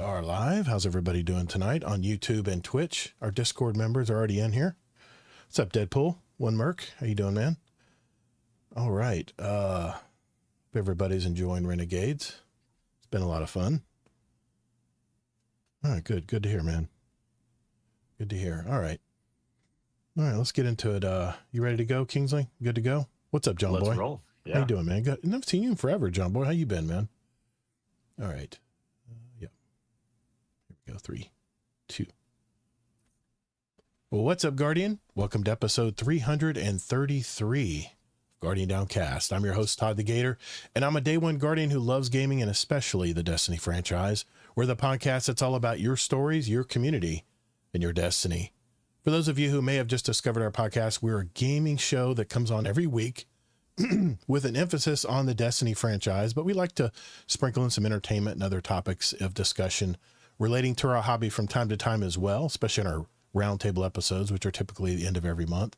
are live. How's everybody doing tonight on YouTube and Twitch? Our Discord members are already in here. What's up, Deadpool? One Merc. How you doing, man? All right. Everybody's enjoying Renegades. It's been a lot of fun. All right, good. Good to hear, man. Good to hear. All right. All right, let's get into it. You ready to go, Kingsley? Good to go? What's up, John Boy? Let's roll. Yeah. How you doing, man? Good. I've seen you in forever, John Boy. How you been, man? All right. Yeah. Here we go. 3, 2. Well, what's up, Guardian? Welcome to episode 333, Guardian Downcast. I'm your host, Todd the Gator, and I'm a day one Guardian who loves gaming and especially the Destiny franchise. We're the podcast that's all about your stories, your community, and your destiny. For those of you who may have just discovered our podcast, we're a gaming show that comes on every week with an emphasis on the Destiny franchise, but we like to sprinkle in some entertainment and other topics of discussion relating to our hobby from time to time as well, especially in our roundtable episodes, which are typically the end of every month.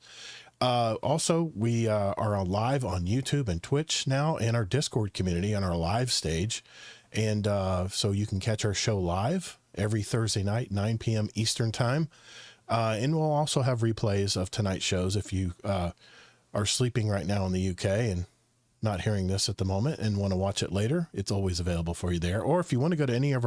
Also, we are on live on YouTube and Twitch now, and our Discord community on our live stage. And so you can catch our show live every Thursday night, 9 p.m. Eastern time. And we'll also have replays of tonight's shows if you are sleeping right now in the UK and not hearing this at the moment and want to watch it later. It's always available for you there. Or if you want to go to any of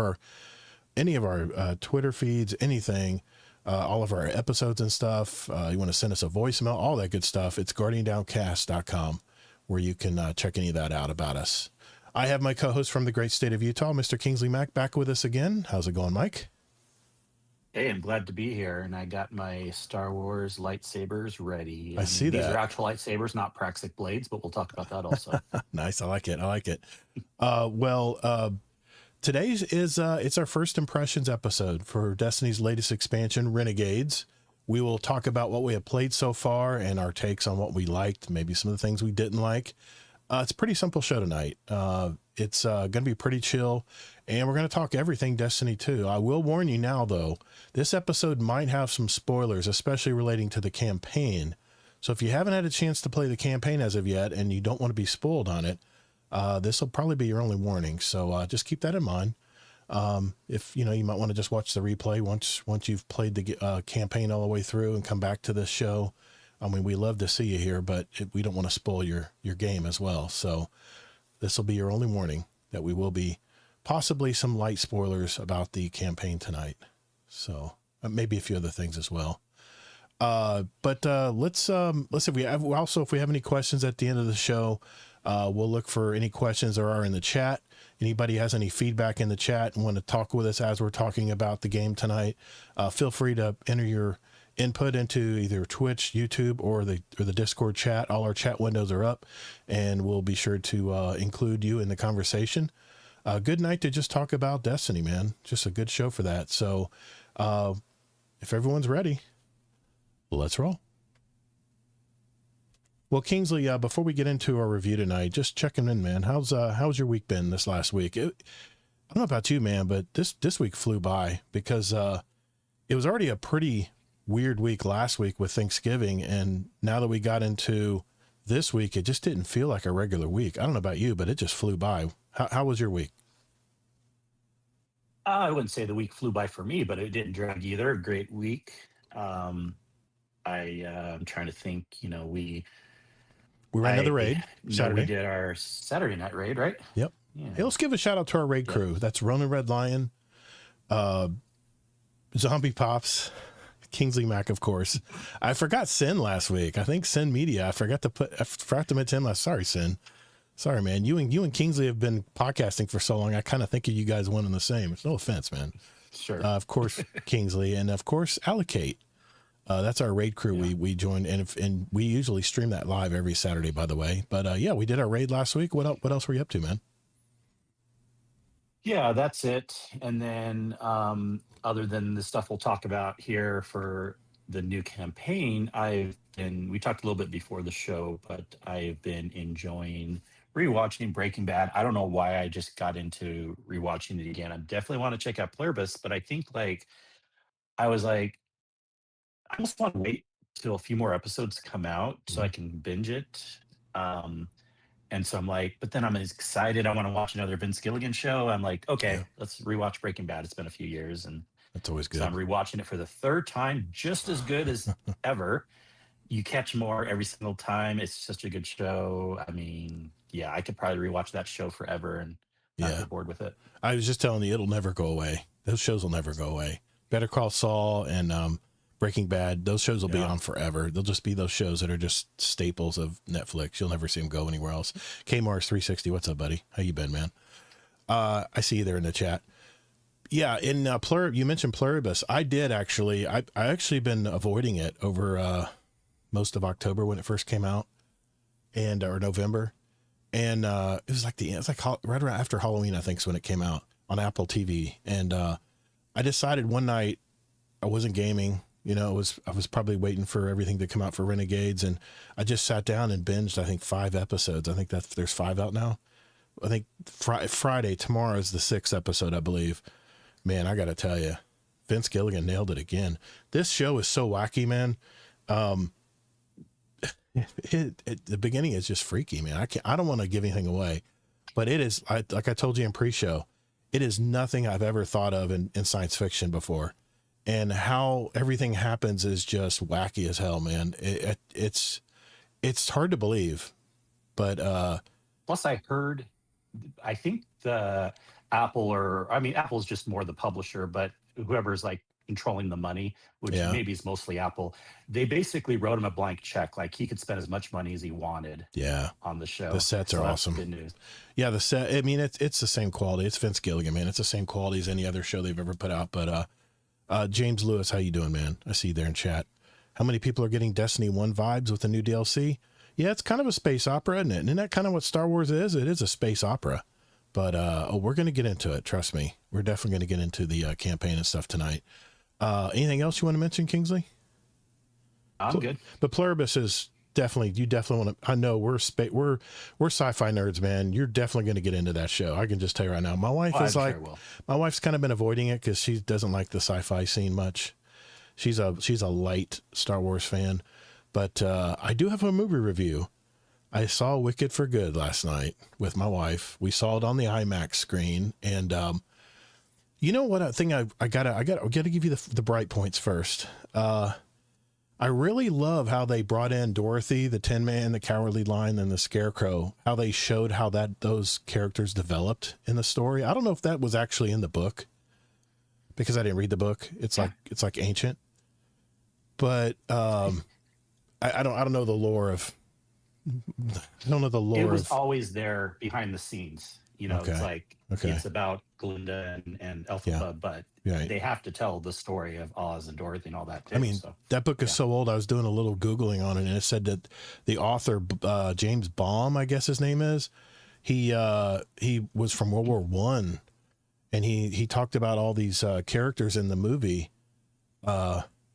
our Twitter feeds, anything, all of our episodes and stuff, you want to send us a voicemail, all that good stuff, it's guardiandowncast.com where you can check any of that out about us. I have my co-host from the great state of Utah, Mr. Kingsley Mack, back with us again. How's it going, Mike? Hey, I'm glad to be here, and I got my Star Wars lightsabers ready. I see that. These are actual lightsabers, not Praxic blades, but we'll talk about that also. Nice. I like it. Today's is it's our first impressions episode for Destiny's latest expansion, Renegades. We will talk about what we have played so far and our takes on what we liked, maybe some of the things we didn't like. It's a pretty simple show tonight. It's going to be pretty chill, and we're going to talk everything Destiny 2. I will warn you now, though, this episode might have some spoilers, especially relating to the campaign. So if you haven't had a chance to play the campaign as of yet and you don't want to be spoiled on it, this will probably be your only warning. So just keep that in mind. If you might want to just watch the replay once you've played the campaign all the way through and come back to this show. I mean, we love to see you here, but we don't want to spoil your game as well. So this will be your only warning that we will be possibly some light spoilers about the campaign tonight. So maybe a few other things as well. But let's see if we have any questions at the end of the show. We'll look for any questions there are in the chat. Anybody has any feedback in the chat and want to talk with us as we're talking about the game tonight, feel free to enter your input into either Twitch, YouTube, or the Discord chat. All our chat windows are up, and we'll be sure to include you in the conversation. Good night to just talk about Destiny, man. Just a good show for that. So if everyone's ready, let's roll. Well, Kingsley, before we get into our review tonight, just checking in, man. How's your week been this last week? I don't know about you, man, but this week flew by because it was already a pretty weird week last week with Thanksgiving, and now that we got into this week, it just didn't feel like a regular week. I don't know about you, but it just flew by. How was your week? I wouldn't say the week flew by for me, but it didn't drag either. A great week. I'm trying to think. We ran another raid Saturday. We did our Saturday night raid, right? Yep. Yeah. Hey, let's give a shout out to our raid crew. That's Ronan Red Lion, Zombie Pops, Kingsley Mac, of course. I forgot Sin last week. I think Sin Media. I forgot to mention him last. Sorry, Sin. Sorry, man. You and Kingsley have been podcasting for so long. I kind of think of you guys one and the same. It's no offense, man. Sure. Of course, Kingsley, and of course, Allocate. That's our raid crew. Yeah. We joined, and we usually stream that live every Saturday, by the way. But yeah, we did our raid last week. What else were you up to, man? Yeah, that's it. And then other than the stuff we'll talk about here for the new campaign, we talked a little bit before the show, but I've been enjoying rewatching Breaking Bad. I don't know why I just got into rewatching it again. I definitely want to check out Pluribus, but I think I almost want to wait till a few more episodes come out so I can binge it. And so I'm like, but then I'm excited. I want to watch another Vince Gilligan show. I'm like, okay, Yeah, let's rewatch Breaking Bad. It's been a few years. And that's always so I'm good. rewatching it for the third time, just as good as ever. You catch more every single time. It's such a good show. I mean, yeah, I could probably rewatch that show forever and not Yeah. get bored with it. I was just telling you, it'll never go away. Those shows will never go away. Better Call Saul and Breaking Bad, those shows will be on forever. They'll just be those shows that are just staples of Netflix. You'll never see them go anywhere else. K-Mars 360, what's up, buddy? How you been, man? I see you there in the chat. Yeah, in you mentioned Pluribus. I did actually. I actually been avoiding it over most of October when it first came out, and or November, and it was like right around after Halloween, I think, is when it came out on Apple TV. And I decided one night I wasn't gaming. You know, I was probably waiting for everything to come out for Renegades, and I just sat down and binged, I think, 5 episodes. I think there's 5 out now. I think Friday, tomorrow is the 6th episode, I believe. Man, I got to tell you, Vince Gilligan nailed it again. This show is so wacky, man. The beginning is just freaky, man. I don't want to give anything away, but it is, like I told you in pre-show, it is nothing I've ever thought of in science fiction before. And how everything happens is just wacky as hell, man. It's hard to believe, but Plus, I think Apple's just more the publisher, but whoever's like controlling the money, which maybe is mostly Apple, they basically wrote him a blank check. Like he could spend as much money as he wanted. On the show. The sets are awesome. Good news. Yeah, the set. I mean, it's the same quality. It's Vince Gilligan, man. It's the same quality as any other show they've ever put out. But James Lewis, how you doing, man? I see you there in chat. How many people are getting Destiny 1 vibes with the new DLC? Yeah, it's kind of a space opera, isn't it? Isn't that kind of what Star Wars is? It is a space opera. But we're going to get into it. Trust me. We're definitely going to get into the campaign and stuff tonight. Anything else you want to mention, Kingsley? I'm good. But Pluribus is you definitely want to. I know we're sci-fi nerds, man. You're definitely going to get into that show. I can just tell you right now. My wife my wife's kind of been avoiding it because she doesn't like the sci-fi scene much. She's a light Star Wars fan, but I do have a movie review. I saw Wicked for Good last night with my wife. We saw it on the IMAX screen, and you know what? I gotta give you the bright points first. I really love how they brought in Dorothy, the Tin Man, the Cowardly Lion, and the Scarecrow. How they showed how those characters developed in the story. I don't know if that was actually in the book because I didn't read the book. It's like ancient, but I don't know the lore of. I don't know the lore. It was always there behind the scenes. You know, it's like it's about Glinda and Elphaba, but they have to tell the story of Oz and Dorothy and all that too. I mean, that book is so old. I was doing a little Googling on it, and it said that the author, James Baum, I guess his name is, he was from World War I, and he talked about all these characters in the movie,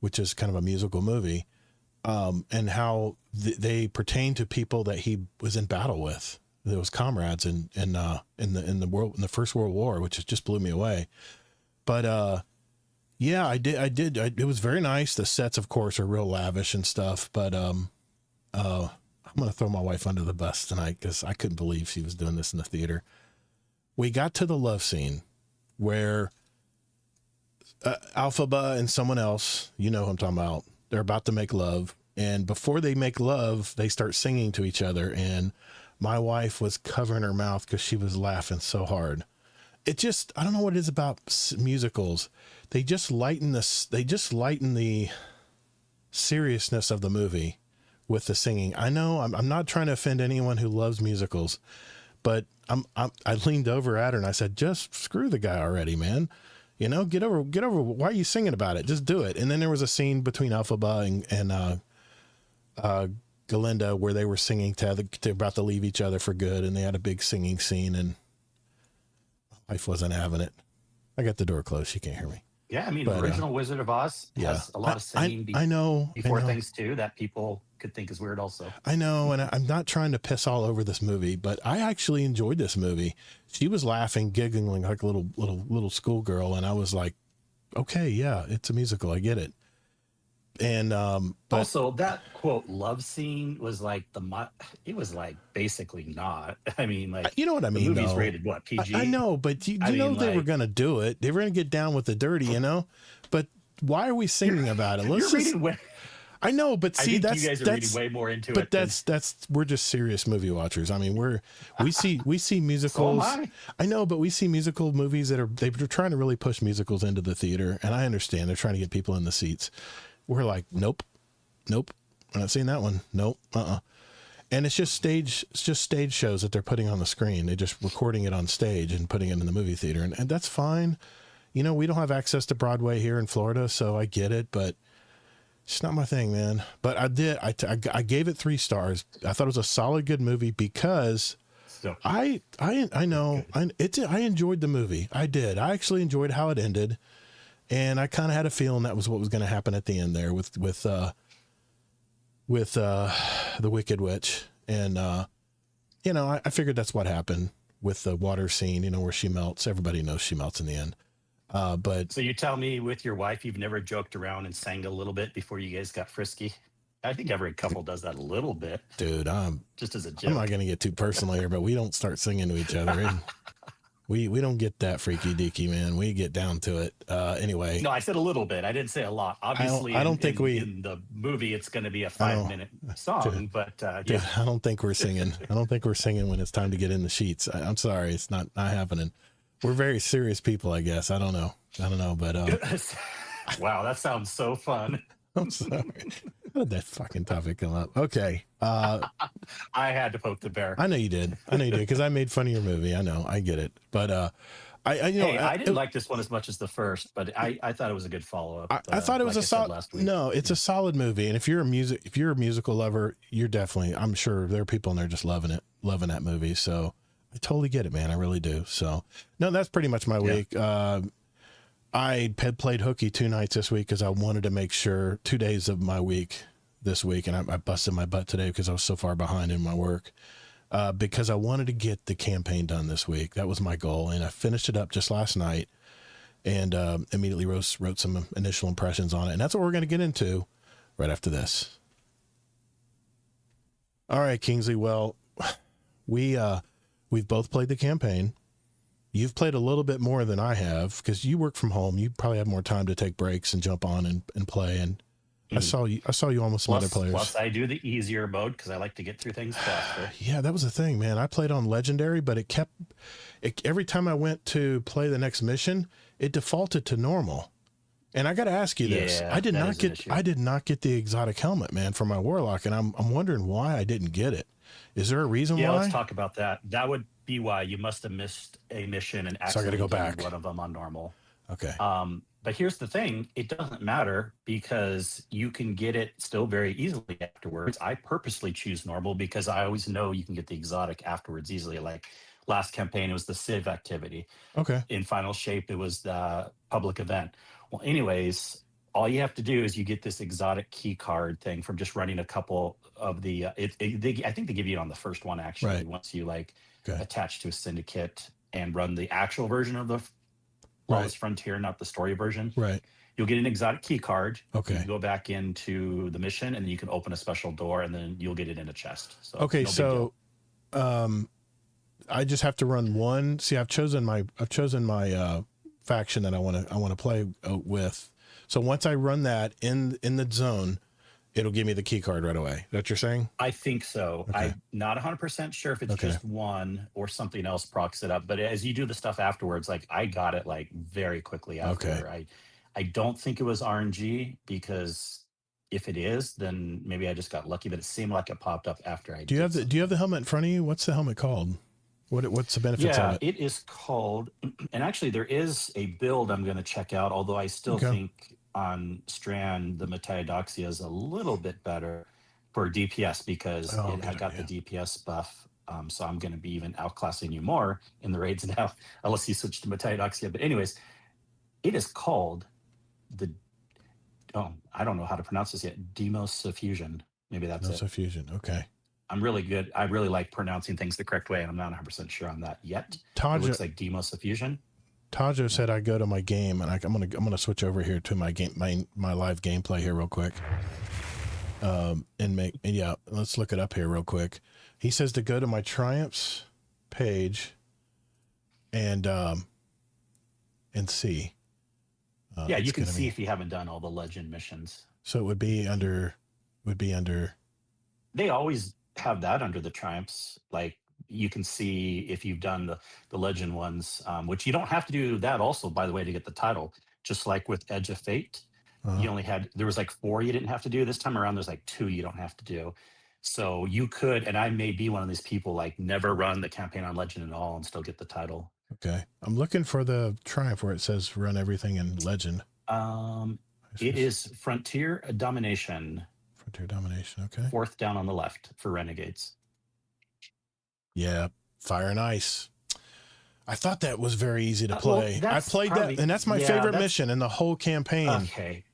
which is kind of a musical movie, and how they pertain to people that he was in battle with. There was comrades in the First World War, which just blew me away. But yeah, I did. It was very nice. The sets, of course, are real lavish and stuff. But I'm gonna throw my wife under the bus tonight because I couldn't believe she was doing this in the theater. We got to the love scene where Elphaba and someone else, you know who I'm talking about, they're about to make love, and before they make love, they start singing to each other, and my wife was covering her mouth because she was laughing so hard. It just, I don't know what it is about musicals. They just lighten the seriousness of the movie with the singing. I know I'm not trying to offend anyone who loves musicals, but I leaned over at her and I said, just screw the guy already, man. You know, get over. Why are you singing about it? Just do it. And then there was a scene between Elphaba and Galinda where they were singing about to leave each other for good, and they had a big singing scene, and my wife wasn't having it. I got the door closed. She can't hear me. Yeah, I mean, original Wizard of Oz has a lot of singing before things too that people could think is weird also. I know, and I'm not trying to piss all over this movie, but I actually enjoyed this movie. She was laughing, giggling like a little schoolgirl, and I was like, okay, yeah, it's a musical. I get it. And but Also, that quote love scene was like it was like basically not. I mean, like you know what I the mean, movie's though. rated what, I PG? know, but I you know mean, they were like gonna do it. They were gonna get down with the dirty, you know. But why are we you're singing about it? Let's you're just. reading way. I know, but I see, think you guys are reading that's way more into but it than that's we're just serious movie watchers. I mean, we see so am musicals. I. I know, but we see musical movies they're trying to really push musicals into the theater, and I understand they're trying to get people in the seats. We're like, nope, nope, I'm not seeing that one. Nope, and it's just stage shows that they're putting on the screen. They're just recording it on stage and putting it in the movie theater, and that's fine. You know, we don't have access to Broadway here in Florida, so I get it, but it's not my thing, man. But I gave it 3 stars. I thought it was a solid, good movie because So I know I enjoyed the movie. I did. I actually enjoyed how it ended, and I kind of had a feeling that was what was going to happen at the end there with the Wicked Witch, and you know, I figured that's what happened with the water scene. You know, where she melts. Everybody knows she melts in the end. But so you tell me with your wife you've never joked around and sang a little bit before you guys got frisky? I think every couple does that a little bit, dude, just as a I'm not joke. going to get too personal here, but we don't start singing to each other. And we don't get that freaky deaky, man. We get down to it. Anyway, No, I said a little bit. I didn't say a lot. Obviously, I don't think in the movie, it's going to be a I don't, 5-minute dude, song, but dude, yeah. I don't think we're singing. I don't think we're singing when it's time to get in the sheets. I'm sorry. It's not happening. We're very serious people, I guess. I don't know, but, Wow, that sounds so fun. I'm sorry. How did that fucking topic come up? Okay. I had to poke the bear. I know you did. Because I made fun of your movie. I know, I get it. But, you know, Hey, I didn't like this one as much as the first, but I thought it was a good follow up. I thought it was like a I said solid. last week. No, it's a solid movie. And if you're a musical lover, you're definitely. I'm sure there are people in there just loving that movie. So I totally get it, man. I really do. So no, that's pretty much my week. I had played hooky 2 nights this week because I wanted to make sure 2 days of my week this week, and I busted my butt today because I was so far behind in my work. Because I wanted to get the campaign done this week. That was my goal, and I finished it up just last night, and immediately wrote some initial impressions on it, and that's what we're going to get into right after this. All right, Kingsley. Well, we've both played the campaign. You've played a little bit more than I have because you work from home. You probably have more time to take breaks and jump on and play. And I saw you almost some other players. Plus, I do the easier mode because I like to get through things faster. Yeah, that was the thing, man. I played on Legendary, but every time I went to play the next mission, it defaulted to normal. And I got to ask you this: Yeah, I did that not is an get issue. I did not get the exotic helmet, man, for my warlock, and I'm wondering why I didn't get it. Is there a reason Yeah, why? let's talk about that. That would be why you must have missed a mission and So I got to accidentally go done back. one of them on normal. Okay. But here's the thing, it doesn't matter because you can get it still very easily afterwards. I purposely choose normal because I always know you can get the exotic afterwards easily. Like last campaign, it was the Civ activity. Okay. In Final Shape, it was the public event. Well, anyways, all you have to do is you get this exotic key card thing from just running a couple of the. I think they give you it on the first one actually. Right. Once you like Okay. attach to a syndicate and run the actual version of the Lawless Frontier, not the story version. Right. You'll get an exotic key card. Okay. You can go back into the mission, and then you can open a special door, and then you'll get it in a chest. So Okay. no big So, deal. I just have to run one. See, I've chosen my faction that I want to play with. So once I run that in the zone, it'll give me the key card right away. That you're saying? I think so. Okay. I'm not 100% sure if it's Okay. just one or something else procs it up. But as you do the stuff afterwards, like I got it like very quickly after. Okay. I don't think it was RNG because if it is, then maybe I just got lucky. But it seemed like it popped up after I. Do you have the helmet in front of you? What's the helmet called? What's the benefits of Yeah, it? it is called, and actually there is a build I'm going to check out, although I still Okay. think on Strand, the Metaiodoxia is a little bit better for DPS because Oh, I good got idea. the DPS buff. So I'm going to be even outclassing you more in the raids now, unless you switch to Metaiodoxia. But anyways, it is called I don't know how to pronounce this yet. Demos Suffusion. Maybe that's No it. suffusion. Okay. I'm really good. I really like pronouncing things the correct way, and I'm not 100% sure on that yet. It Taja, looks like Demos Suffusion. Tajo said I go to my game, and I'm gonna switch over here to my game, my live gameplay here real quick. Yeah, let's look it up here real quick. He says to go to my triumphs page and see. Yeah, you can see if you haven't done all the legend missions. So it would be under. They always have that under the triumphs. Like you can see if you've done the legend ones, which you don't have to do that also, by the way, to get the title. Just like with Edge of Fate, you only there was like 4 you didn't have to do. This time around, there's like 2 you don't have to do. So you could, and I may be one of these people, like never run the campaign on legend at all and still get the title. Okay. I'm looking for the triumph where it says run everything in legend. It is Frontier Domination. Frontier Domination. Okay. 4th down on the left for Renegades. Yeah. Fire and Ice. I thought that was very easy to play. I played that, and that's my favorite mission in the whole campaign. Okay.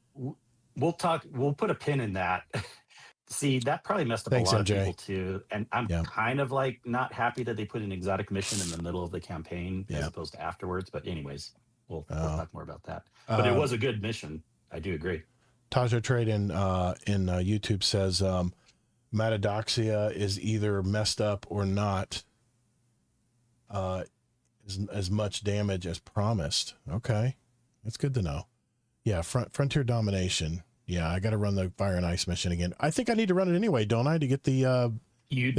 We'll put a pin in that. See, that probably messed up a lot of people too. And I'm kind of like not happy that they put an exotic mission in the middle of the campaign as opposed to afterwards. But anyways, we'll talk more about that. But it was a good mission. I do agree. Tajo Trade in YouTube says Metadoxia is either messed up or not as much damage as promised. Okay. That's good to know. Yeah, Frontier Domination. Yeah, I got to run the Fire and Ice mission again. I think I need to run it anyway, don't I, to get the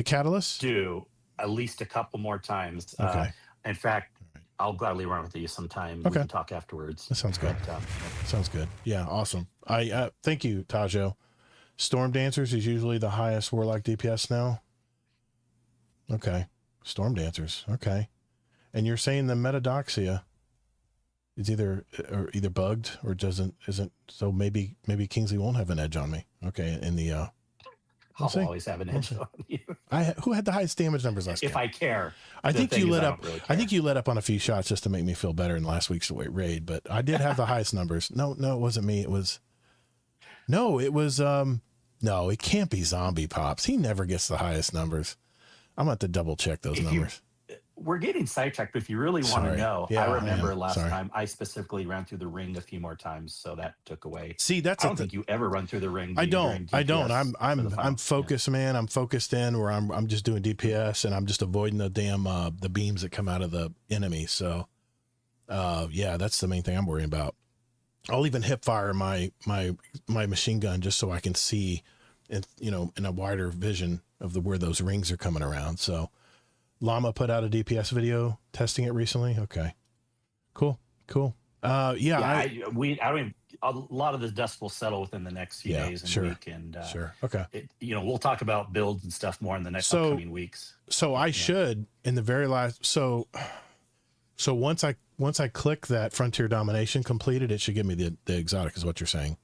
catalyst? Do at least a couple more times. Okay. In fact, I'll gladly run with you sometime. Okay. We can talk afterwards. That sounds good. Sounds good. Yeah, awesome. I thank you, Tajo. Storm Dancers is usually the highest Warlock DPS now. Okay. Storm Dancers. Okay. And you're saying the Metadoxia is either bugged or isn't, so maybe Kingsley won't have an edge on me. Okay, in the I'll always have an edge on you. Who had the highest damage numbers last game? If I care. I think you let up. Really I think you let up on a few shots just to make me feel better in last week's raid, but I did have the highest numbers. No, it wasn't me. It was no, it can't be Zombie Pops. He never gets the highest numbers. I'm gonna have to double check those numbers. We're getting sidetracked, but if you really want to know, I remember last time I specifically ran through the ring a few more times, so that took away. See, I don't think you ever run through the ring. I don't. I'm focused, man. I'm focused in where I'm just doing DPS and I'm just avoiding the damn the beams that come out of the enemy. So, that's the main thing I'm worrying about. I'll even hip fire my machine gun just so I can see, in a wider vision of where those rings are coming around. So. Llama put out a DPS video testing it recently. Okay, cool. A lot of the dust will settle within the next few days and week, and okay. We'll talk about builds and stuff more in the next upcoming weeks. So I should in the very last. So once I click that Frontier Domination completed, it should give me the exotic. Is what you're saying?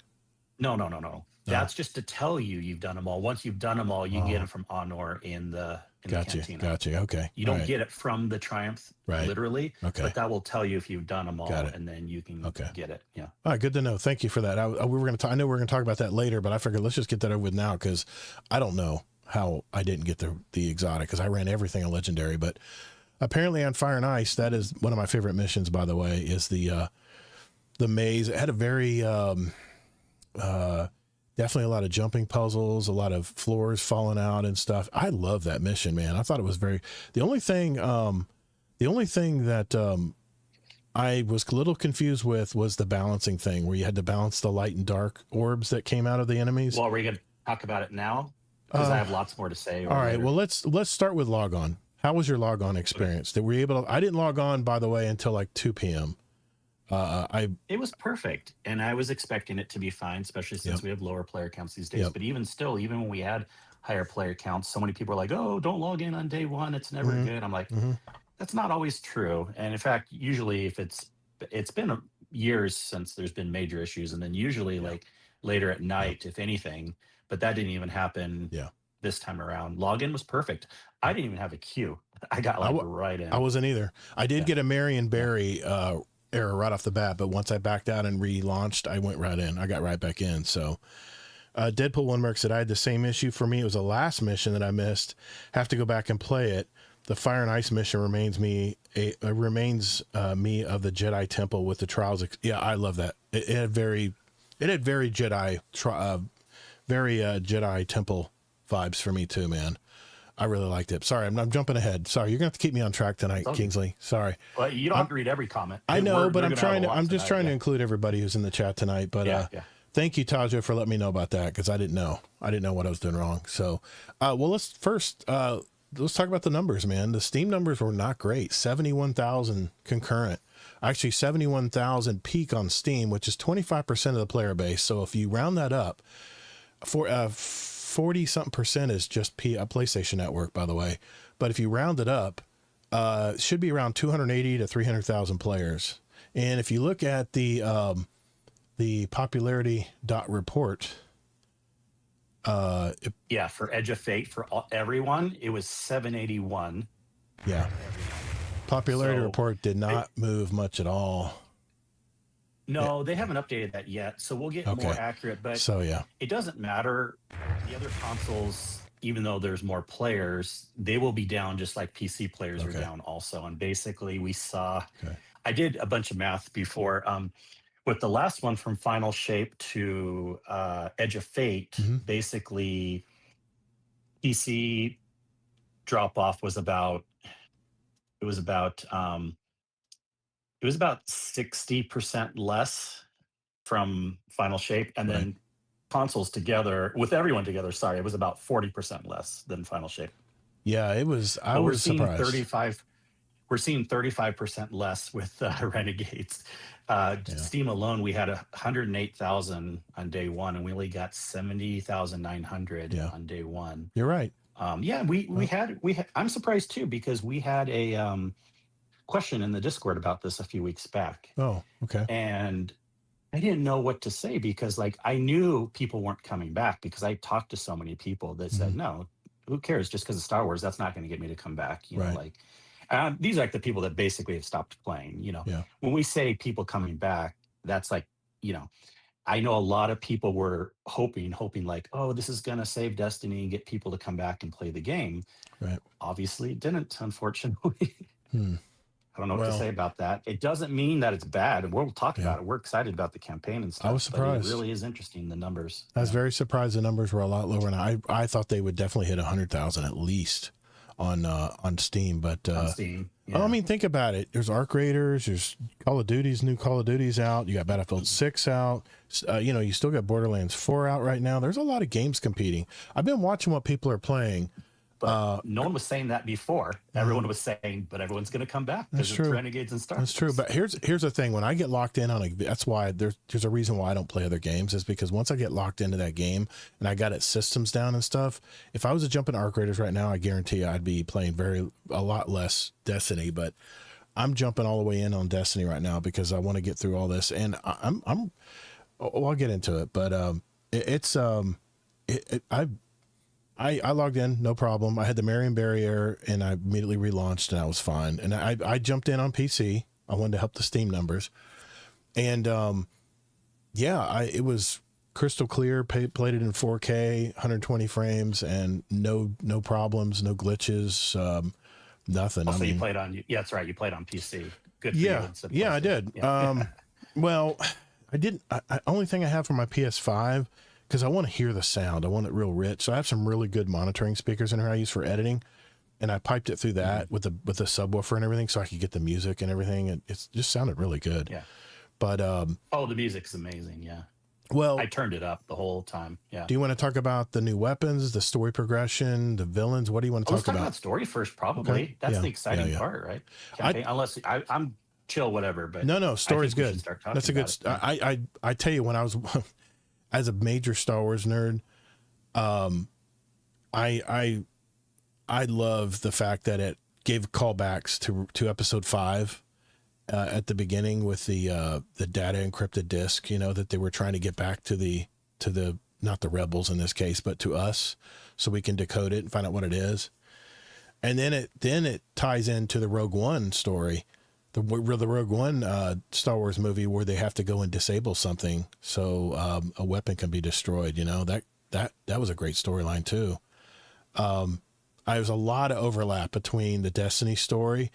No. That's just to tell you've done them all. Once you've done them all, you can get them from Honor in the cantina. Gotcha. Okay. You don't get it from the Triumph, literally. Okay. But that will tell you if you've done them all, and then you can get it. Yeah. All right. Good to know. Thank you for that. I know we're going to talk about that later, but I figured let's just get that over with now because I don't know how I didn't get the exotic because I ran everything on Legendary, but apparently on Fire and Ice, that is one of my favorite missions. By the way, is the maze. It had a very definitely a lot of jumping puzzles, a lot of floors falling out and stuff. I love that mission, man. I thought it was the only thing that I was a little confused with was the balancing thing where you had to balance the light and dark orbs that came out of the enemies. Well, are we going to talk about it now? Because I have lots more to say. All right. Well, let's start with log on. How was your log on experience? I didn't log on, by the way, until like 2 p.m. It was perfect, and I was expecting it to be fine, especially since we have lower player counts these days. But even when we had higher player counts, so many people are like, "Oh, don't log in on day one; it's never good." I'm like, that's not always true. And in fact, usually, if it's been years since there's been major issues, and then usually like later at night, if anything. But that didn't even happen. This time around, login was perfect. I didn't even have a queue. I got right in. I wasn't either. I did get a Marion Barry error right off the bat, but once I backed out and relaunched, I went right in. I got right back in. So Deadpool One Merc said I had the same issue. For me, it was the last mission that I missed. Have to go back and play it. the Fire and Ice mission remains me of the Jedi Temple with the trials. Yeah, I love that. It had very Jedi, very Jedi Temple vibes for me too, man. I really liked it. Sorry, I'm jumping ahead. Sorry, you're gonna have to keep me on track tonight, Kingsley. Sorry. Well, you don't have to read every comment. I know, but I'm just trying to include everybody who's in the chat tonight. But thank you, Taja, for letting me know about that, because I didn't know what I was doing wrong. So, well, let's talk about the numbers, man. The Steam numbers were not great. 71,000 concurrent. Actually, 71,000 peak on Steam, which is 25% of the player base. So if you round that up, for 40-something% is just PlayStation Network, by the way. But if you round it up, it should be around 280 to 300,000 players. And if you look at the popularity report, for Edge of Fate for everyone, it was 781. Yeah, popularity report did not move much at all. No, they haven't updated that yet, so we'll get more accurate. But it doesn't matter. The other consoles, even though there's more players, they will be down just like PC players are down also. And basically, we saw. I did a bunch of math before. With the last one from Final Shape to Edge of Fate, basically PC drop off was about 60% less from Final Shape, and then consoles together with everyone together. Sorry, it was about 40% less than Final Shape. Yeah, it was. I was surprised. We're seeing 35% less with Renegades. Steam alone, we had 108,000 on day one, and we only got 70,900 on day one. You're right. We had. I'm surprised too, because we had a question in the Discord about this a few weeks back. Oh, okay. And I didn't know what to say, because I knew people weren't coming back, because I talked to so many people that said, no, who cares? Just because of Star Wars, that's not going to get me to come back. You know, these are the people that basically have stopped playing. When we say people coming back, that's I know a lot of people were hoping like, oh, this is going to save Destiny and get people to come back and play the game. Right. Obviously, it didn't, unfortunately. I don't know what to say about that. It doesn't mean that it's bad. We'll talk about it. We're excited about the campaign and stuff. I was surprised. But it really is interesting, the numbers. I was very surprised the numbers were a lot lower. And I thought they would definitely hit 100,000 at least on Steam. But on Steam, I mean, think about it. There's Arc Raiders. There's new Call of Duty's out. You got Battlefield 6 out. You still got Borderlands 4 out right now. There's a lot of games competing. I've been watching what people are playing. But no one was saying that before. Everyone was saying, but everyone's going to come back because it's Renegades and Star Wars. That's true. But here's the thing. When I get locked in on that's why there's a reason why I don't play other games, is because once I get locked into that game and I got its systems down and stuff, if I was to jump in Arc Raiders right now, I guarantee I'd be playing a lot less Destiny. But I'm jumping all the way in on Destiny right now because I want to get through all this, and I'll get into it. But I logged in, no problem. I had the Marion Barrier, and I immediately relaunched, and I was fine. And I jumped in on PC. I wanted to help the Steam numbers, and it was crystal clear. Played it in 4K, 120 frames, and no problems, no glitches, nothing. Also, you played on that's right. You played on PC. Good. For you. I did. Yeah. Well, I didn't. Only thing I have for my PS5. Because I want to hear the sound. I want it real rich. So I have some really good monitoring speakers in here I use for editing. And I piped it through that with the subwoofer and everything, so I could get the music and everything. And it just sounded really good. Yeah. But the music's amazing, yeah. Well, I turned it up the whole time. Yeah. Do you want to talk about the new weapons, the story progression, the villains? What do you want to talk about? Let's talk about story first, probably. Okay. That's the exciting part, right? Unless I'm chill, whatever. But no, story's good. That's a good. I tell you, when I was as a major Star Wars nerd, I love the fact that it gave callbacks to Episode 5 at the beginning with the data encrypted disc. That they were trying to get back to the not the rebels in this case, but to us, so we can decode it and find out what it is. And then it ties into the Rogue One story. The Rogue One Star Wars movie, where they have to go and disable something so a weapon can be destroyed. That was a great storyline too. I was a lot of overlap between the Destiny story,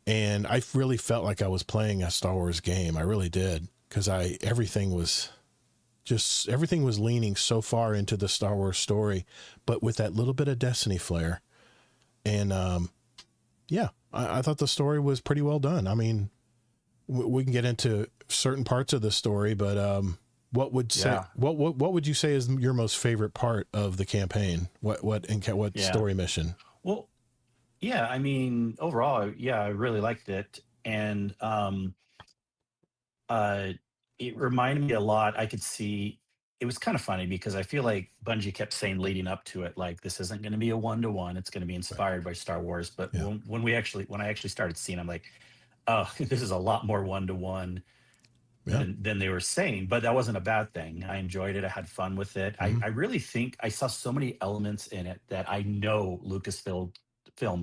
and I really felt like I was playing a Star Wars game. I really did, because everything was leaning so far into the Star Wars story, but with that little bit of Destiny flair. And yeah, I thought the story was pretty well done. I mean, we can get into certain parts of the story, but what would you say is your most favorite part of the campaign? What story mission? Well, yeah, I mean, overall, yeah, I really liked it. And uh, it reminded me a lot. I could see it was kind of funny because I feel like Bungie kept saying leading up to it, like this isn't going to be a 1-to-1. It's going to be inspired by Star Wars. But Yeah. when I actually started seeing, I'm like, oh, this is a lot more 1-to-1 Yeah. than they were saying. But that wasn't a bad thing. I enjoyed it. I had fun with it. I really think I saw so many elements in it that I know Lucasfilm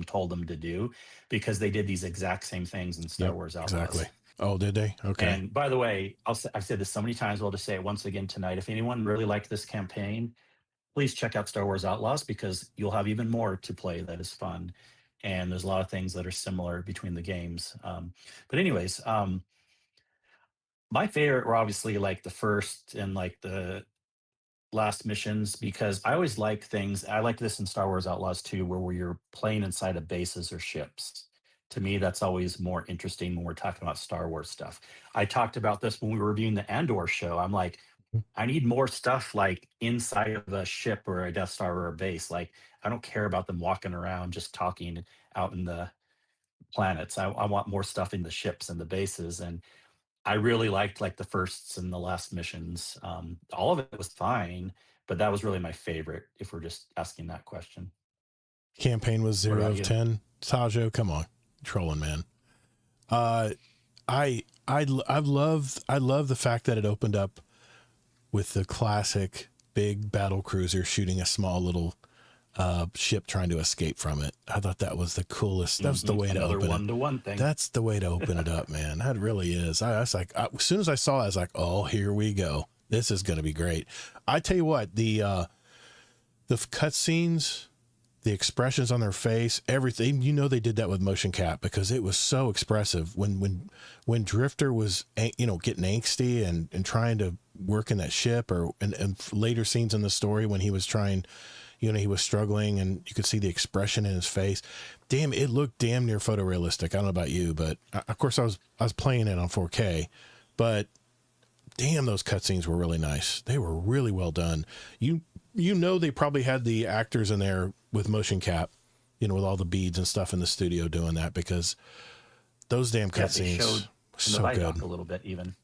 told them to do, because they did these exact same things in Star Yep, Wars Outlaws. exactly. Oh, did they? Okay. And by the way, I've said this so many times, I'll just say it once again tonight. If anyone really liked this campaign, please check out Star Wars Outlaws, because you'll have even more to play that is fun. And there's a lot of things that are similar between the games. But anyways, my favorite were obviously like the first and like the last missions, because I always like things. I like this in Star Wars Outlaws too, where you're playing inside of bases or ships. To me, that's always more interesting when we're talking about Star Wars stuff. I talked about this when we were reviewing the Andor show. I'm like, I need more stuff like inside of a ship or a Death Star or a base. Like, I don't care about them walking around just talking out in the planets. I want more stuff in the ships and the bases. And I really liked like the firsts and the last missions. All of it was fine, but that was really my favorite, if we're just asking that question. Campaign was What 0 about of you? 10. Tajo, come on, trolling, man. I love the fact that it opened up with the classic big battle cruiser shooting a small little ship trying to escape from it. I thought that was the coolest. That was the way to Another open it. 1-to-1 thing. That's the way to open it up, man. That really is. I was like, as soon as I saw it, I was like, oh, here we go. This is going to be great. I tell you what, the cutscenes, the expressions on their face, everything, they did that with motion cap, because it was so expressive when Drifter was, getting angsty and trying to work in that ship, and later scenes in the story when he was trying, he was struggling, and you could see the expression in his face. Damn, it looked damn near photorealistic. I don't know about you, but of course I was playing it on 4K, but damn, those cutscenes were really nice. They were really well done. They probably had the actors in there with motion cap, with all the beads and stuff in the studio doing that, because those damn cutscenes so good. A little bit even.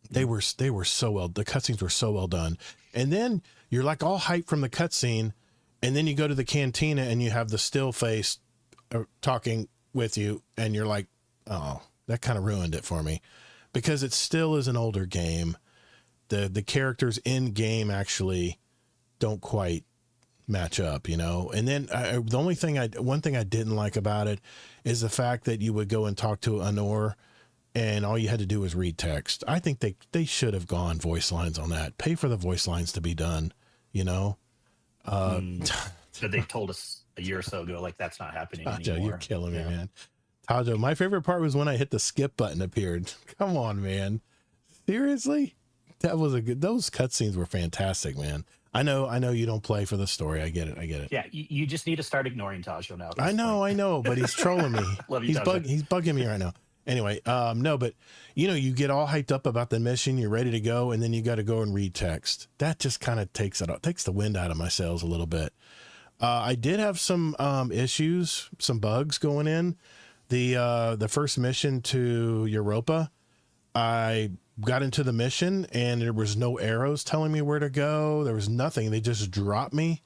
They were so well. The cutscenes were so well done, and then you're like all hyped from the cutscene, and then you go to the cantina and you have the still face talking with you, and you're like, oh, that kind of ruined it for me, because it still is an older game. The characters in game actually don't quite match up, and then one thing I didn't like about it is the fact that you would go and talk to Anor and all you had to do was read text. I think they should have gone voice lines on that. Pay for the voice lines to be done, So they told us a year or so ago, like, that's not happening Tajo, anymore. you're killing me, man. Tajo, my favorite part was when I hit the skip button appeared. Come on, man. Seriously? Those cutscenes were fantastic, man. I know you don't play for the story. I get it. Yeah, you just need to start ignoring Tajo now. I know, but he's trolling me. Love you, He's bugging me right now. Anyway, no, but you get all hyped up about the mission, you're ready to go, and then you got to go and read text. That just kind of takes the wind out of my sails a little bit. I did have some issues, some bugs going in. The first mission to Europa, I got into the mission and there was no arrows telling me where to go. There was nothing. They just dropped me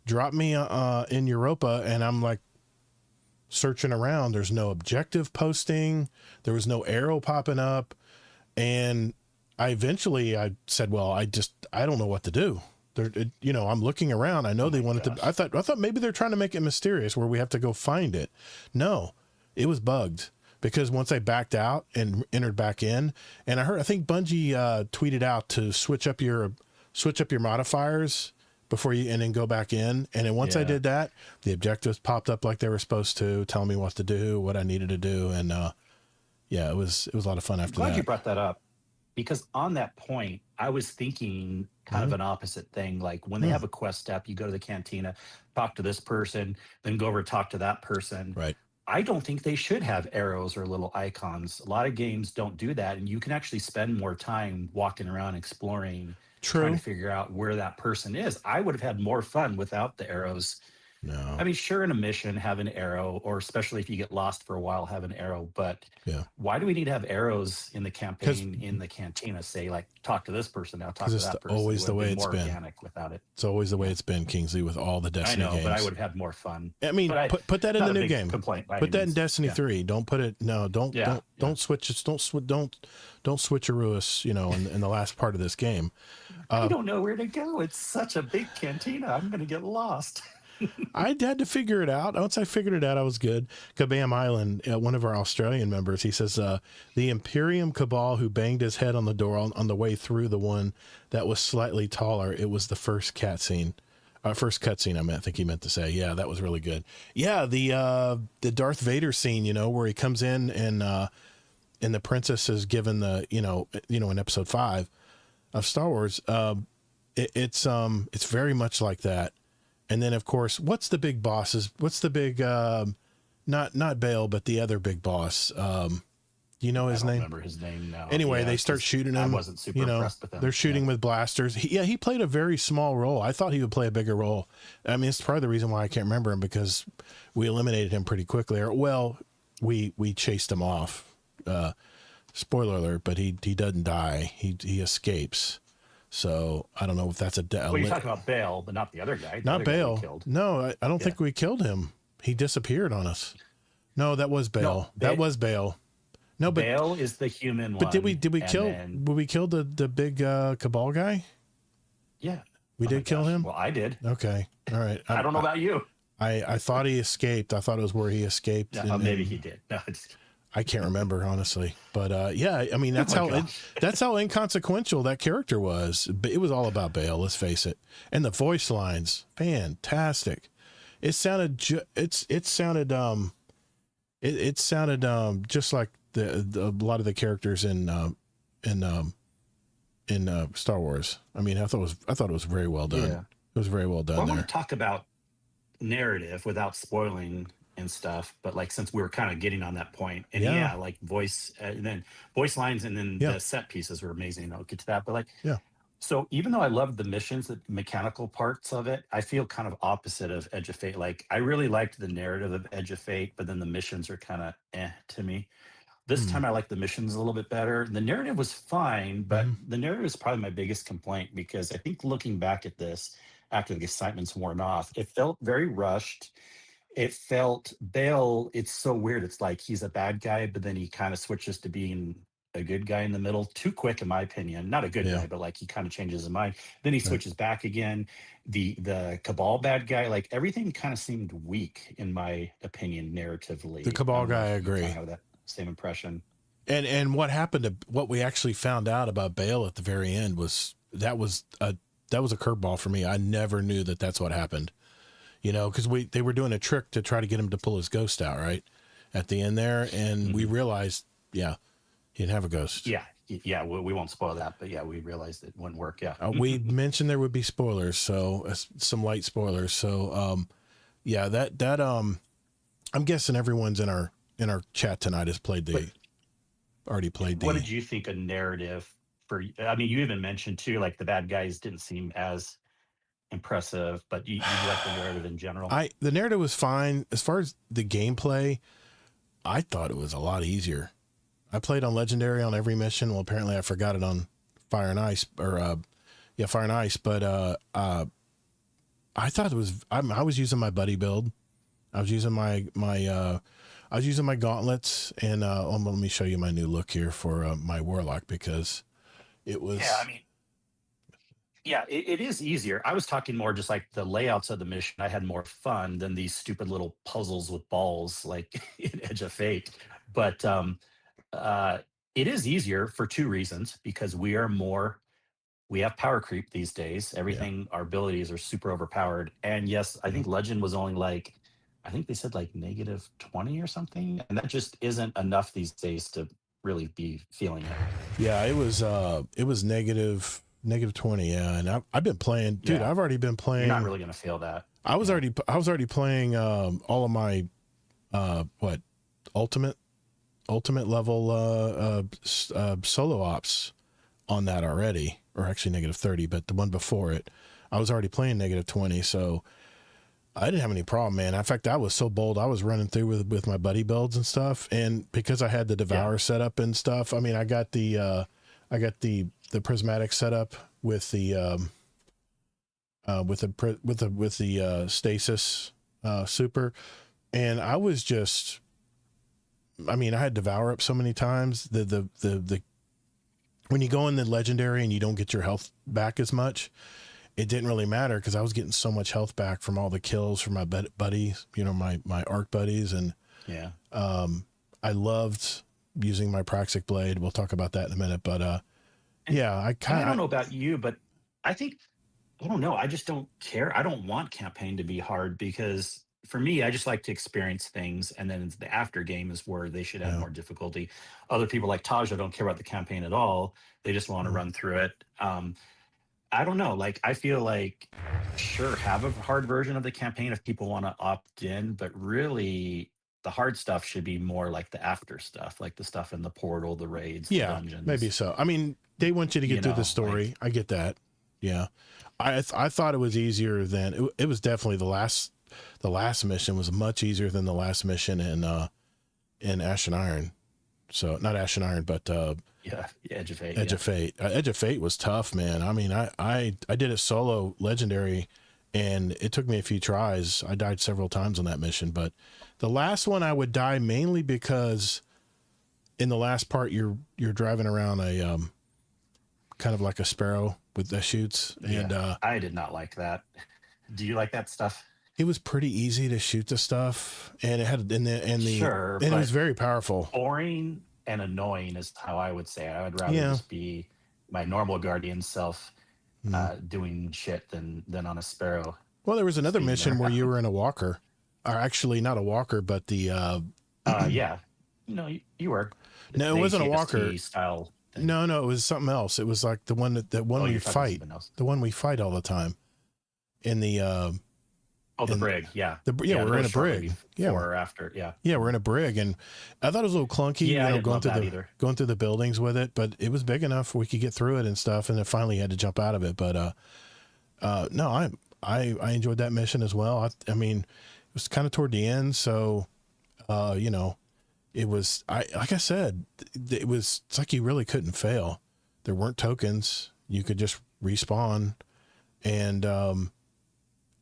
in Europa, and I'm like searching around. There's no objective posting. There was no arrow popping up. And I said, well, I don't know what to do. I'm looking around. I know they wanted to, I thought maybe they're trying to make it mysterious where we have to go find it. No, it was bugged, because once I backed out and entered back in, and I think Bungie tweeted out to switch up your modifiers before you, and then go back in. And then once I Yeah. did that, the objectives popped up like they were supposed to, telling me what to do, what I needed to do. And, yeah, it was a lot of fun I'm after glad you that. brought that up because on that point, I was thinking kind Mm-hmm. of an opposite thing. Like when they Mm, have a quest step, you go to the cantina, talk to this person, then go over talk to that person. right. I don't think they should have arrows or little icons. A lot of games don't do that. And you can actually spend more time walking around exploring, trying to True. figure out where that person is. I would have had more fun without the arrows. I No. mean, sure, in a mission, have an arrow, or especially if you get lost for a while, have an arrow. But Yeah. why do we need to have arrows in the Because campaign in the cantina? Say, like, talk to this person now, talk to it's that person. It always would the have way been it's more been. organic without it. It's always the way Yeah, it's been, Kingsley, with all the I Destiny know, but I games. would have had more fun. I mean, But I put that in not the a new big game. complaint by Put any that in means. Destiny Yeah, 3. Don't put it. No, yeah, yeah. don't switch it. Don't switcheroo us. In the last part of this game. I Uh, don't know where to go. It's such a big cantina. I'm going to get lost. I had to figure it out. Once I figured it out, I was good. Kabam Island, one of our Australian members, he says, the Imperium Cabal who banged his head on the door on the way through the one that was slightly taller. It was the first cutscene. First cutscene, I think he meant to say. Yeah, that was really good. Yeah, the Darth Vader scene, where he comes in and the princess is given in episode 5 of Star Wars. It's very much like that. And then, of course, what's the big bosses? What's the big, not Bale, but the other big boss? You know I his don't name? remember his name now. Anyway, Yeah, they start because shooting I him. wasn't super impressed with They're him. Yeah. shooting with blasters. He played a very small role. I thought he would play a bigger role. I mean, it's probably the reason why I can't remember him, because we eliminated him pretty quickly. We chased him off. Spoiler alert, but he doesn't die. He escapes. So I don't know if that's Well, you're talking about Bale, but not the other guy. The not other guy we Bale. killed. No, I don't Yeah. think we killed him. He disappeared on us. No, that was Bale. No, That was Bale. No, but Bale is the human one. did we and kill then, did we kill the big Cabal guy? yeah. We Oh my did kill gosh. him? Well, I did. Okay. All right. I don't know about you. I thought he escaped. I thought it was where he escaped. Yeah, and maybe he did. No, I can't remember, honestly. But yeah, I mean, that's Oh my how gosh. that's how inconsequential that character was. But it was all about Bale, let's face it. And the voice lines, fantastic. It sounded it sounded just like a lot of the characters in Star Wars. I mean, I thought it was very well done. Yeah. It was very well Well, I done want there. to talk about narrative without spoiling and stuff, but like since we were kind of getting on that point, and Yeah. yeah, like voice, and then voice lines, and then Yeah. the set pieces were amazing. I'll get to that, but like, Yeah. so even though I love the missions, the mechanical parts of it, I feel kind of opposite of Edge of Fate. Like I really liked the narrative of Edge of Fate, but then the missions are kind of to me. This Hmm. time I like the missions a little bit better. The narrative was fine, but Mhm. the narrative is probably my biggest complaint because I think looking back at this after the excitement's worn off, it felt very rushed. It felt Bale, it's so weird. It's like he's a bad guy, but then he kind of switches to being a good guy in the middle. Too quick, in my opinion. Not a good Yeah. guy, but like he kind of changes his mind. Then he Right. switches back again. The Cabal bad guy, like everything kind of seemed weak in my opinion, narratively. The Cabal I don't know guy, I if you kind agree. of have that same impression. And what happened to what we actually found out about Bale at the very end was a curveball for me. I never knew that that's what happened. Because they were doing a trick to try to get him to pull his ghost out right at the end there, and we realized, yeah, he didn't have a ghost. Yeah, yeah, we won't spoil that, but yeah, we realized it wouldn't work. Yeah. We mentioned there would be spoilers, so some light spoilers. So yeah, that I'm guessing everyone's in our chat tonight has already played the. What did you think of narrative for? I mean, you even mentioned too, like the bad guys didn't seem as impressive, but you like the narrative in general. The narrative was fine. As far as the gameplay, I thought it was a lot easier. I played on Legendary on every mission. Well, apparently I forgot it on Fire and Ice, or Fire and Ice. But I thought it was. I was using my buddy build. I was using my gauntlets, and let me show you my new look here for my Warlock, because it was. Yeah, I mean, yeah, it is easier. I was talking more just like the layouts of the mission. I had more fun than these stupid little puzzles with balls like in Edge of Fate. But it is easier for two reasons, because we are more we have power creep these days. Yeah. Everything, our abilities are super overpowered. And yes, I Yeah. think Legend was only like, I think they said like -20 or something. And that just isn't enough these days to really be feeling it. Yeah, it was negative 20. Yeah. And I've been playing, dude, Yeah. I've already been You're not playing. really going to feel that. Yeah. I was already playing, all of my, what ultimate level, solo ops on that already, or actually -30, but the one before it, I was already playing -20. So I didn't have any problem, man. In fact, I was so bold. I was running through with my buddy builds and stuff. And because I had the Devour set up and stuff, I mean, I got the prismatic setup with the, with the stasis, super. And I was just, I mean, I had Devour up so many times. The when you go in the legendary and you don't get your health back as much, it didn't really matter because I was getting so much health back from all the kills from my buddies, you know, my arc buddies. And Yeah. I loved using my Praxic Blade. We'll talk about that in a minute. But yeah, I And I don't kind know of, about you, but I think, I don't know. I just don't care. I don't want campaign to be hard because for me, I just like to experience things. And then the after game is where they should add yeah, more difficulty. Other people like Taja don't care about the campaign at all. They just want to mm, run through it. I don't know. Like, I feel like, sure, have a hard version of the campaign if people want to opt in, but really, the hard stuff should be more like the after stuff, like the stuff in the portal, the raids, the yeah, maybe dungeons. so. I mean, they want you to get through the Like, story. I get that. Yeah. I thought it was easier than it was definitely the last mission was much easier than the last mission in Ash and Iron. So not Ash and Iron, but yeah, Edge of Fate. Edge Yeah. of Fate. Edge of Fate was tough, man. I mean, I did it solo legendary, and it took me a few tries. I died several times on that mission, but the last one I would die mainly because in the last part you're driving around a kind of like a sparrow with the shoots, and Yeah. I did not like that. Do you like that stuff? it was pretty easy to shoot the stuff, and it had Sure, and it was but very powerful. boring and annoying is how I would say it. I would rather Yeah. just be my normal guardian self Mm. doing shit than on a sparrow Well, there was another speeding mission where you around. were in a walker, or actually not a walker, but the Yeah, you were no, it the wasn't a walker. ATST style thing. No, it was something else. It was like the one that one Oh, we you're talking about fight, something else. the one we fight all the time in the Oh, the in brig. Yeah, yeah, we're in a shortly brig. before or after. Yeah, Yeah, we're in a brig, and I thought it was a little clunky, yeah. I didn't love that either. going through the buildings with it, but it was big enough we could get through it and stuff. And then finally had to jump out of it. But no, I enjoyed that mission as well. I mean, it was kind of toward the end, so you know, it was like I said, it's like you really couldn't fail. There weren't tokens; you could just respawn, and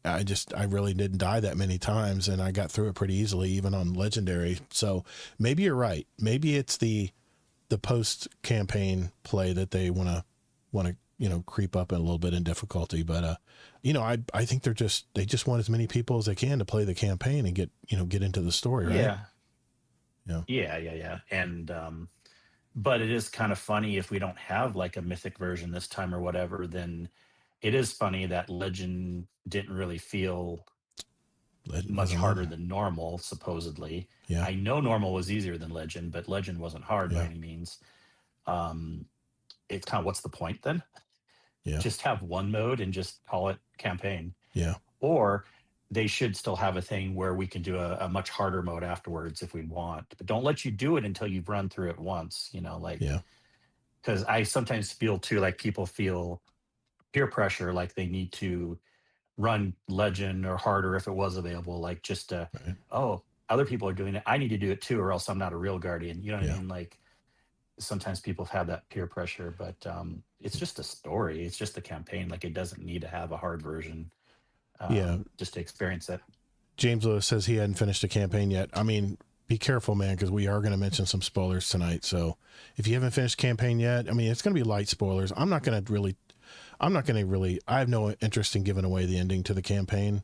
I really didn't die that many times, and I got through it pretty easily, even on legendary. So maybe you're right. Maybe it's the post campaign play that they want to creep up a little bit in difficulty. But I think they just want as many people as they can to play the campaign and get into the story, right? Yeah, Yeah. yeah. And but it is kind of funny if we don't have like a mythic version this time or whatever. Then it is funny that Legend didn't really feel much Doesn't harder matter. than normal, supposedly. Yeah. I know normal was easier than Legend, but Legend wasn't hard by Yeah. any means. Um, it's kind of, what's the point then? Yeah. Just have one mode and just call it campaign. Yeah. Or they should still have a thing where we can do a much harder mode afterwards if we want, but don't let you do it until you've run through it once, like, Yeah. because I sometimes feel too like people feel peer pressure, like they need to run Legend or harder if it was available, like just Right. oh, other people are doing it, I need to do it too, or else I'm not a real guardian. You know what I Yeah. mean? Like, sometimes people have that peer pressure, but it's just a story. It's just a campaign. Like, it doesn't need to have a hard version Yeah. just to experience it. James Lewis says he hadn't finished the campaign yet. I mean, be careful, man, because we are going to mention some spoilers tonight. So if you haven't finished campaign yet, I mean, it's going to be light spoilers. I have no interest in giving away the ending to the campaign.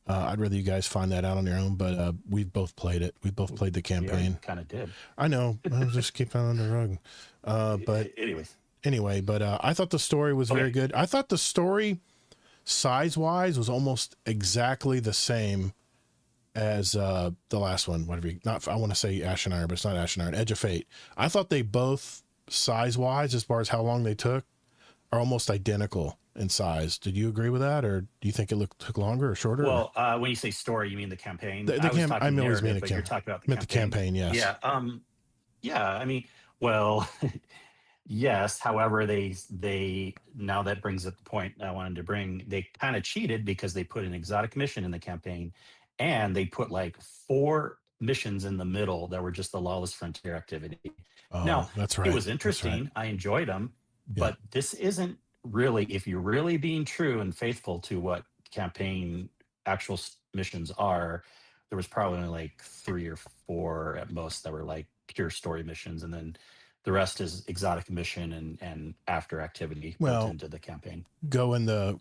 I'd rather you guys find that out on your own, but we've both played it. We both played the campaign. Kind of did. I know. I'll just keep that on the rug. But Anyways. anyway, but I thought the story was very good. I thought the story size-wise was almost exactly the same as the last one. Whatever, not I want to say Ash and Iron, but it's not Ash and Iron. Edge of Fate. I thought they both size-wise, as far as how long they took, are almost identical in size. Did you agree with that, or do you think it took longer or shorter? Well, when you say story, you mean the campaign? I always mean but you're talking about the campaign. Yes. Yeah. Yeah. I mean, well, yes. However, they now that brings up the point I wanted to bring. They kind of cheated because they put an exotic mission in the campaign, and they put like 4 missions in the middle that were just the Lawless Frontier activity. Oh, Now, that's right. it was interesting. Right. I enjoyed them, Yeah. but this isn't really, if you're really being true and faithful to what campaign actual missions are, there was probably only like 3 or 4 at most that were like pure story missions, and then the rest is exotic mission and after activity built into the campaign. Go in the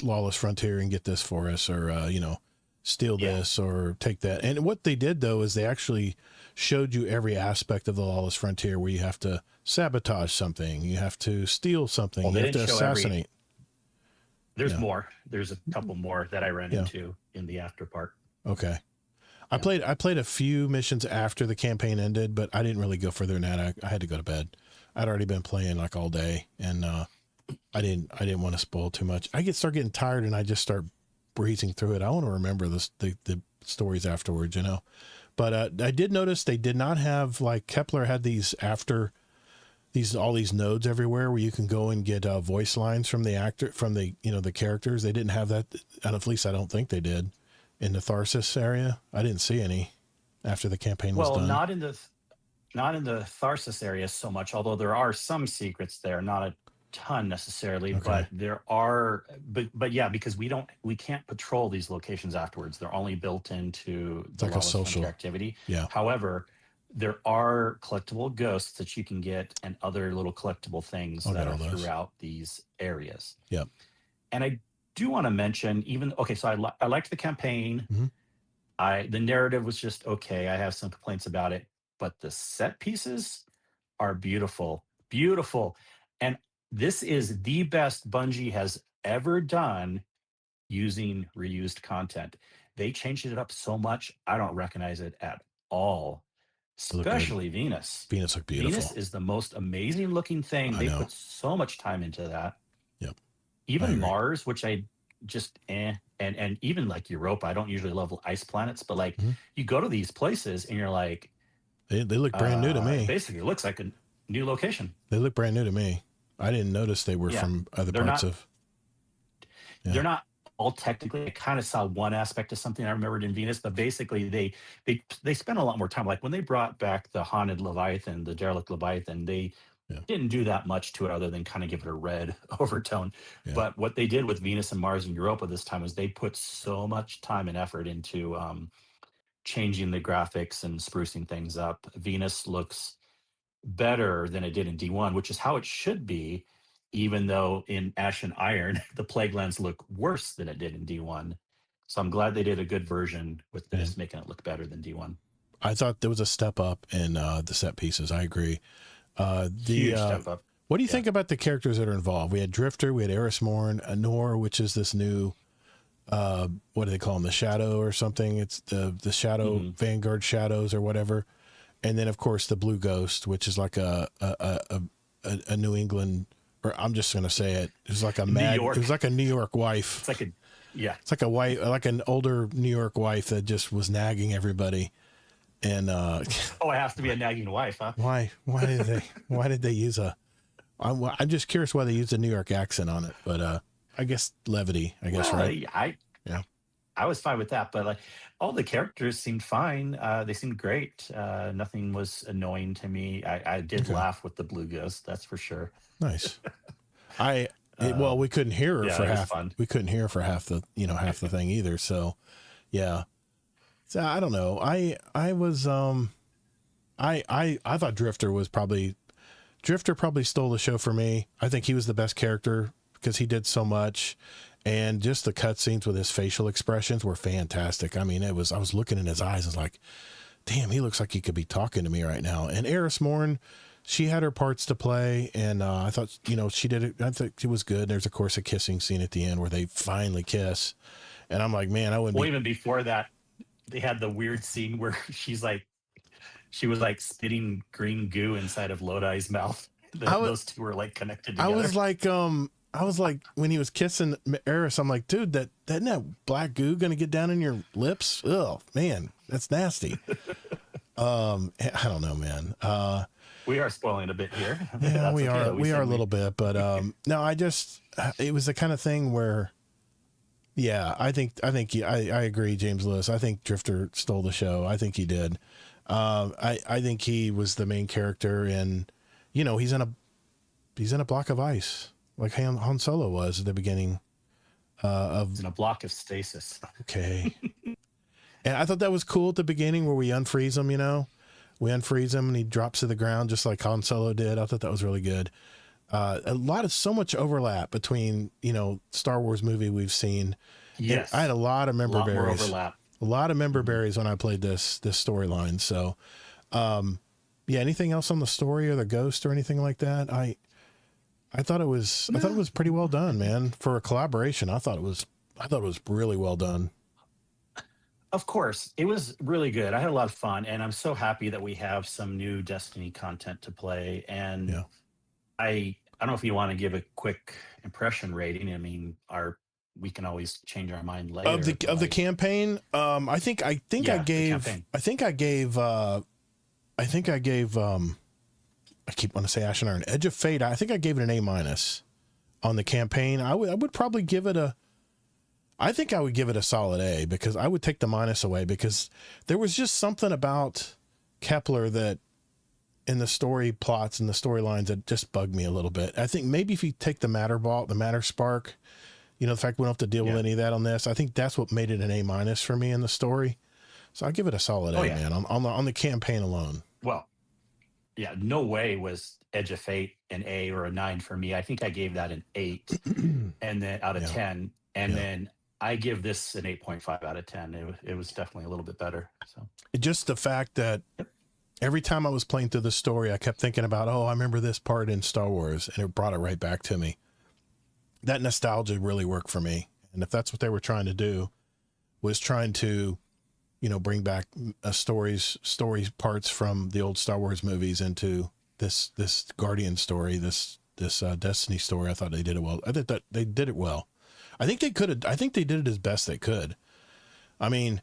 Lawless Frontier and get this for us, or steal this or take that. And what they did though is they actually showed you every aspect of the Lawless Frontier, where you have to sabotage something, you have to steal something, you have to assassinate. There's more. There's a couple more that I ran into in the after part. Okay. I played a few missions after the campaign ended, but I didn't really go further than that. I had to go to bed. I'd already been playing like all day, and I didn't want to spoil too much. I start getting tired, and I just start breezing through it. I want to remember the stories afterwards, But I did notice they did not have, like, Kepler had all these nodes everywhere where you can go and get voice lines from the the characters. They didn't have that, at least I don't think they did, in the Tharsis area. I didn't see any after the campaign was done. Not in the Tharsis area so much, although there are some secrets there, not a ton necessarily, but there are, but yeah, because we can't patrol these locations afterwards. They're only built into the like a social activity. Yeah. However, there are collectible ghosts that you can get, and other little collectible things that are throughout these areas. Yeah. And I do want to mention, so I liked the campaign. Mm-hmm. The narrative was just okay. I have some complaints about it, but the set pieces are beautiful, beautiful. And this is the best Bungie has ever done using reused content. They changed it up so much, I don't recognize it at all. Especially Venus. Venus looked beautiful. Venus is the most amazing looking thing. They put so much time into that. Yep. Even Mars, which I just and even like Europa. I don't usually love ice planets, but like you go to these places and you're like, they look brand new to me. Basically, it looks like a new location. They look brand new to me. I didn't notice they were from other parts of. Yeah. They're not all technically. I kind of saw one aspect of something I remembered in Venus, but basically they spent a lot more time. Like when they brought back the haunted Leviathan, the derelict Leviathan, they didn't do that much to it other than kind of give it a red overtone. Yeah. But what they did with Venus and Mars and Europa this time was they put so much time and effort into changing the graphics and sprucing things up. Venus looks better than it did in D1, which is how it should be, even though in Ash and Iron, the Plaguelands look worse than it did in D1. So I'm glad they did a good version with this, making it look better than D1. I thought there was a step up in the set pieces. I agree. Huge step up. What do you think about the characters that are involved? We had Drifter, we had Eris Morn, Anor, which is this new, what do they call them? The Shadow or something? It's the Shadow, Vanguard Shadows or whatever. And then, of course, the Blue Ghost, which is like a New England, or I'm just going to say it. It was like a it was like a New York wife. It's like it's like a wife, like an older New York wife that just was nagging everybody. And it has to be a nagging wife, huh? Why did they use I'm just curious why they used a New York accent on it, but I guess levity, right? I was fine with that, but like all the characters seemed fine. They seemed great. Nothing was annoying to me. I did laugh with the Blue Ghost, that's for sure. Nice. We couldn't hear her for half. Fun. We couldn't hear her for half the thing either. So, yeah. So I don't know. I thought Drifter probably stole the show for me. I think he was the best character because he did so much. And just the cutscenes with his facial expressions were fantastic. I mean, I was looking in his eyes and was like, damn, he looks like he could be talking to me right now. And Eris Morn, she had her parts to play, and I thought, you know, she did it. I thought it was good. There's of course a kissing scene at the end where they finally kiss, and I'm like, man, I wouldn't Well, be. even before that, they had the weird scene where she was like spitting green goo inside of Lodi's mouth. I was, Those two were like connected I together. was like, when he was kissing Eris, I'm like, dude, isn't that black goo gonna get down in your lips? Oh man, that's nasty. I don't know, man. We are spoiling a bit here. Yeah, we okay, are. though. We are a little bit, but no, it was the kind of thing where, yeah, I agree, James Lewis. I think Drifter stole the show. I think he did. I think he was the main character, and you know, he's in a block of ice like Han Solo was at the beginning It's in a block of stasis. Okay. And I thought that was cool at the beginning where we unfreeze him, you know, we unfreeze him and he drops to the ground just like Han Solo did. I thought that was really good. So much overlap between, you know, Star Wars movie we've seen. Yes. And I had a lot of member berries. Overlap. A lot of member berries when I played this storyline. So, yeah. Anything else on the story or the ghost or anything like that? I thought it was pretty well done, man. For a collaboration, I thought it was really well done. Of course, it was really good. I had a lot of fun, and I'm so happy that we have some new Destiny content to play. And Yeah. I don't know if you want to give a quick impression rating. I mean, we can always change our mind later. Of the campaign, I think I keep wanting to say Ash and Iron. Edge of Fate, I think I gave it an A- on the campaign. I would probably give it a solid A, because I would take the minus away, because there was just something about Kepler that in the story plots and the storylines that just bugged me a little bit. I think maybe if you take the matter spark, you know, the fact we don't have to deal with any of that on this, I think that's what made it an A- for me in the story. So I give it a solid A, man, on the campaign alone. Well, yeah, no way was Edge of Fate an A or a 9 for me. I think I gave that an 8 and then out of 10. And then I give this an 8.5 out of 10. It was definitely a little bit better. So just the fact that every time I was playing through the story, I kept thinking about, I remember this part in Star Wars, and it brought it right back to me. That nostalgia really worked for me. And if that's what they were trying to do, was trying to, you know, bring back stories parts from the old Star Wars movies into this Guardian story, this Destiny story, I thought they did it well. I thought that they did it well. I think they did it as best they could. I mean,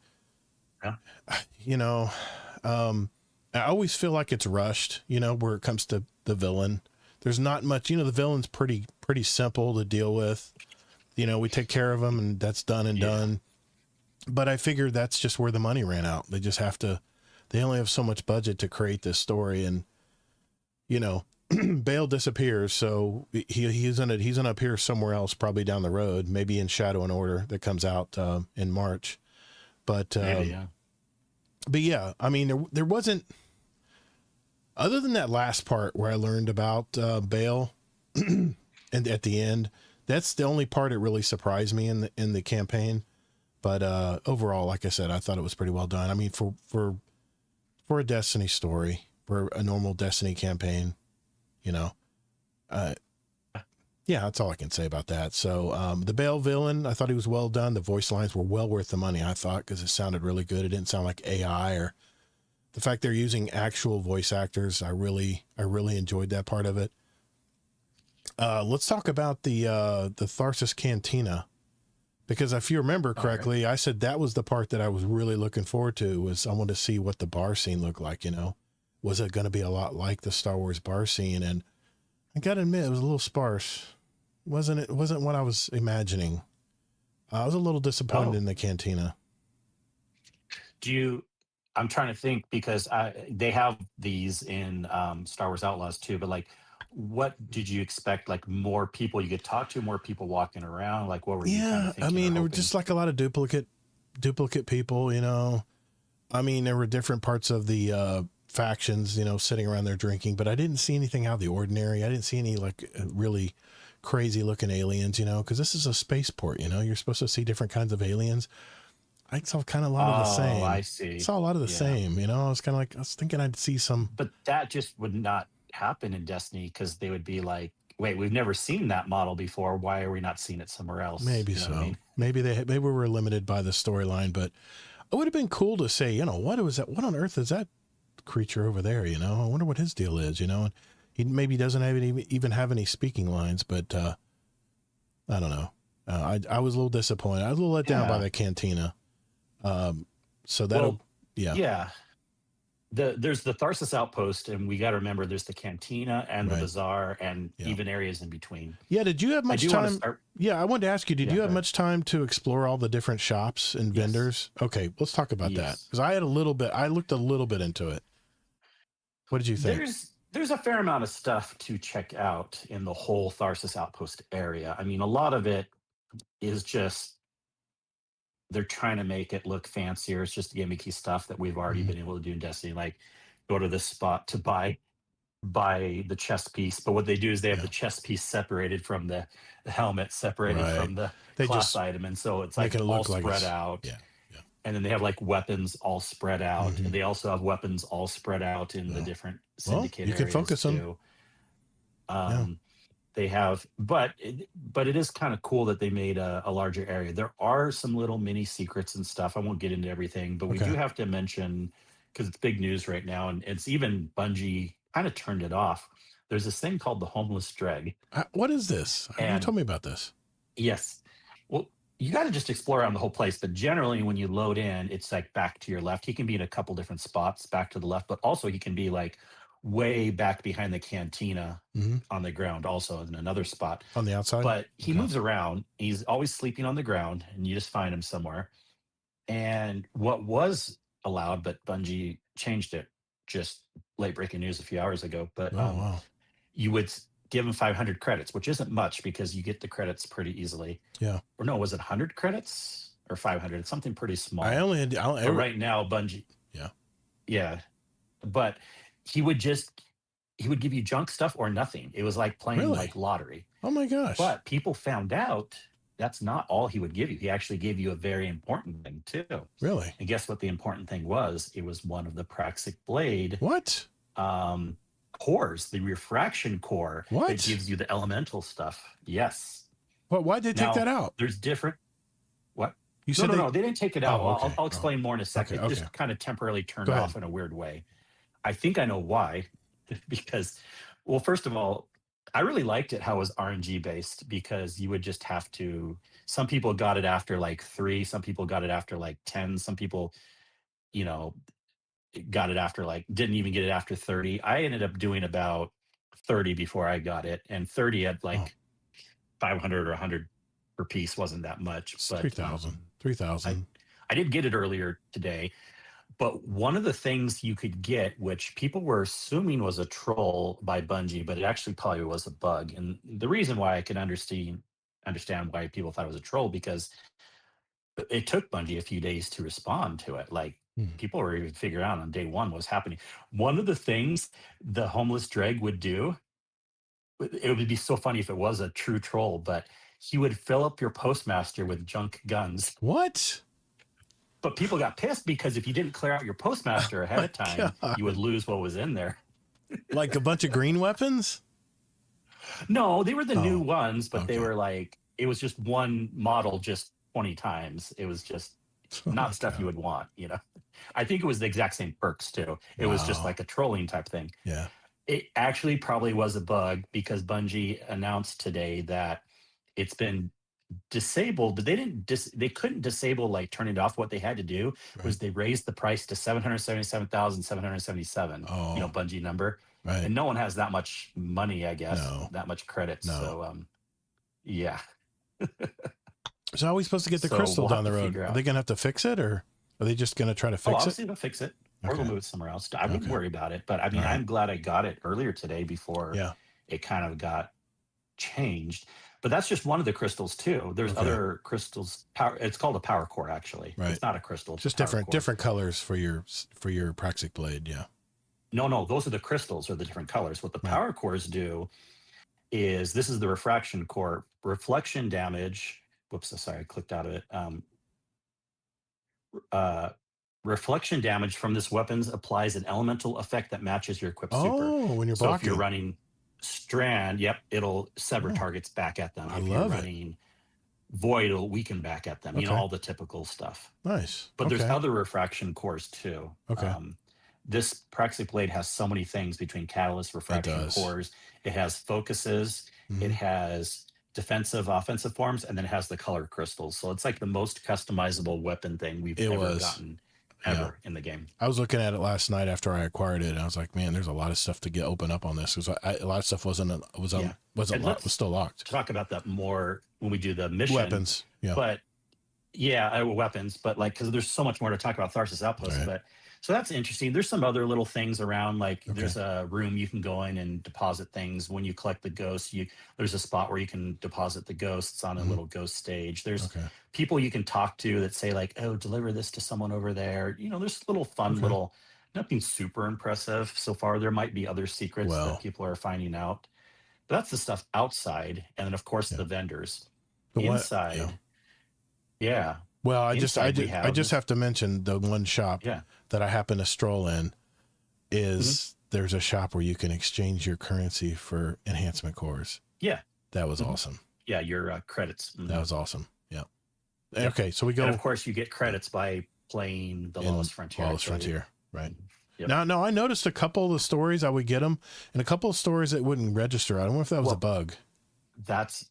you know, I always feel like it's rushed, you know, where it comes to the villain. There's not much, you know, the villain's pretty simple to deal with. You know, we take care of him and that's done and done. But I figured that's just where the money ran out. They only have so much budget to create this story, and, you know, Bale disappears, so he's gonna appear somewhere else, probably down the road, maybe in Shadow and Order that comes out in March. But but yeah, I mean, there wasn't, other than that last part where I learned about Bale, and at the end, that's the only part that really surprised me in the campaign. But overall, like I said, I thought it was pretty well done. I mean, for a Destiny story, for a normal Destiny campaign, you know, yeah, that's all I can say about that. So the Bale villain, I thought he was well done. The voice lines were well worth the money, I thought, because it sounded really good. It didn't sound like AI, or the fact they're using actual voice actors. I really enjoyed that part of it. Let's talk about the Tharsis Cantina, because if you remember correctly, I said that was the part that I was really looking forward to. Was I wanted to see what the bar scene looked like. You know, was it going to be a lot like the Star Wars bar scene? And I got to admit, it was a little sparse. It wasn't what I was imagining. I was a little disappointed in the cantina. I'm trying to think, because they have these in Star Wars Outlaws too, but like, what did you expect? Like, more people you could talk to, more people walking around? Like, what were you kind of thinking? I mean, there were just like a lot of duplicate people, you know. I mean, there were different parts of the factions, you know, sitting around there drinking, but I didn't see anything out of the ordinary. I didn't see any like really crazy looking aliens, you know, because this is a spaceport, you know, you're supposed to see different kinds of aliens. I saw kind of a lot of the same. I see. I saw a lot of the same, you know. I was thinking I'd see some, but that just would not happen in Destiny because they would be like, "Wait, we've never seen that model before. Why are we not seeing it somewhere else?" Maybe You know what I so. mean? Maybe we were limited by the storyline, but it would have been cool to say, what was that? What on earth is that creature over there? I wonder what his deal is. And he maybe doesn't have even have any speaking lines, but I don't know. I was a little disappointed. I was a little let down by Yeah. the cantina. So that'll, Well, yeah, yeah. There's the Tharsis outpost, and we got to remember there's the cantina and the right, bazaar and yeah, even areas in between. yeah. Did you have I much do want to time? start. Yeah, I wanted to ask you. Did Yeah, you go have ahead. much time to explore all the different shops and Yes. vendors? Okay, let's talk about that Yes. because I had a little bit. I looked a little bit into it. What did you think? There's a fair amount of stuff to check out in the whole Tharsis outpost area. I mean, a lot of it is just they're trying to make it look fancier. It's just gimmicky stuff that we've already Mhm. been able to do in Destiny, like go to this spot to buy the chest piece. But what they do is they have the Yeah, chest piece separated from the helmet, separated right. from the They class just item, and so it's like making it all look like spread it's out. yeah, yeah. And then they have like weapons all spread out, and Hmm. they also have weapons all spread out in the So, different well, syndicate you can areas focus them. too. Yeah. Um, they have, but it is kind of cool that they made a larger area. There are some little mini secrets and stuff. I won't get into everything, but we Okay. do have to mention because it's big news right now, and it's even Bungie kind of turned it off. There's this thing called the homeless dreg, What is this? Have you and told me about this? yes, well, you got to just explore around the whole place. But generally, when you load in, it's like back to your left. He can be in a couple different spots back to the left, but also he can be like way back behind the cantina Hmm. on the ground, also in another spot. On the outside? But he Okay. moves around. He's always sleeping on the ground, and you just find him somewhere. And what was allowed, but Bungie changed it just late breaking news a few hours ago. But Oh, wow. you would give him 500 credits, which isn't much because you get the credits pretty easily. Yeah. Or no, was it 100 credits or 500? It's something pretty I small. only had, I don't But ever, right now, Bungie, yeah. yeah. But he would just he would give you junk stuff or nothing. It was like playing Really? like lottery. Oh my gosh. But people found out that's not all he would give you. He actually gave you a very important thing too. Really? And guess what the important thing was? It was one of the Praxic Blade What? um, cores, the refraction core that What? gives you the elemental stuff. Yes. Why'd they take that Now, out? there's different what? You No, said no, they, no. They didn't take it out. oh, Well, I'll, okay. I'll Oh, explain more in a sec. okay. It Okay. just kind of temporarily Go turned ahead. off in a weird way. I think I know why. Because, well, first of all, I really liked it how it was RNG based because you would just have to. Some people got it after like 3. Some people got it after like 10. Some people, you know, got it after like didn't even get it after 30. I ended up doing about 30 before I got it, and 30 at Oh, like 500 or 100 per piece wasn't that much. it's But 3,000. I 3,000. I did get it earlier today. But one of the things you could get, which people were assuming was a troll by Bungie, but it actually probably was a bug. And the reason why I can understand why people thought it was a troll because it took Bungie a few days to respond to it. Like Hmm. people were even figuring out on day one what was happening. One of the things the homeless dreg would do, it would be so funny if it was a true troll, but he would fill up your postmaster with junk guns. What? But people got pissed because if you didn't clear out your postmaster ahead My of time, you would God. lose what was in there. Like a bunch of green weapons? No, they were the new Oh, ones, but they okay. were like it was just one model just 20 times. It was just Oh my not stuff you God. would want. I think it was the exact same perks too. It was just Wow. like a trolling type thing. Yeah. It actually probably was a bug because Bungie announced today that it's been disabled, but they couldn't disable like turn it off. What they had to do Right. was they raised the price to 777,777, Oh, Bungie number. right. And no one has that much money, I guess, No, that much credits. no. So yeah. So how are we supposed to get the So crystal we'll down have the to road? figure Are they out. going to have to fix it or are they just going to try to Oh, fix it? obviously they'll fix it or they'll Okay. move it somewhere else. I wouldn't Okay. worry about it. But I All mean, right. I'm glad I got it earlier today before Yeah. it kind of got changed. But that's just one of the crystals too. There's Okay. other crystals. It's called a power core. Actually, Right. it's not a crystal. It's a Just power core. different colors for your Praxic blade. Yeah. No, no, those are the crystals, are the different colors. What the Right. power cores do is this is the refraction core. Reflection damage. Whoops, sorry, I clicked out of it. reflection damage from this weapon applies an elemental effect that matches your equip super. Oh, when you're So if you're blocking. running strand, yep, it'll sever Oh, targets back at them. I If you're love it. running void, it'll weaken back at them. Okay. All the typical stuff. Nice. But there's Okay. other refraction cores too. Okay. This Praxic Blade has so many things between catalyst, refraction does. cores. It has focuses. It has defensive, offensive forms, and then it has the color crystals. So it's like the most customizable weapon thing we've ever gotten in the game. I was looking at it last night after I acquired it, and I was like, man, there's a lot of stuff to get open up on this, because a lot of stuff was still locked. Talk about that more when we do the mission weapons. Yeah. But weapons, but like, because there's so much more to talk about Tharsis Outpost. Right. But so that's interesting. There's some other little things around, like there's a room you can go in and deposit things. When you collect the ghosts, there's a spot where you can deposit the ghosts on a little ghost stage. There's people you can talk to that say like, oh, deliver this to someone over there. There's little fun little, nothing super impressive so far. There might be other secrets that people are finding out. But that's the stuff outside. And then of course the vendors. Inside. Yeah. Well, I just have to mention the one shop that I happen to stroll in is there's a shop where you can exchange your currency for enhancement cores. Yeah. That was awesome. Yeah, your credits. That was awesome. Yeah. Okay, so we go. And of course, you get credits by playing the Lawless Frontier. Lawless Frontier, right. Yep. Now, I noticed a couple of the stories I would get them, and a couple of stories that wouldn't register. I don't know if that was a bug. That's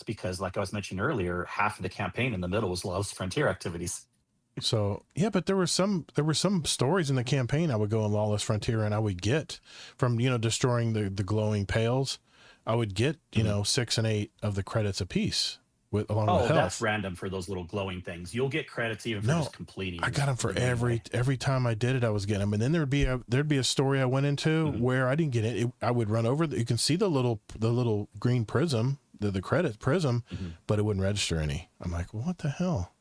because, like I was mentioning earlier, half of the campaign in the middle was Lawless Frontier activities. So yeah, but there were some stories in the campaign I would go in Lawless Frontier and I would get from destroying the glowing pails. I would get 6 and 8 of the credits a piece along with health. That's random for those little glowing things. You'll get credits even for just completing. I got them for every time I did it. I was getting them, and then there'd be a story I went into where I didn't get it. I would run over. You can see the little green prism, the credit prism, but it wouldn't register any. I'm like, well, what the hell?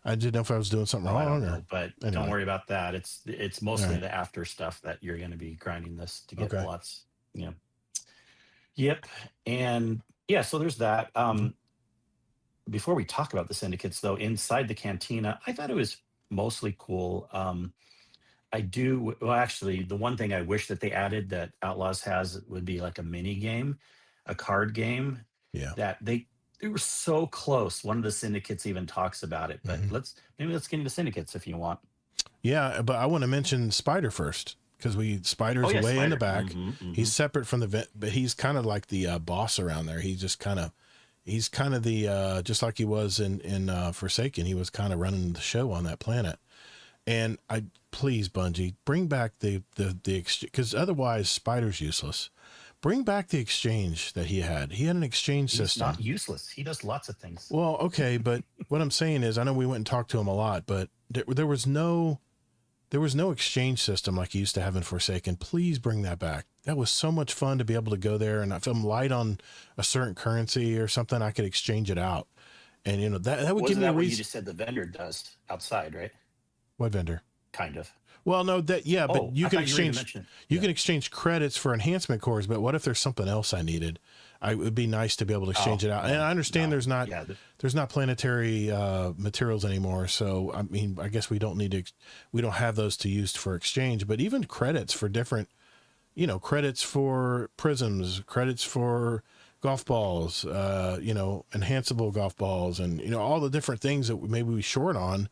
I didn't know if I was doing something wrong. I don't know, but anyway. Don't worry about that. It's mostly the after stuff that you're going to be grinding this to get lots. Yeah. Yep. And yeah, so there's that. Before we talk about the syndicates, though, inside the cantina, I thought it was mostly cool. Actually, the one thing I wish that they added that Outlaws has would be like a mini game, a card game. Yeah. That they were so close. One of the syndicates even talks about it. But let's get into syndicates if you want. Yeah, but I want to mention Spider first, because Spider's way in the back. He's separate from but he's kind of like the boss around there. He's kind of the just like he was in Forsaken. He was kind of running the show on that planet. And please, Bungie, bring back the because otherwise Spider's useless. Bring back the exchange that he had. He had an exchange system. He's not useless. He does lots of things. Well, okay, but what I'm saying is, I know we went and talked to him a lot, but there was no exchange system like he used to have in Forsaken. Please bring that back. That was so much fun to be able to go there, and if I'm light on a certain currency or something, I could exchange it out. And that would give me a reason. What you just said the vendor does outside, right? What vendor? Kind of. Well, no, but you can exchange. You can exchange credits for enhancement cores. But what if there's something else I needed? It would be nice to be able to exchange it out. And I understand there's not planetary materials anymore. So I mean, I guess we don't have those to use for exchange. But even credits for different, credits for prisms, credits for golf balls, enhanceable golf balls, and all the different things that maybe we short on.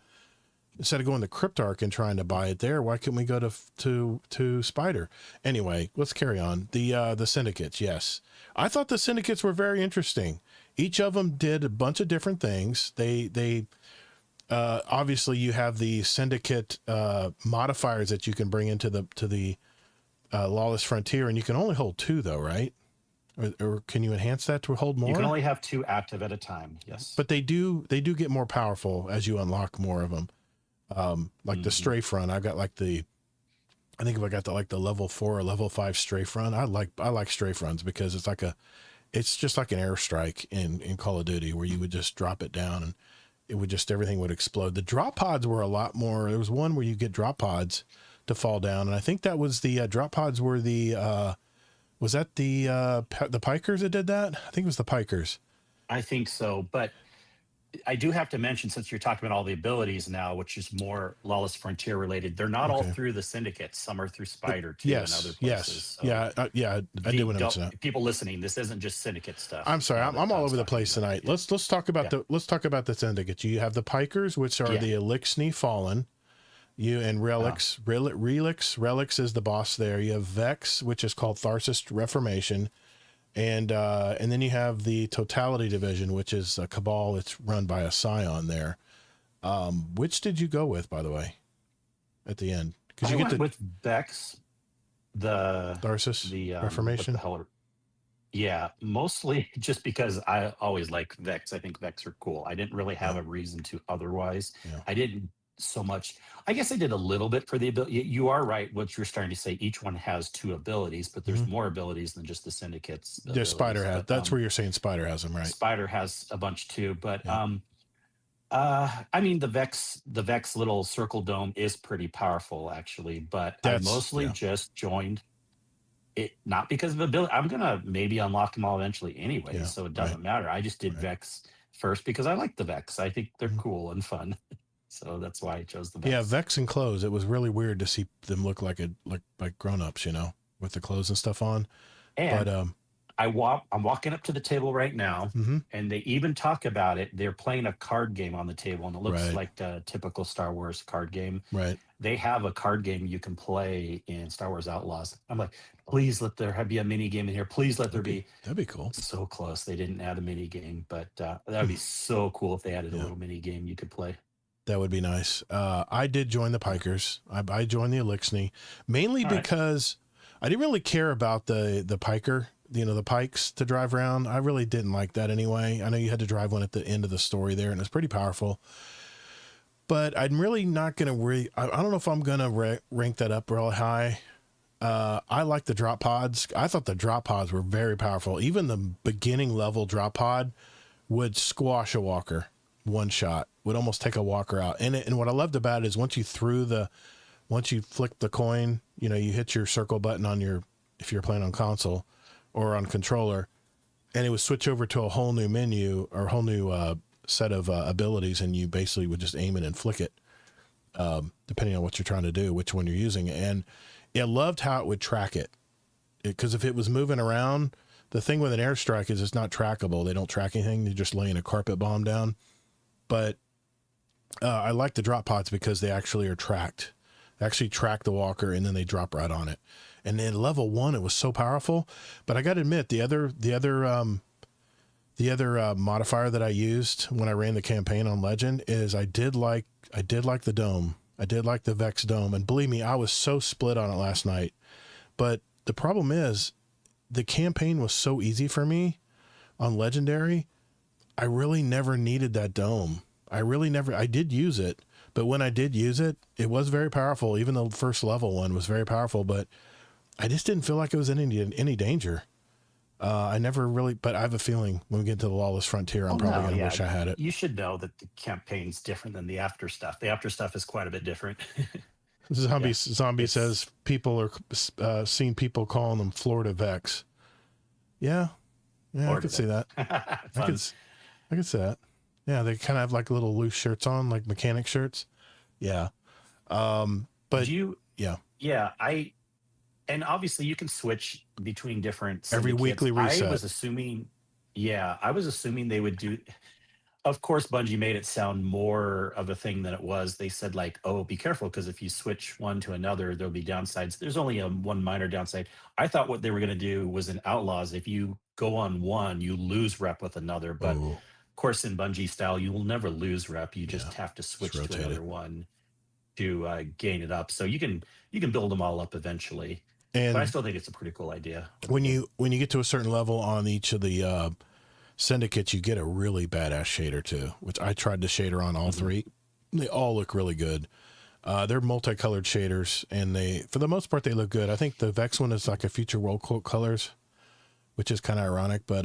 Instead of going to Cryptarch and trying to buy it there, why couldn't we go to Spider? Anyway, let's carry on. The syndicates, yes. I thought the syndicates were very interesting. Each of them did a bunch of different things. They obviously you have the syndicate modifiers that you can bring into the Lawless Frontier, and you can only hold 2 though, right? Or can you enhance that to hold more? You can only have 2 active at a time. Yes, but they do get more powerful as you unlock more of them. Like the strafe run, I got like I think if I got the level 4 or level 5 strafe run, I like strafe runs because it's just like an airstrike in Call of Duty where you would just drop it down and it would everything would explode. The drop pods were a lot more. There was one where you get drop pods to fall down, and I think that was the drop pods were was that the Pikers that did that? I think it was the Pikers. I think so, but I do have to mention, since you're talking about all the abilities now, which is more Lawless Frontier related, they're not all Okay. through the Syndicate. Some are through Spider too, and other Yes. places. Yes. So Yeah. Yeah. I did want to mention that. people listening, this isn't just Syndicate I'm stuff. sorry. Now I'm that all Todd's over the talking place about it. tonight. Yeah. Yeah. Let's talk about the Syndicate. You have the Pikers, which are Yeah. the Elixni Fallen. You and Relics. Relics is the boss there. You have Vex, which is called Tharsis Reformation. And then you have the Totality Division, which is a Cabal. It's run by a Scion there. Which did you go with, by the way, at the end? Because you I get went the with Vex, the Tharsis what the Reformation. hell? Yeah, mostly just because I always like Vex. I think Vex are cool. I didn't really have Yeah. a reason to otherwise. Yeah. I didn't so much. I guess I did a little bit for the ability. You are right. What you're starting to say, each one has two abilities, but there's more abilities than just the Syndicate's Yeah, Spider abilities. has. But That's where you're saying Spider has them, right? Spider has a bunch too. But Yeah. I mean, the Vex little circle dome is pretty powerful, actually. But I mostly just joined it, not because of ability. I'm gonna maybe unlock them all eventually anyway, Yeah. so it doesn't matter. I just did Right. Vex first because I like the Vex. I think they're cool and fun, so that's why I chose the Vex. Yeah, Vex and clothes. It was really weird to see them look like grown ups, with the clothes and stuff on. And But I'm walking up to the table right now, mhm. and they even talk about it. They're playing a card game on the table, and it looks Right. like a typical Star Wars card game. Right. They have a card game you can play in Star Wars Outlaws. I'm like, please let there be a mini game in here. Please let there be. That'd be cool. So close. They didn't add a mini game, but that would be so cool if they added a little mini game you could play. That would be nice. I did join the Pikers. I joined the Elixni mainly because I didn't really care about the Piker, the Pikes to drive around. I really didn't like that anyway. I know you had to drive one at the end of the story there, and it's pretty powerful. But I'm really not going to I don't know if I'm going to rank that up real high. I like the drop pods. I thought the drop pods were very powerful. Even the beginning level drop pod would squash a walker one shot, would almost take a walker out. And what I loved about it is once you flick the coin, you hit your circle button if you're playing on console or on controller, and it would switch over to a whole new menu or a whole new set of abilities, and you basically would just aim it and flick it, depending on what you're trying to do, which one you're using. And I loved how it would track it, because if it was moving around, the thing with an airstrike is it's not trackable. They don't track anything. They're just laying a carpet bomb down. But I like the drop pods because they actually are tracked. They actually track the walker, and then they drop right on it. And then level 1, it was so powerful. But I got to admit, the other modifier that I used when I ran the campaign on Legend is I did like the dome. I did like the Vex dome, and believe me, I was so split on it last night. But the problem is, the campaign was so easy for me on Legendary. I really never needed that dome. I did use it, but when I did use it, it was very powerful. Even the first level one was very powerful, but I just didn't feel like it was in any danger. I never really, but I have a feeling when we get to the Lawless Frontier, I'm probably going to wish I had it. You should know that the campaign's different than the after stuff. The after stuff is quite a bit different. Zombie says people are seen people calling them Florida Vex. Yeah, Florida I could see that. I could see that. Yeah, they kind of have like little loose shirts on, like mechanic shirts. Yeah. But and obviously you can switch between different every weekly reset. I was assuming they would do. Of course, Bungie made it sound more of a thing than it was. They said like, "Oh, be careful, because if you switch one to another, there'll be downsides." There's only one minor downside. I thought what they were going to do was in Outlaws, if you go on one, you lose rep with another. But of course, in Bungie style, you will never lose rep. You just have to switch to another one to gain it up. So you can build them all up eventually. But I still think it's a pretty cool idea. When you get to a certain level on each of the syndicates, you get a really badass shader too, which I tried to shader on all three. They all look really good. They're multicolored shaders, and for the most part, they look good. I think the Vex one is like a future world colors, which is kind of ironic, but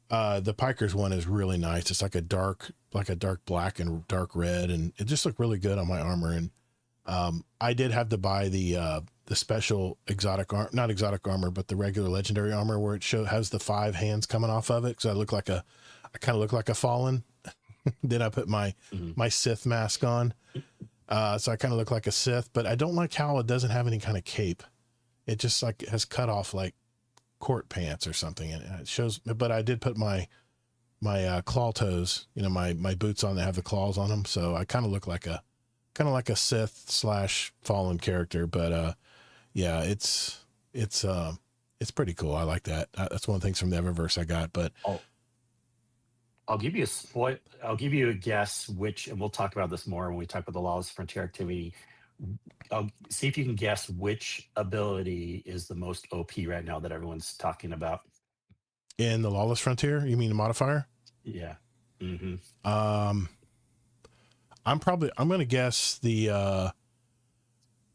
the Pikers one is really nice. It's like a dark black and dark red, and it just looked really good on my armor. And I did have to buy the special not exotic armor, but the regular legendary armor where it has the 5 hands coming off of it. Cause I kind of look like a fallen, Then I put my Sith mask on. So I kind of look like a Sith, but I don't like how it doesn't have any kind of cape. It just like has cut off like court pants or something. And it shows, but I did put my claw toes, my boots on that have the claws on them. So I kind of look like a Sith / fallen character, but yeah, it's pretty cool. I like that. That's one of the things from the Eververse I got, but I'll give you a spoil. I'll give you a guess which, and we'll talk about this more when we talk about the Lawless Frontier activity. I'll see if you can guess which ability is the most OP right now that everyone's talking about. In the Lawless Frontier, you mean the modifier? Yeah. Mm-hmm. I'm going to guess the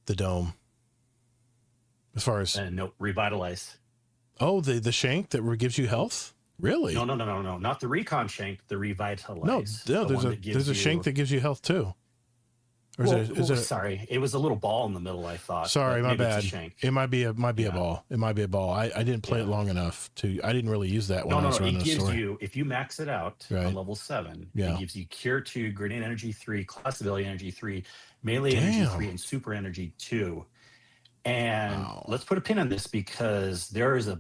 dome. As far as no, revitalize. Oh, the shank that gives you health. Really? No, not the recon shank. The revitalize. No, there's a shank that gives you health too. Or is it? Sorry, it was a little ball in the middle. I thought. Sorry, my bad. It might be a Yeah. ball. It might be a ball. I didn't play it long enough I didn't really use that when I was running the story. It gives you, if you max it out on level 7, it gives you Cure 2, Grenade Energy 3, Class Ability Energy 3, Melee Energy 3, and Super Energy 2. And let's put a pin on this because there is a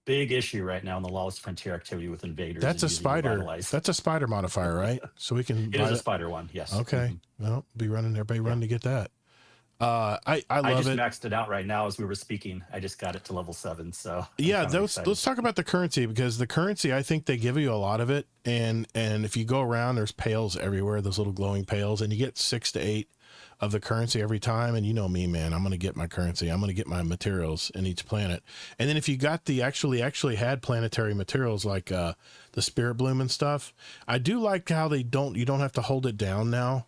big issue right now in the Lawless Frontier activity with invaders. That's a spider. That's a spider modifier, right? So we can. It is a spider one. Yes. Okay. Well, everybody running to get that. I love it. I just maxed it out right now as we were speaking. I just got it to level 7. So yeah, let's talk about the currency, because the currency, I think they give you a lot of it, and if you go around, there's pails everywhere, those little glowing pails, and you get 6 to 8 of the currency every time. And you know me, man, I'm going to get my currency. I'm going to get my materials in each planet. And then if you got the actually had planetary materials like the Spirit Bloom and stuff, I do like how you don't have to hold it down now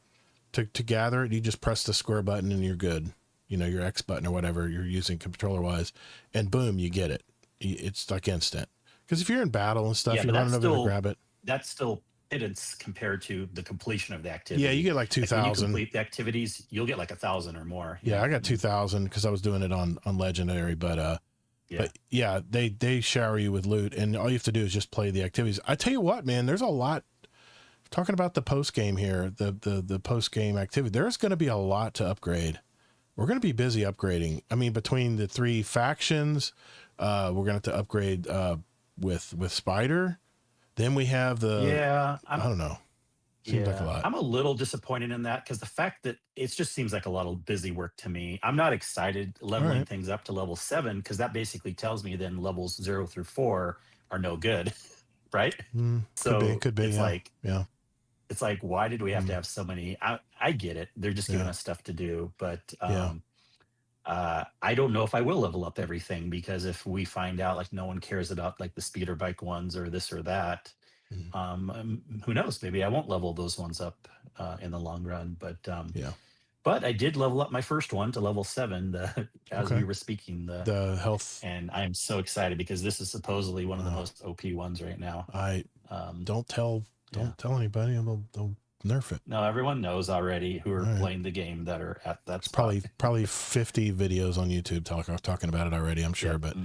to gather it. You just press the square button and you're good. Your X button or whatever you're using controller wise, and boom, you get it. It's like instant. Because if you're in battle and stuff, you're running over to grab it. That's still pittance compared to the completion of the activity. Yeah, you get like 2,000. When you complete the activities, you'll get like 1,000 or more. Yeah, I got 2,000 because I was doing it on legendary, but yeah, they shower you with loot, and all you have to do is just play the activities. I tell you what, man, there's a lot. Talking about the post game here, the post game activity, there's going to be a lot to upgrade. We're going to be busy upgrading. I mean, between the 3 factions, we're going to have to upgrade with Spider. Then we have I don't know. Seems like a lot. I'm a little disappointed in that because the fact that it just seems like a lot of busy work to me. I'm not excited leveling things up to level 7 because that basically tells me then levels 0 through 4 are no good, right? Could be. It's like, why did we have to have so many? I get it. They're just giving us stuff to do, but I don't know if I will level up everything, because if we find out like no one cares about like the speeder bike ones or this or that, who knows? Maybe I won't level those ones up in the long run. But but I did level up my first one to level 7. We were speaking, the health, and I'm so excited because this is supposedly one of the most OP ones right now. Don't tell anybody, and they'll nerf it. No, everyone knows already who are playing the game that are at that spot. Probably 50 videos on YouTube talking about it already, I'm sure. But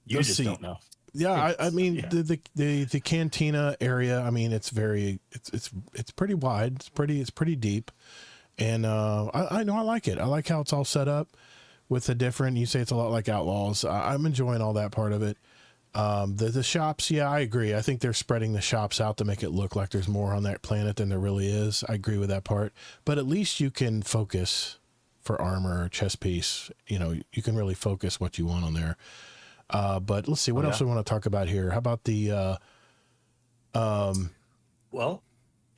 you just don't know. Yeah, I mean the cantina area. I mean, it's pretty wide. It's pretty deep, and I know I like it. I like how it's all set up with the different. You say it's a lot like Outlaws. I'm enjoying all that part of it. The shops, yeah, I agree. I think they're spreading the shops out to make it look like there's more on that planet than there really is. I agree with that part. But at least you can focus for armor or chest piece. You can really focus what you want on there. But let's see, what else we want to talk about here? How about the well,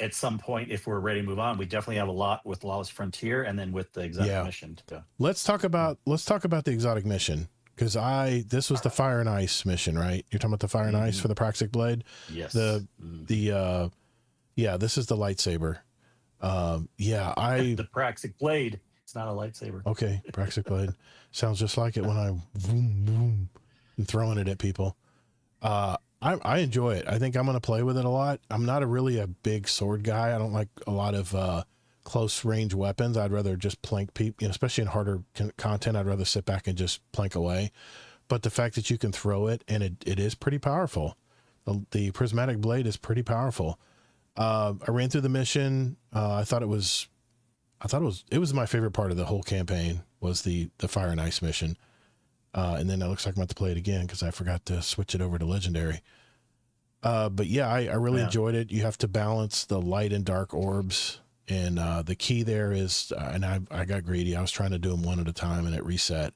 at some point, if we're ready to move on, we definitely have a lot with Lawless Frontier and then with the exotic mission too. Let's talk about the exotic mission. Because this was the Fire and Ice mission, right? You're talking about the Fire and Ice for the Praxic Blade? Yes. This is the lightsaber. The Praxic Blade. It's not a lightsaber. Okay, Praxic Blade. Sounds just like it when I vroom, vroom, and throwing it at people. I enjoy it. I think I'm going to play with it a lot. I'm not really a big sword guy. I don't like a lot of close range weapons. I'd rather just plank people, especially in harder content. I'd rather sit back and just plank away. But the fact that you can throw it, and it is pretty powerful. The prismatic blade is pretty powerful. I ran through the mission. It was my favorite part of the whole campaign was the fire and ice mission. And then it looks like I'm about to play it again because I forgot to switch it over to legendary. But yeah, I really enjoyed it. You have to balance the light and dark orbs. And the key there is, and I got greedy. I was trying to do them one at a time and it reset.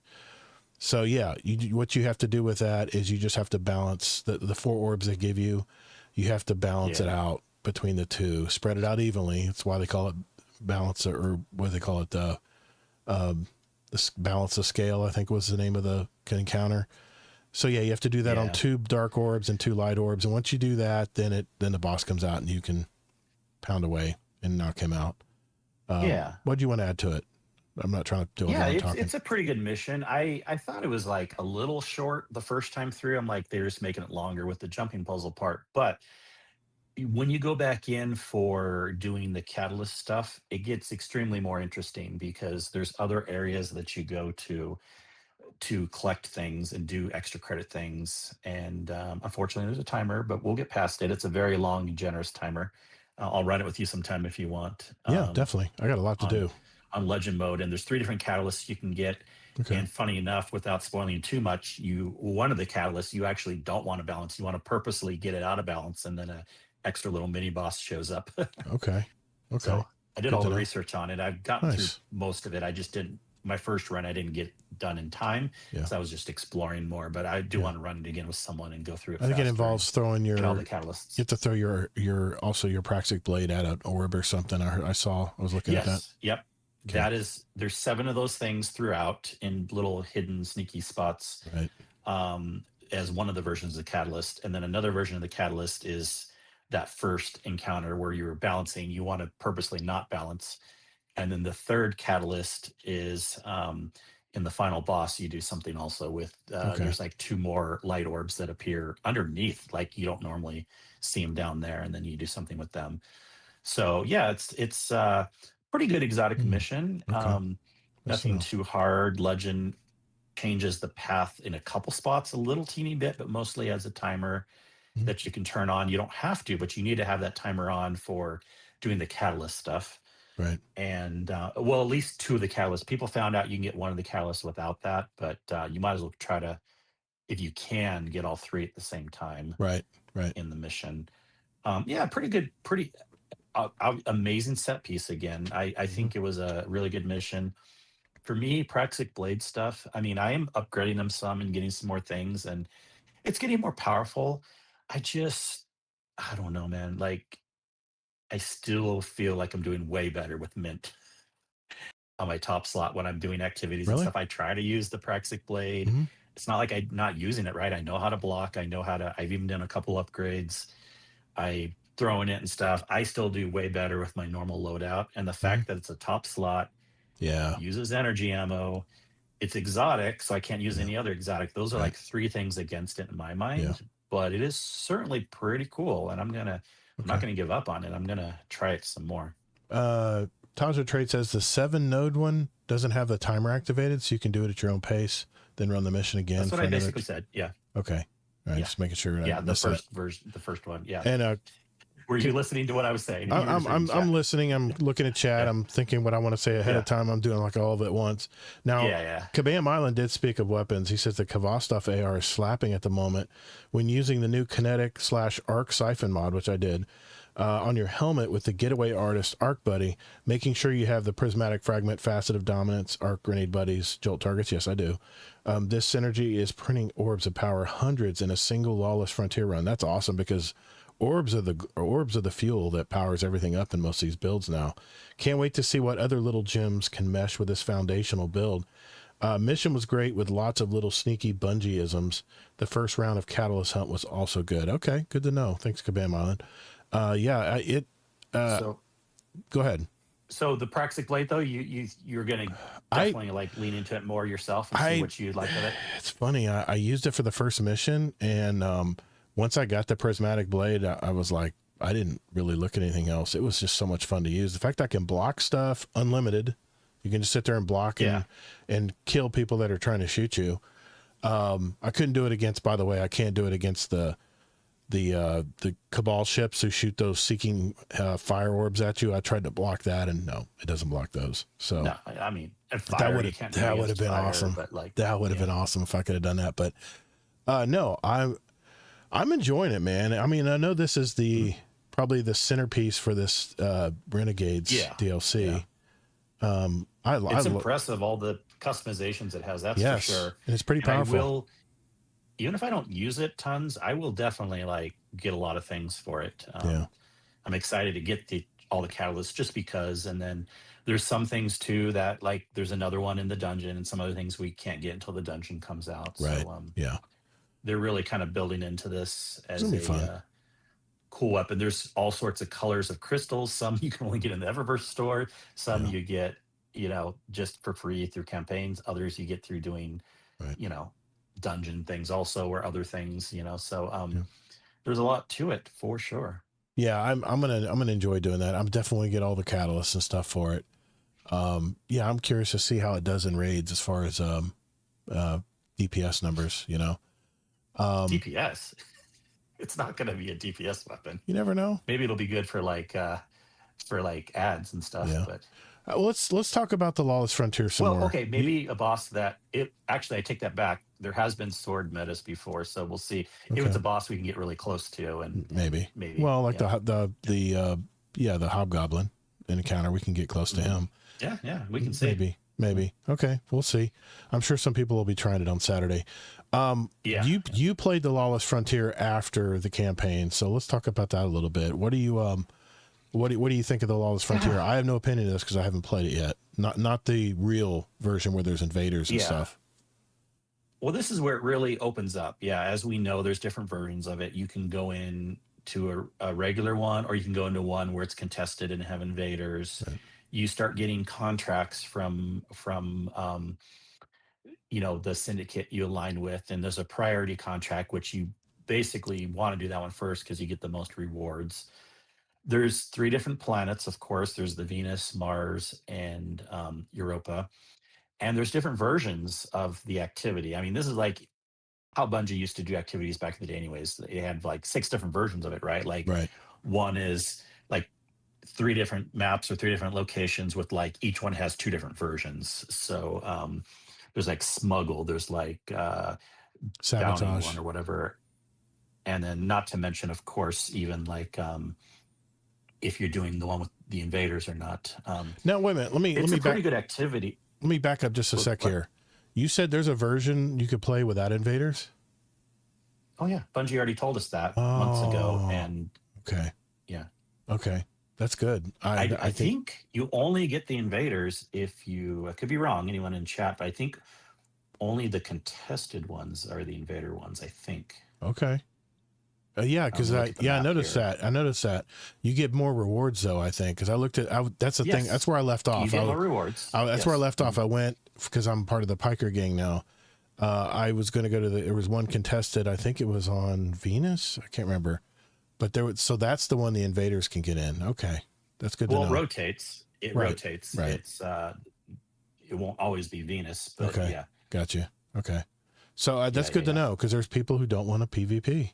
So yeah, what you have to do with that is you just have to balance the 4 orbs they give you. You have to balance it out between the 2, spread it out evenly. That's why they call it balance, or what do they call it? The balance of scale, I think was the name of the encounter. So yeah, you have to do that on 2 dark orbs and 2 light orbs. And once you do that, then the boss comes out and you can pound away and knock him out. What do you want to add to it? I'm not trying to do it's a pretty good mission. I thought it was like a little short the first time through. I'm like, they're just making it longer with the jumping puzzle part. But when you go back in for doing the catalyst stuff, it gets extremely more interesting because there's other areas that you go to collect things and do extra credit things. And unfortunately, there's a timer, but we'll get past it. It's a very long, generous timer. I'll run it with you sometime if you want. Yeah, definitely. I got a lot to do on legend mode, and there's 3 different catalysts you can get. Okay. And funny enough, without spoiling too much, one of the catalysts you actually don't want to balance. You want to purposely get it out of balance, and then a extra little mini boss shows up. Okay. So I did all the research on it. I've gotten through most of it. I just didn't. My first run, I didn't get done in time, so I was just exploring more. But I do want to run it again with someone and go through it. I think it involves throwing all the catalysts. You have to throw your Praxic blade at an orb or something. I was looking at that. Yep. Okay. There's 7 of those things throughout in little hidden sneaky spots. Right. As one of the versions of the catalyst, and then another version of the catalyst is that first encounter where you're balancing. You want to purposely not balance. And then the third catalyst is in the final boss, you do something also with, there's like 2 more light orbs that appear underneath, like you don't normally see them down there. And then you do something with them. So yeah, it's pretty good exotic mission. Okay. Nothing too hard. Legend changes the path in a couple spots, a little teeny bit, but mostly as a timer that you can turn on. You don't have to, but you need to have that timer on for doing the catalyst stuff. Right. And at least 2 of the catalysts. People found out you can get 1 of the catalysts without that, but you might as well try to, if you can, get all 3 at the same time. Right. In the mission. Pretty good, pretty amazing set piece again. I think it was a really good mission. For me, Praxic blade stuff, I mean, I am upgrading them some and getting some more things, and it's getting more powerful. I don't know, man. Like, I still feel like I'm doing way better with Mint on my top slot when I'm doing activities and stuff. I try to use the Praxic blade. Mm-hmm. It's not like I'm not using it, right? I know how to block. I've even done a couple upgrades. I throw in it and stuff. I still do way better with my normal loadout. And the fact that it's a top slot, uses energy ammo, it's exotic, so I can't use any other exotic. Those are like 3 things against it in my mind. Yeah. But it is certainly pretty cool, and I'm not gonna give up on it. I'm gonna try it some more. Taja Trade says the 7 node one doesn't have the timer activated, so you can do it at your own pace, then run the mission again. That's what I basically said. Yeah. Okay. All right, just making sure. The first version, the first one. Yeah. And were you listening to what I was saying? I'm listening. I'm looking at chat. I'm thinking what I want to say ahead of time. I'm doing like all of it at once. Now, Kabam Island did speak of weapons. He says the Kvastov AR is slapping at the moment when using the new kinetic/arc siphon mod, which I did, on your helmet with the Getaway Artist Arc Buddy, making sure you have the prismatic fragment, facet of dominance, arc grenade buddies, jolt targets. Yes, I do. This synergy is printing orbs of power hundreds in a single lawless frontier run. That's awesome because orbs are the fuel that powers everything up in most of these builds now. Can't wait to see what other little gems can mesh with this foundational build. Mission was great with lots of little sneaky Bungie-isms. The first round of Catalyst Hunt was also good. Okay, good to know. Thanks, Kabam Island. Go ahead. So the Praxic blade, though, you're going to definitely lean into it more yourself and see what you'd like with it. It's funny. I used it for the first mission, and once I got the prismatic blade, I was like, I didn't really look at anything else. It was just so much fun to use. The fact I can block stuff unlimited, you can just sit there and block and kill people that are trying to shoot you. I couldn't do it against, by the way, I can't do it against the the Cabal ships who shoot those seeking fire orbs at you. I tried to block that, and no, it doesn't block those. So No, I mean, and fire, you can't do that would have against been fire, awesome. But like, That would have been awesome if I could have done that. But no, I'm enjoying it, man. I mean, I know this is probably the centerpiece for this Renegades DLC. It's impressive, all the customizations it has. That's for sure. And it's pretty powerful. Even if I don't use it tons, I will definitely like get a lot of things for it. I'm excited to get all the catalysts just because. And then there's some things too that like there's another one in the dungeon and some other things we can't get until the dungeon comes out. Right. So yeah. They're really kind of building into this as a cool weapon. There's all sorts of colors of crystals. Some you can only get in the Eververse store. Some you get, just for free through campaigns. Others you get through doing, dungeon things also, or other things, so there's a lot to it for sure. Yeah, I'm gonna enjoy doing that. I'm definitely gonna get all the catalysts and stuff for it. I'm curious to see how it does in raids as far as DPS numbers, DPS. It's not gonna be a DPS weapon. You never know. Maybe it'll be good for like ads and stuff. But let's talk about the Lawless Frontier some more. Okay, maybe a boss that actually I take that back. There has been sword metas before, so we'll see if it's a boss we can get really close to, and maybe. Well, like the Hobgoblin encounter, we can get close to him. Yeah, we can see. Maybe. Okay, we'll see. I'm sure some people will be trying it on Saturday. You played the Lawless Frontier after the campaign, so let's talk about that a little bit. What do you what do you think of the Lawless Frontier? I have no opinion of this because I haven't played it yet. Not the real version where there's invaders and stuff. Well, this is where it really opens up. Yeah, as we know, there's different versions of it. You can go in to a regular one, or you can go into one where it's contested and have invaders. Right. You start getting contracts from the syndicate you align with, and there's a priority contract, which you basically want to do that one first because you get the most rewards. There's 3 different planets, of course. There's the Venus, Mars, and Europa. And there's different versions of the activity. I mean, this is like how Bungie used to do activities back in the day anyways. They had like 6 different versions of it, right? Like one is like 3 different maps or 3 different locations with like each one has 2 different versions. So there's like smuggle, there's like sabotage one or whatever. And then not to mention, of course, even like if you're doing the one with the invaders or not. Now, wait a minute. Let me pretty good activity. Let me back up just a sec here. You said there's a version you could play without invaders? Oh, yeah. Bungie already told us that months ago. And Okay. That's good. I think you only get the invaders if you, I could be wrong, anyone in chat, but I think only the contested ones are the invader ones, I think. Okay. Because I noticed here. that. I noticed that you get more rewards though. I think because I looked at that's the thing. That's where I left off. You get more rewards. That's where I left off. I went because I'm part of the Piker gang now. I was going to go to there was one contested. I think it was on Venus. I can't remember, but so that's the one the invaders can get in. Okay, that's good. Well, to know. It rotates. It rotates. Right. It's it won't always be Venus. But okay. Yeah. Gotcha. Okay. So that's good to know because there's people who don't want a PvP.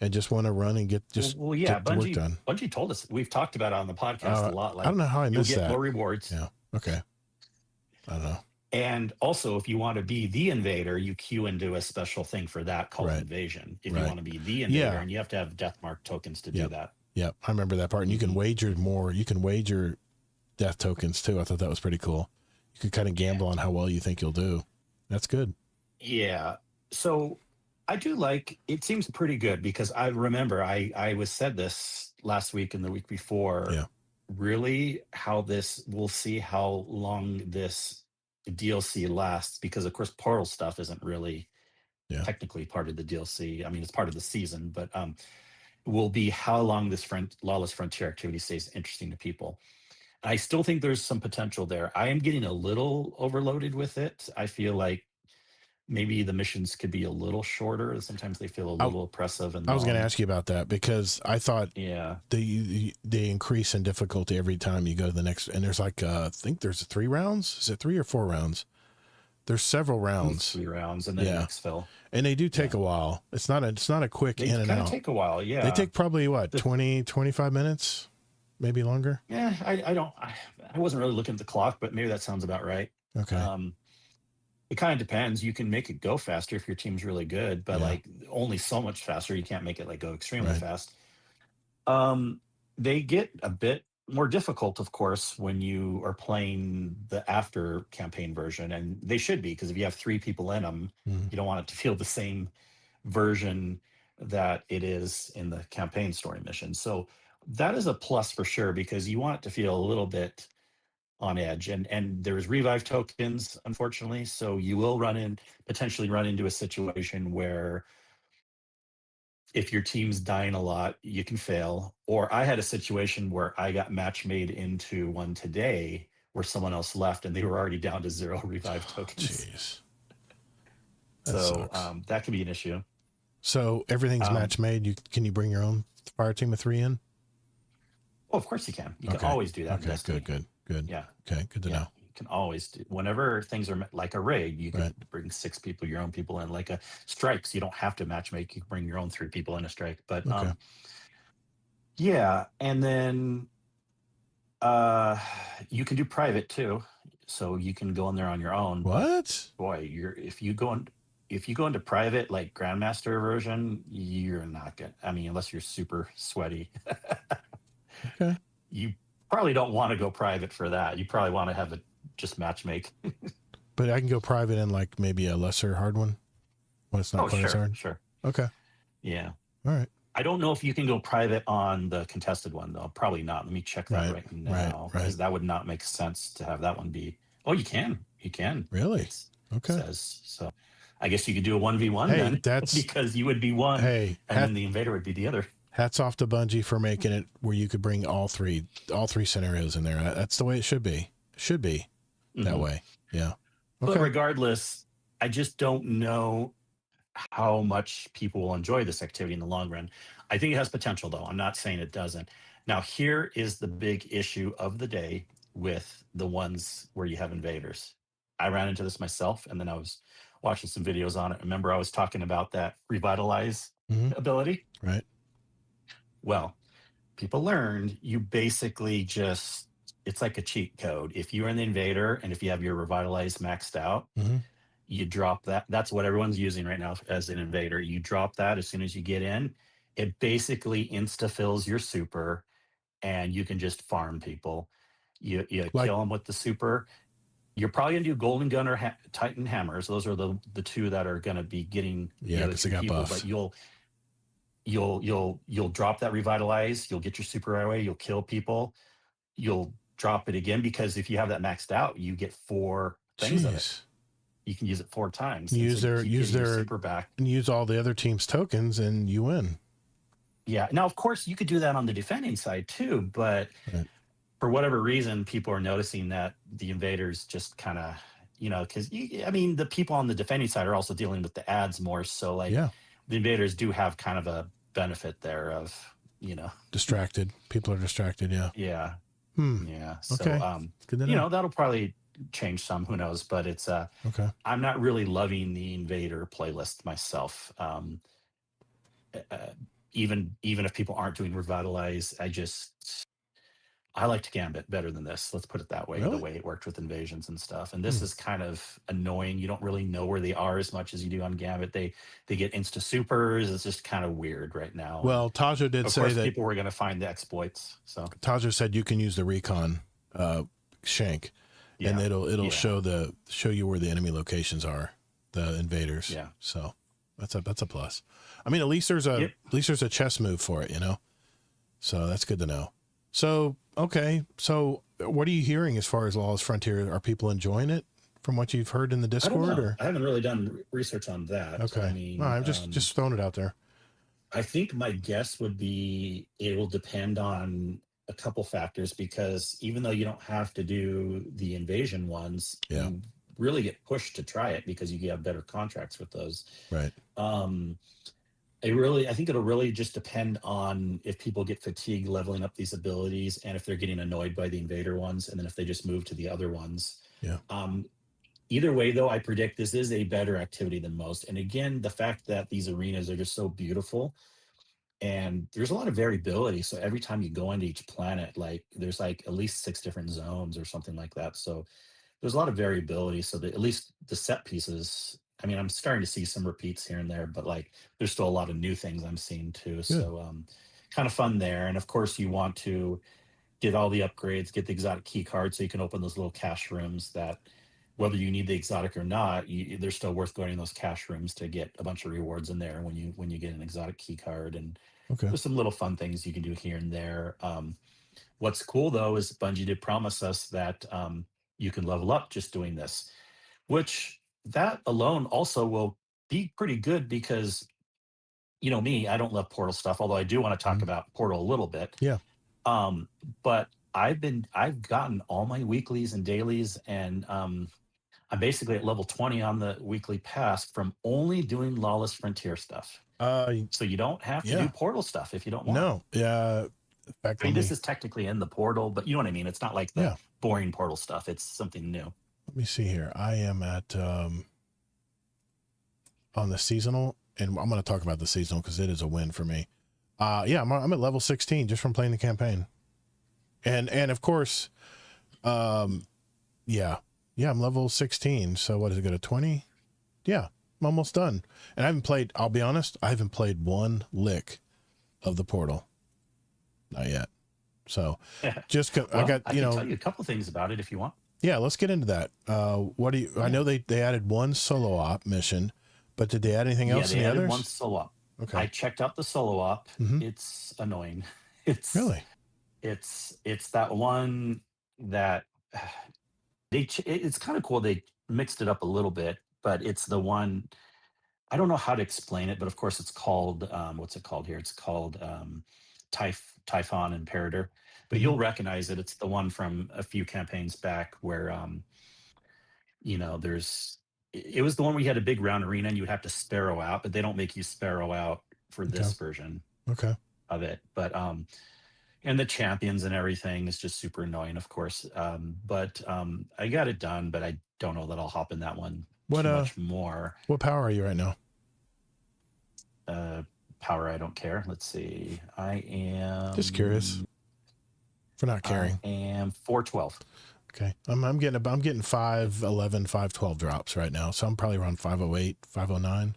And just want to run and get get the work done. Bungie told us. We've talked about it on the podcast a lot. Like, I don't know how I missed that. You'll get more rewards. Yeah. Okay. I don't know. And also, if you want to be the invader, you queue into a special thing for that called invasion. If you want to be the invader, and you have to have death mark tokens to do that. Yeah, I remember that part. And you can wager more. You can wager death tokens too. I thought that was pretty cool. You could kind of gamble on how well you think you'll do. That's good. Yeah. So I do like, it seems pretty good because I remember I was said this last week and the week before, really how we'll see how long this DLC lasts because of course portal stuff isn't really technically part of the DLC. I mean, it's part of the season, but will be how long this Lawless Frontier activity stays interesting to people. I still think there's some potential there. I am getting a little overloaded with it. I feel like maybe the missions could be a little shorter. Sometimes they feel a little oppressive. And I was going to ask you about that because I thought they increase in difficulty every time you go to the next. And there's like, I think there's 3 rounds. Is it 3 or 4 rounds There's several at least rounds. 3 rounds, and then Yeah. exfil. And they do take Yeah. a while. It's not a quick They in and kind of out. take a while. They Yeah. take probably what, The 20, 25 minutes, maybe longer. Yeah, I wasn't really looking at the clock, but maybe that sounds about right. Okay. It kind of depends. You can make it go faster if your team's really good, but Yeah. like only so much faster. You can't make it like go extremely Right. fast. They get a bit more difficult, of course, when you are playing the after campaign version, and they should be, because if you have 3 people in them, Mhm. you don't want it to feel the same version that it is in the campaign story mission. So that is a plus for sure, because you want it to feel a little bit on edge. And there's revive tokens, unfortunately, so you will potentially run into a situation where if your team's dying a lot, you can fail. Or I had a situation where I got match made into one today where someone else left and they were already down to 0 revive tokens. Jeez. That So sucks. that can be an issue. So everything's Um, match made. Can you bring your own fire team of 3 in? of course you can. You Okay. can always do that in Okay. Destiny. Good. Yeah. Okay. Good to Yeah. know. You can always do, whenever things are like a raid, you could Right. bring 6 people, your own people in. Like a strikes, you don't have to match make. You can bring your own 3 people in a strike. But Okay. yeah, and then you can do private too, so you can go in there on your own. But What? boy, if you go into private, like Grandmaster version, you're not gonna. I mean, unless you're super sweaty, Okay. you probably don't want to go private for that. You probably want to have it just match make. But I can go private in like maybe a lesser hard one when it's not Oh, quite as hard. sure. Okay. Yeah. All right. I don't know if you can go private on the contested one, though. Probably not. Let me check that right now, Right. because that would not make sense to have that one be. Oh, you can. You can. Really? It Okay. says so. I guess you could do a 1v1 Hey, then, that's because you would be one, hey. and then the invader would be the other. Hats off to Bungie for making it where you could bring all three scenarios in there. That's the way it should be. It should be that Mhm. way. Yeah. But Okay. regardless, I just don't know how much people will enjoy this activity in the long run. I think it has potential, though. I'm not saying it doesn't. Now, here is the big issue of the day with the ones where you have invaders. I ran into this myself, and then I was watching some videos on it. Remember, I was talking about that revitalize Mhm. ability? Right. Well, people learned you basically just, it's like a cheat code. If you're an invader and if you have your revitalize maxed out, Mhm. you drop that. That's what everyone's using right now as an invader. You drop that as soon as you get in. It basically insta fills your super, and you can just farm people. You Like, kill them with the super. You're probably gonna do golden gun or titan hammers. Those are the 2 that are gonna be getting the yeah, other because they 3 got people. buffs. But you'll drop that revitalize. You'll get your super right away. You'll kill people. You'll drop it again, because if you have that maxed out, you get 4 things of it. Jeez. You can use it 4 times. And Use so you their keep use getting your their super back. and use all the other team's tokens and you win. Yeah. Now, of course, you could do that on the defending side too, but Right. for whatever reason, people are noticing that the invaders just kind of, because I mean, the people on the defending side are also dealing with the ads more. So, like, Yeah. the invaders do have kind of a benefit there of, Distracted. People are distracted. Yeah. yeah, Hmm. yeah. So, Okay. Good to know. that'll probably change some. Who knows? But it's Okay. I'm not really loving the invader playlist myself. Uh, even if people aren't doing revitalize, I liked Gambit better than this. Let's put it that way. The Really? way it worked with invasions and stuff, and this is kind of annoying. You don't really know where they are as much as you do on Gambit. They get insta supers. It's just kind of weird right now. Well, Taja did of say course, that people were going to find the exploits. So Taja said you can use the recon shank, and yeah, it'll show you where the enemy locations are, the invaders. Yeah. So that's a plus. I mean, at least there's a chess move for it, So that's good to know. So okay, so what are you hearing as far as Lawless Frontier? Are people enjoying it from what you've heard in the I don't Discord? know. Or I haven't really done research on that. okay, I mean, no, I'm just throwing it out there. I think my guess would be it will depend on a couple factors, because even though you don't have to do the invasion ones, Yeah. you really get pushed to try it because you have better contracts with those. Right. I think it'll really just depend on if people get fatigued leveling up these abilities, and if they're getting annoyed by the invader ones, and then if they just move to the other ones. Yeah. Either way, though, I predict this is a better activity than most. And again, the fact that these arenas are just so beautiful and there's a lot of variability. So every time you go into each planet, like there's like at least 6 different zones or something like that. So there's a lot of variability. So that at least the set pieces, I mean, I'm starting to see some repeats here and there, but like there's still a lot of new things I'm seeing too. Good. So kind of fun there. And of course, you want to get all the upgrades, get the exotic key card so you can open those little cache rooms that whether you need the exotic or not, they're still worth going in those cache rooms to get a bunch of rewards in there when you get an exotic key card. And Okay. there's some little fun things you can do here and there. What's cool though is Bungie did promise us that you can level up just doing this, which that alone also will be pretty good because you know me, I don't love Portal stuff, although I do want to talk about Portal a little bit. Yeah. But I've gotten all my weeklies and dailies, and I'm basically at level 20 on the weekly pass from only doing Lawless Frontier stuff. So you don't have to do Portal stuff if you don't want. No. Yeah. I mean, this is technically in the Portal, but you know what I mean? It's not like the Yeah. boring Portal stuff. It's something new. Let me see here. I am at on the seasonal, and I'm going to talk about the seasonal because it is a win for me. Yeah, I'm at level 16 just from playing the campaign. And of course, yeah, I'm level 16. So what is it, go to 20? Yeah, I'm almost done. And I haven't played, I'll be honest, I haven't played one lick of the Portal. Not yet. So just, Well, I got, I can tell you a couple things about it if you want. Yeah, let's get into that. What do you, I know they added one solo op mission, but did they add anything else in the others? One solo op. Okay. I checked out the solo op. It's annoying. It's Really? It's that one that it's kind of cool. They mixed it up a little bit, but it's the one, I don't know how to explain it, but of course it's called, what's it called here? It's called Typhon Imperator, but you'll recognize it. It's the one from a few campaigns back where, you know, it was the one where you had a big round arena and you would have to sparrow out, but they don't make you sparrow out for this version of it. But, and the champions and everything is just super annoying, of course. But I got it done, but I don't know that I'll hop in that one too much more. What power are you right now? Power, I don't care. Let's see. I am just curious for not caring. I am 412. Okay. I'm getting 511, 512 drops right now. So I'm probably around 508, 509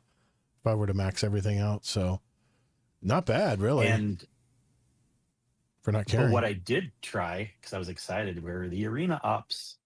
if I were to max everything out. So not bad, really. And for not caring. But what I did try, because I was excited, were the arena ops.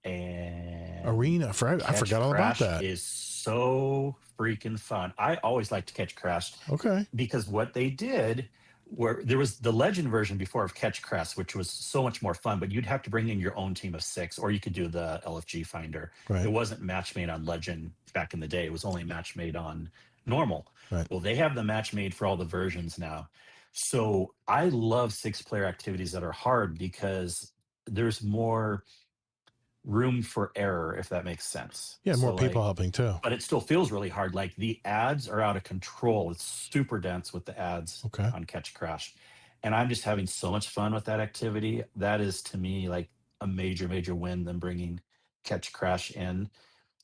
And I forgot all about that. Is so freaking fun. I always like to catch Crash. Okay. Because what they did, where there was the legend version before of Catch Crash, which was so much more fun, but you'd have to bring in your own team of 6, or you could do the LFG finder. Right. It wasn't match made on legend back in the day. It was only match made on normal. Right. Well, they have the match made for all the versions now. So I love 6-player activities that are hard because there's more room for error, if that makes sense. Yeah, more so people helping too. But it still feels really hard. Like the ads are out of control. It's super dense with the ads on Catch Crash. And I'm just having so much fun with that activity. That is to me like a major, major win than bringing Catch Crash in.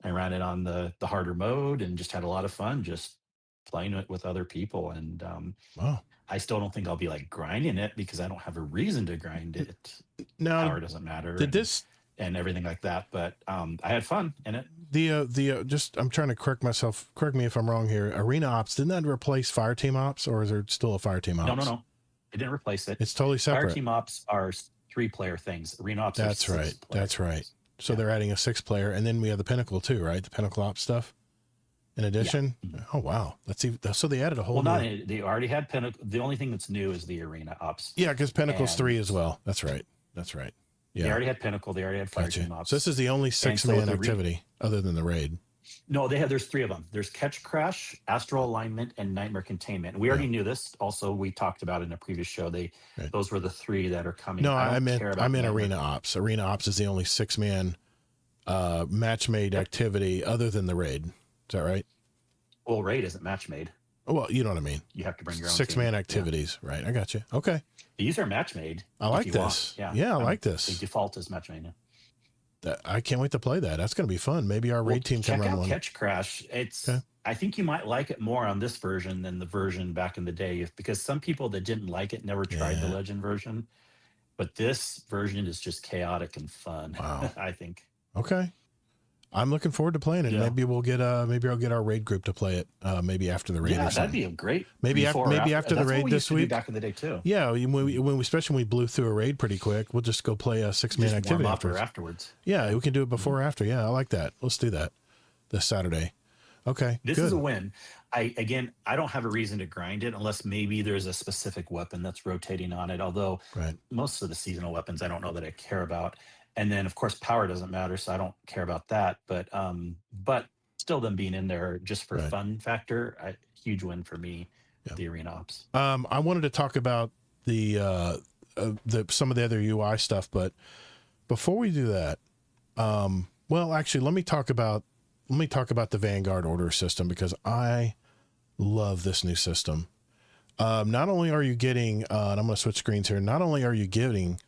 I ran it on the harder mode and just had a lot of fun just playing it with other people. And wow. I still don't think I'll be like grinding it because I don't have a reason to grind it. No, power doesn't matter. And everything like that, but I had fun in it. Just I'm trying to correct myself. Correct me if I'm wrong here. Arena Ops, didn't that replace Fire Team Ops, or is there still a Fire Team Ops? No. It didn't replace it. It's totally separate. Fire Team Ops are 3-player things. Arena Ops. That's are right. That's right. So they're adding a 6-player, and then we have the Pinnacle too, right? The Pinnacle Ops stuff. In addition, oh wow, so they added a whole. Well, they already had Pinnacle. The only thing that's new is the Arena Ops. Yeah, because Pinnacle's 3 as well. That's right. Yeah. They already had Pinnacle. They already had Fire Team Ops. So this is the only 6-man activity other than the raid. No, there's 3 of them. There's Catch Crash, Astral Alignment, and Nightmare Containment. We already knew this. Also, we talked about it in a previous show. Those were the 3 that are coming. No, I meant Arena Ops. Arena Ops is the only 6-man match made activity other than the raid. Is that right? Well, raid isn't match made. Well, you know what I mean. You have to bring your own 6-man activities, right? I got you. Okay. These are match made. I like this. Yeah, I like this. The default is match made. I can't wait to play that. That's going to be fun. Maybe our raid team can check run out one. Catch Crash. Okay. I think you might like it more on this version than the version back in the day, because some people that didn't like it never tried the Yeah. Legend version. But this version is just chaotic and fun. Wow. I think. Okay. I'm looking forward to playing it. Yeah. Maybe we'll get maybe I'll get our raid group to play it. Maybe after the raid or something. That'd be a great. Maybe after the raid this week. Back in the day too. Yeah, especially when we blew through a raid pretty quick, we'll just go play a 6-man activity afterwards. Yeah, we can do it before or after. Yeah, I like that. Let's do that this Saturday. Okay, this good. is a win. I don't have a reason to grind it unless maybe there's a specific weapon that's rotating on it. Although most of the seasonal weapons I don't know that I care about. And then of course power doesn't matter, so I don't care about that. But still, them being in there just for fun factor, huge win for me. Yeah. The arena ops. I wanted to talk about the some of the other UI stuff, but before we do that, well, actually, let me talk about the Vanguard order system, because I love this new system. Not only are you getting, and I'm going to switch screens here. Not only are you getting,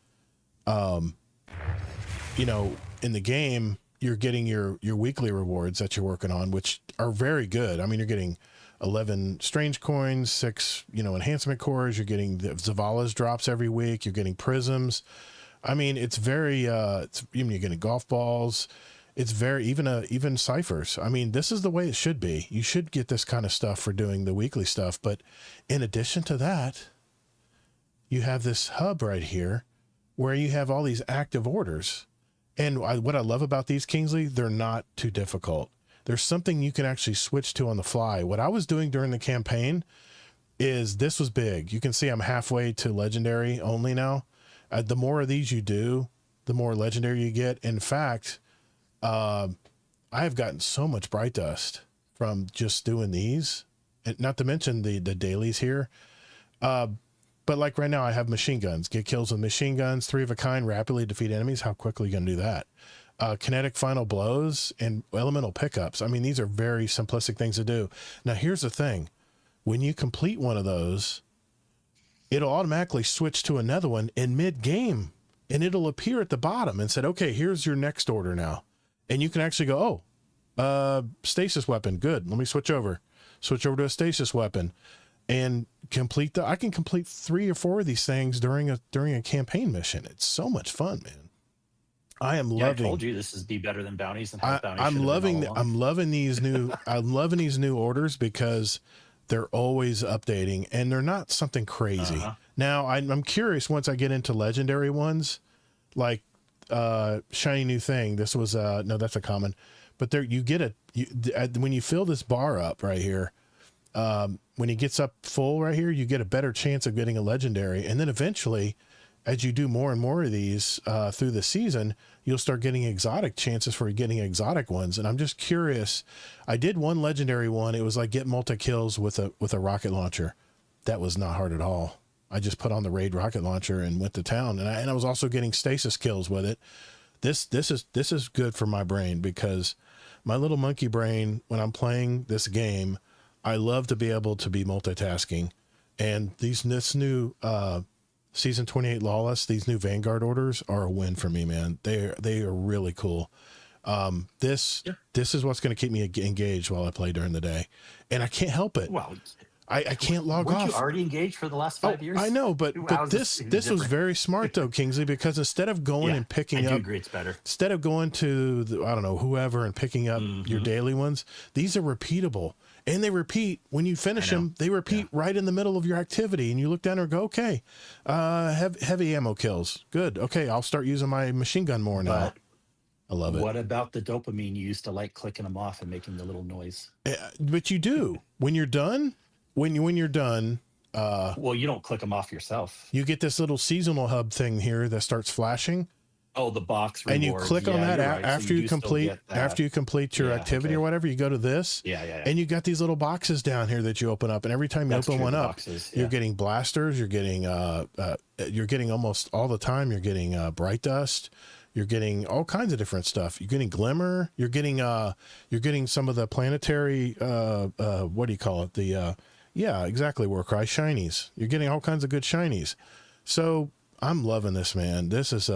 in the game, you're getting your weekly rewards that you're working on, which are very good. I mean, you're getting 11 strange coins, 6, enhancement cores. You're getting the Zavala's drops every week. You're getting prisms. I mean, it's very, you're getting golf balls. It's very, even ciphers. I mean, this is the way it should be. You should get this kind of stuff for doing the weekly stuff. But in addition to that, you have this hub right here where you have all these active orders. And what I love about these, Kingsley, they're not too difficult. There's something you can actually switch to on the fly. What I was doing during the campaign is, this was big. You can see I'm halfway to legendary only now. The more of these you do, the more legendary you get. In fact, I have gotten so much bright dust from just doing these, and not to mention the dailies here. But like right now, I have machine guns. Get kills with machine guns, 3 of a kind, rapidly defeat enemies. How quickly are you going to do that? Kinetic final blows and elemental pickups. I mean, these are very simplistic things to do. Now, here's the thing. When you complete one of those, it'll automatically switch to another one in mid-game, and it'll appear at the bottom and said, okay, here's your next order now. And you can actually go, stasis weapon. Good. Let me switch over to a stasis weapon. And I can complete 3 or 4 of these things during a campaign mission. It's so much fun, man. I am loving. I told you this is be better than bounties. And I'm loving these new orders, because they're always updating and they're not something crazy. Now I'm curious, once I get into legendary ones, like shiny new thing. This was no, that's a common, but there you get when you fill this bar up right here. When he gets up full right here, you get a better chance of getting a legendary. And then eventually, as you do more and more of these through the season, you'll start getting exotic chances for getting exotic ones. And I'm just curious. I did one legendary one. It was like get multi kills with a rocket launcher. That was not hard at all. I just put on the raid rocket launcher and went to town. And I was also getting stasis kills with it. This is good for my brain, because my little monkey brain, when I'm playing this game, I love to be able to be multitasking, and this new season 28 Lawless, these new Vanguard orders are a win for me, man. They are really cool. This is what's going to keep me engaged while I play during the day, and I can't help it. Well, I can't log off. You already engaged for the last 5 years? I know, but this was very smart though, Kingsley, because instead of going and picking up, agree it's better. Instead of going to whoever and picking up your daily ones, these are repeatable. And they repeat when you finish them. They repeat right in the middle of your activity, and you look down and go, okay, heavy ammo kills. Good. Okay, I'll start using my machine gun more now. I love it. What about the dopamine you used to like clicking them off and making the little noise? But you do. When you're done, when you're done. Well, you don't click them off yourself. You get this little seasonal hub thing here that starts flashing. Oh, the box rewards. And you click on that after you complete your activity or whatever. You go to this, and you got these little boxes down here that you open up. And every time you open one up, you're getting blasters. You're getting almost all the time. You're getting bright dust. You're getting all kinds of different stuff. You're getting glimmer. You're getting some of the planetary. What do you call it? Exactly. Warcry shinies. You're getting all kinds of good shinies. So I'm loving this, man. This is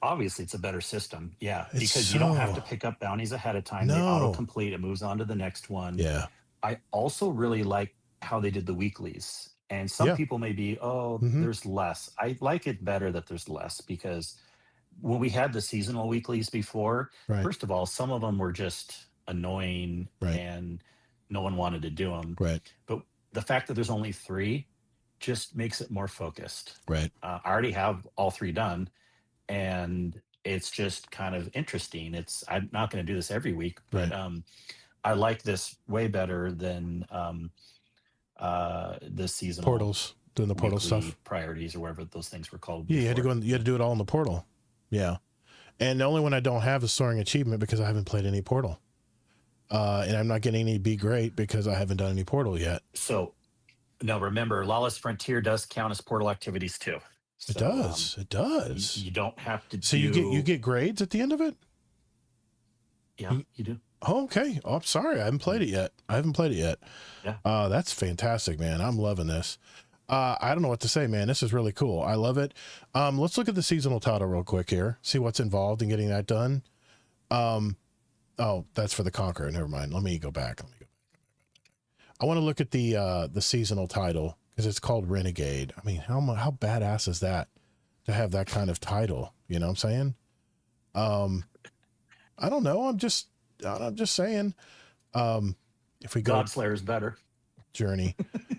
obviously it's a better system. Yeah, It's because you don't have so to pick up bounties ahead of time. They auto no. complete. It moves on to the next one. Yeah. I also really like how they did the weeklies. And some Yeah. people may be, oh, Mm-hmm. there's less. I like it better that there's less because when we had the seasonal weeklies before, Right. first of all, some of them were just annoying Right. and no one wanted to do them. Right. But the fact that there's only three just makes it more focused. Right. I already have all three done, and it's just kind of interesting. I'm not going to do this every week, but Right. I like this way better than the seasonal Portals, doing the portal weekly stuff. priorities or whatever those things were called Yeah, you had to before. go. You had to do it all in the portal. Yeah. And the only one I don't have is Soaring Achievement because I haven't played any Portal. And I'm not getting any Be Great because I haven't done any Portal yet. So now remember, Lawless Frontier does count as portal activities too. It So does. It does. you don't have to So do. you get grades at the end of it? Yeah, you do. Oh, okay. Oh, I'm sorry. I haven't played it yet. Yeah. That's fantastic, man. I'm loving this. I don't know what to say, man. This is really cool. I love it. Let's look at the seasonal title real quick here. See what's involved in getting that done. Oh, that's for the Conqueror. Never mind. Let me go back. I want to look at the seasonal title because it's called Renegade. I mean, how badass is that to have that kind of title? You know what I'm saying? I don't know. I'm just saying. If we go Godslayer is better. Journey,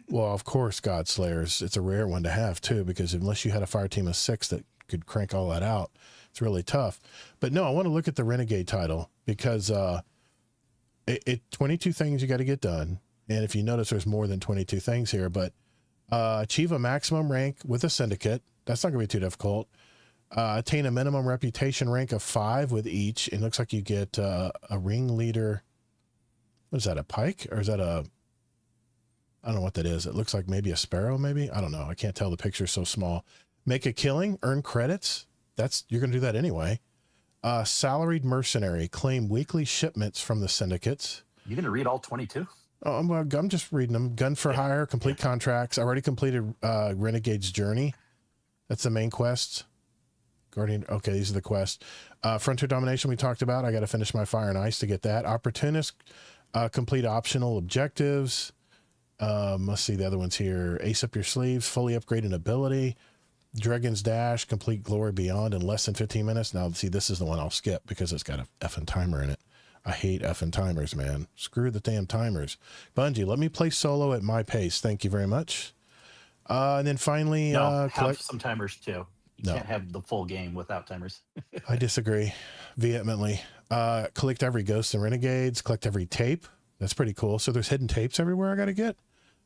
well, of course, Godslayers. It's a rare one to have too, because unless you had a fire team of 6 that could crank all that out, it's really tough. But no, I want to look at the Renegade title because it 22 things you got to get done, and if you notice, there's more than 22 things here. But achieve a maximum rank with a syndicate. That's not going to be too difficult. Attain a minimum reputation rank of 5 with each. It looks like you get a ringleader. What is that, a pike? Or is that I don't know what that is. It looks like maybe a sparrow, maybe. I don't know. I can't tell. The picture's so small. Make a killing, earn credits. You're going to do that anyway. Salaried mercenary, claim weekly shipments from the syndicates. You going to read all 22? Oh, I'm just reading them. Gun for hire, complete contracts. I already completed Renegade's Journey. That's the main quest. Guardian. Okay, these are the quests. Frontier Domination we talked about. I got to finish my Fire and Ice to get that. Opportunist, complete optional objectives. Let's see the other ones here. Ace up your sleeves, fully upgrade an ability. Dragon's Dash, complete Glory Beyond in less than 15 minutes. Now, see, this is the one I'll skip because it's got a effing timer in it. I hate effing timers, man. Screw the damn timers. Bungie, let me play solo at my pace. Thank you very much. And then finally, have some timers too. You can't have the full game without timers. I disagree vehemently. Collect every Ghost and Renegades. Collect every tape. That's pretty cool. So there's hidden tapes everywhere I got to get.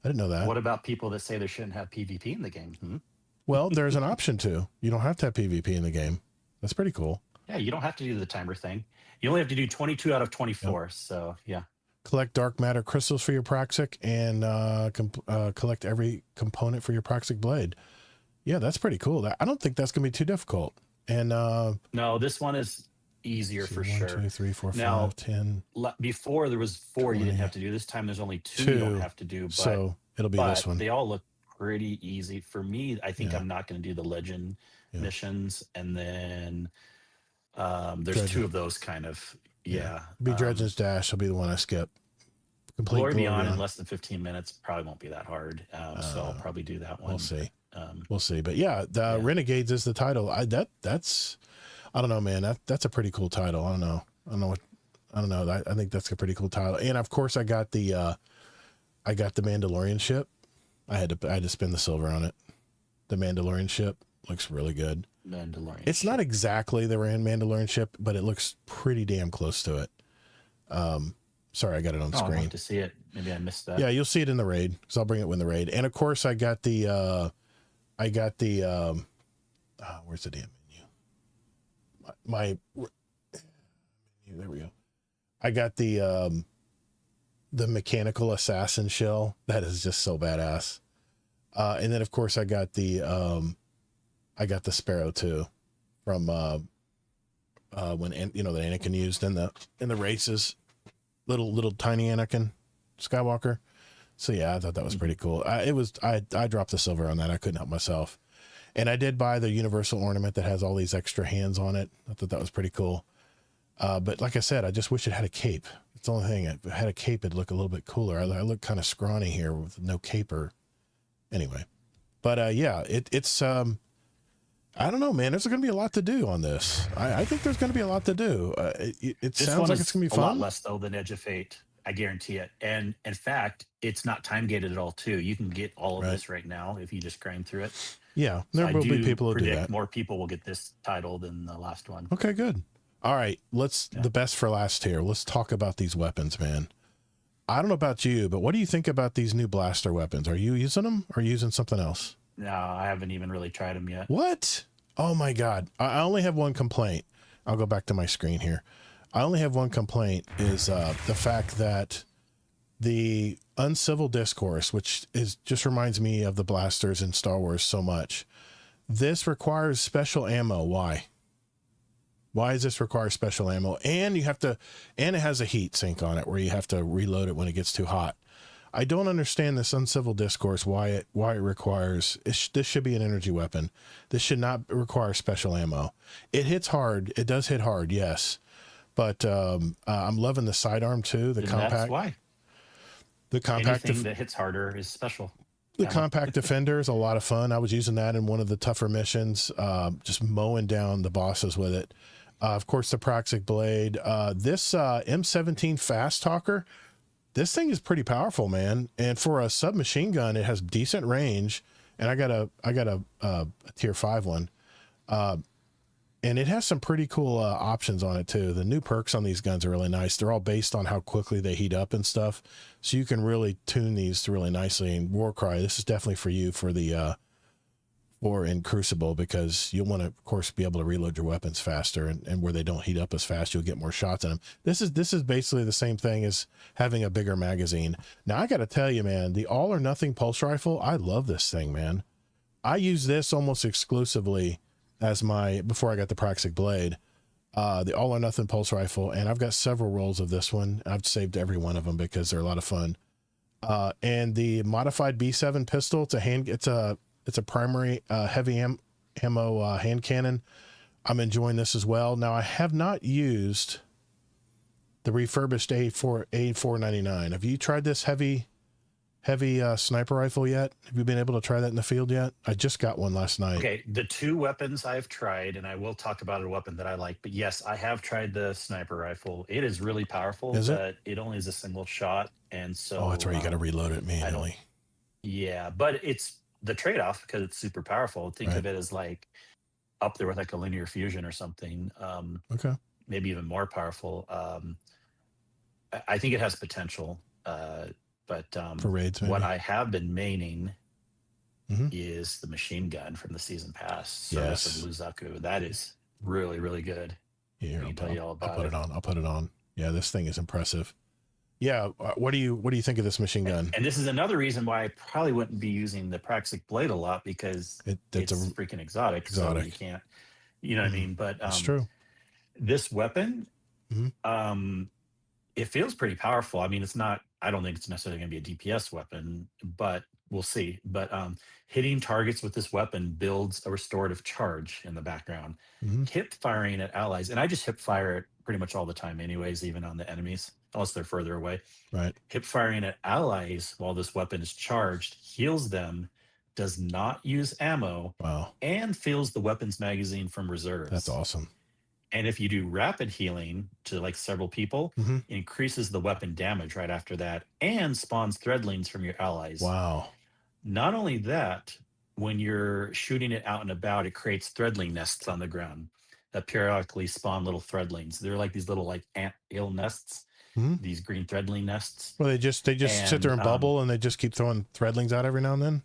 I didn't know that. What about people that say there shouldn't have PvP in the game? Well, there's an option to. You don't have to have PvP in the game. That's pretty cool. Yeah, you don't have to do the timer thing. You only have to do 22 out of 24. Yep. So, yeah. Collect dark matter crystals for your Proxic and collect every component for your Proxic blade. Yeah, that's pretty cool. I don't think that's going to be too difficult. And no, this one is easier for sure. 1, 2, 3, 4, 5, now, 10. Before there was 4 20, you didn't have to do. This time there's only 2 you don't have to do. But, so it'll be this one. They all look pretty easy. For me, I think I'm not going to do the legend missions. And then there's Dredgen. 2 of those kind of, Be Dredgen's Dash. Will be the one I skip. Complete Glory Beyond in less than 15 minutes probably won't be that hard. So I'll probably do that one. We'll see. We'll see. But the Renegades is the title. That's I don't know, man. That's a pretty cool title. I don't know. I think that's a pretty cool title. And of course I got the Mandalorian ship. I had to spend the silver on it. The Mandalorian ship looks really good. It's not exactly the Mandalorian ship, but it looks pretty damn close to it. Sorry, I got it on screen. I want to see it. Maybe I missed that. Yeah, you'll see it in the raid because I'll bring it in the raid. And of course, I got the where's the damn menu? There we go. I got the mechanical assassin shell. That is just so badass. And then of course I got the Sparrow too, from when that Anakin used in the races. Little tiny Anakin Skywalker. So yeah, I thought that was pretty cool. I dropped the silver on that. I couldn't help myself. And I did buy the universal ornament that has all these extra hands on it. I thought that was pretty cool. But like I said, I just wish it had a cape. It's the only thing. If it had a cape, it'd look a little bit cooler. I look kind of scrawny here with no caper. Anyway, but yeah, it's I don't know, man. There's going to be a lot to do on this. I think there's going to be a lot to do. It sounds like it's going to be fun. A lot less though than Edge of Fate. I guarantee it. And in fact, it's not time gated at all too. You can get all of this right now if you just grind through it. Yeah, there will be people who do that. More people will get this title than the last one. Okay, good. All right, the best for last here. Let's talk about these weapons, man. I don't know about you, but what do you think about these new blaster weapons? Are you using them or are you using something else? No, I haven't even really tried them yet. What? Oh my God. I only have one complaint. I'll go back to my screen here. I only have one complaint is the fact that the uncivil discourse, which just reminds me of the blasters in Star Wars so much. This requires special ammo. Why? Why does this require special ammo? And and it has a heat sink on it where you have to reload it when it gets too hot. I don't understand this uncivil discourse, why it requires, this should be an energy weapon. This should not require special ammo. It hits hard. It does hit hard, yes. But I'm loving the sidearm too, the compact. That's why. The compact. Anything that hits harder is special. The compact defender is a lot of fun. I was using that in one of the tougher missions, just mowing down the bosses with it. Of course, the Praxic Blade. This M17 Fast Talker, this thing is pretty powerful, man. And for a submachine gun, it has decent range. And I got a tier 5 one. And it has some pretty cool options on it too. The new perks on these guns are really nice. They're all based on how quickly they heat up and stuff. So you can really tune these really nicely. And Warcry, this is definitely for you for the in Crucible, because you'll want to, of course, be able to reload your weapons faster, and where they don't heat up as fast, you'll get more shots in them. This is basically the same thing as having a bigger magazine. Now, I got to tell you, man, the All or Nothing Pulse Rifle, I love this thing, man. I use this almost exclusively as before I got the Praxic Blade, the All or Nothing Pulse Rifle, and I've got several rolls of this one. I've saved every one of them because they're a lot of fun. And the modified B7 pistol, it's a primary heavy ammo hand cannon. I'm enjoying this as well. Now, I have not used the refurbished A499. Have you tried this heavy sniper rifle yet? Have you been able to try that in the field yet? I just got one last night. Okay, the two weapons I've tried, and I will talk about a weapon that I like, but yes, I have tried the sniper rifle. It is really powerful, but it only is a single shot, and so... Oh, that's right, you got to reload it manually. Yeah, but it's the trade-off because it's super powerful. Think of it as like up there with like a linear fusion or something. Okay. Maybe even more powerful. I think it has potential. But for raids, maybe. What I have been maining is the machine gun from the season pass. Service of Luzaku. That is really, really good. Yeah, I can tell you all about it. I'll put it on. Yeah, this thing is impressive. Yeah, what do you think of this machine gun? And this is another reason why I probably wouldn't be using the Praxic Blade a lot, because it's freaking exotic. So you can't, you know what I mean? But it's true. This weapon, it feels pretty powerful. I mean, I don't think it's necessarily going to be a DPS weapon, but we'll see. But hitting targets with this weapon builds a restorative charge in the background. Hip firing at allies, and I just hip fire it pretty much all the time anyways, even on the enemies, unless they're further away. Right. Hip firing at allies while this weapon is charged heals them, does not use ammo, and fills the weapon's magazine from reserves. That's awesome. And if you do rapid healing to like several people, it increases the weapon damage right after that and spawns threadlings from your allies. Wow. Not only that, when you're shooting it out and about, it creates threadling nests on the ground that periodically spawn little threadlings. They're like these little like ant hill nests, these green threadling nests. Well, they just sit there and bubble, and they just keep throwing threadlings out every now and then?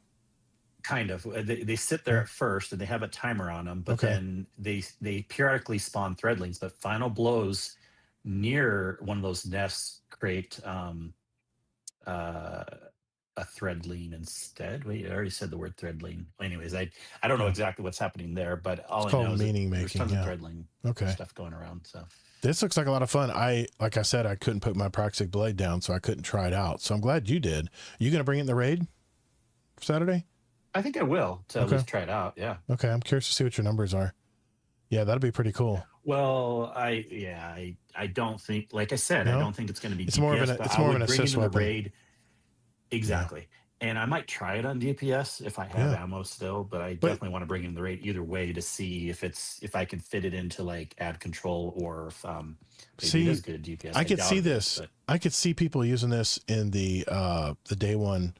Kind of. They sit there at first, and they have a timer on them, but then they periodically spawn threadlings. But final blows near one of those nests create a threadling instead. Wait, I already said the word threadling. Anyways, I don't know exactly what's happening there, but all I know is there's tons of threadling stuff going around. So this looks like a lot of fun. Like I said, I couldn't put my Praxic Blade down, so I couldn't try it out. So I'm glad you did. You going to bring it in the raid Saturday? I think I will to at Okay. least try it out. Yeah. Okay. I'm curious to see what your numbers are. Yeah, that'd be pretty cool. Well, I don't think, like I said, I No, don't think it's going to be it's more of DPS, an but it's I more of an would bring assist into the weapon. raid. Yeah. Exactly. And I might try it on DPS if I have Yeah. ammo still, but I But definitely want to bring in the raid either way to see if I can fit it into like ad control, or if maybe it is see, good at DPS. I I could doubt see it is, this. but I could see people using this in the day one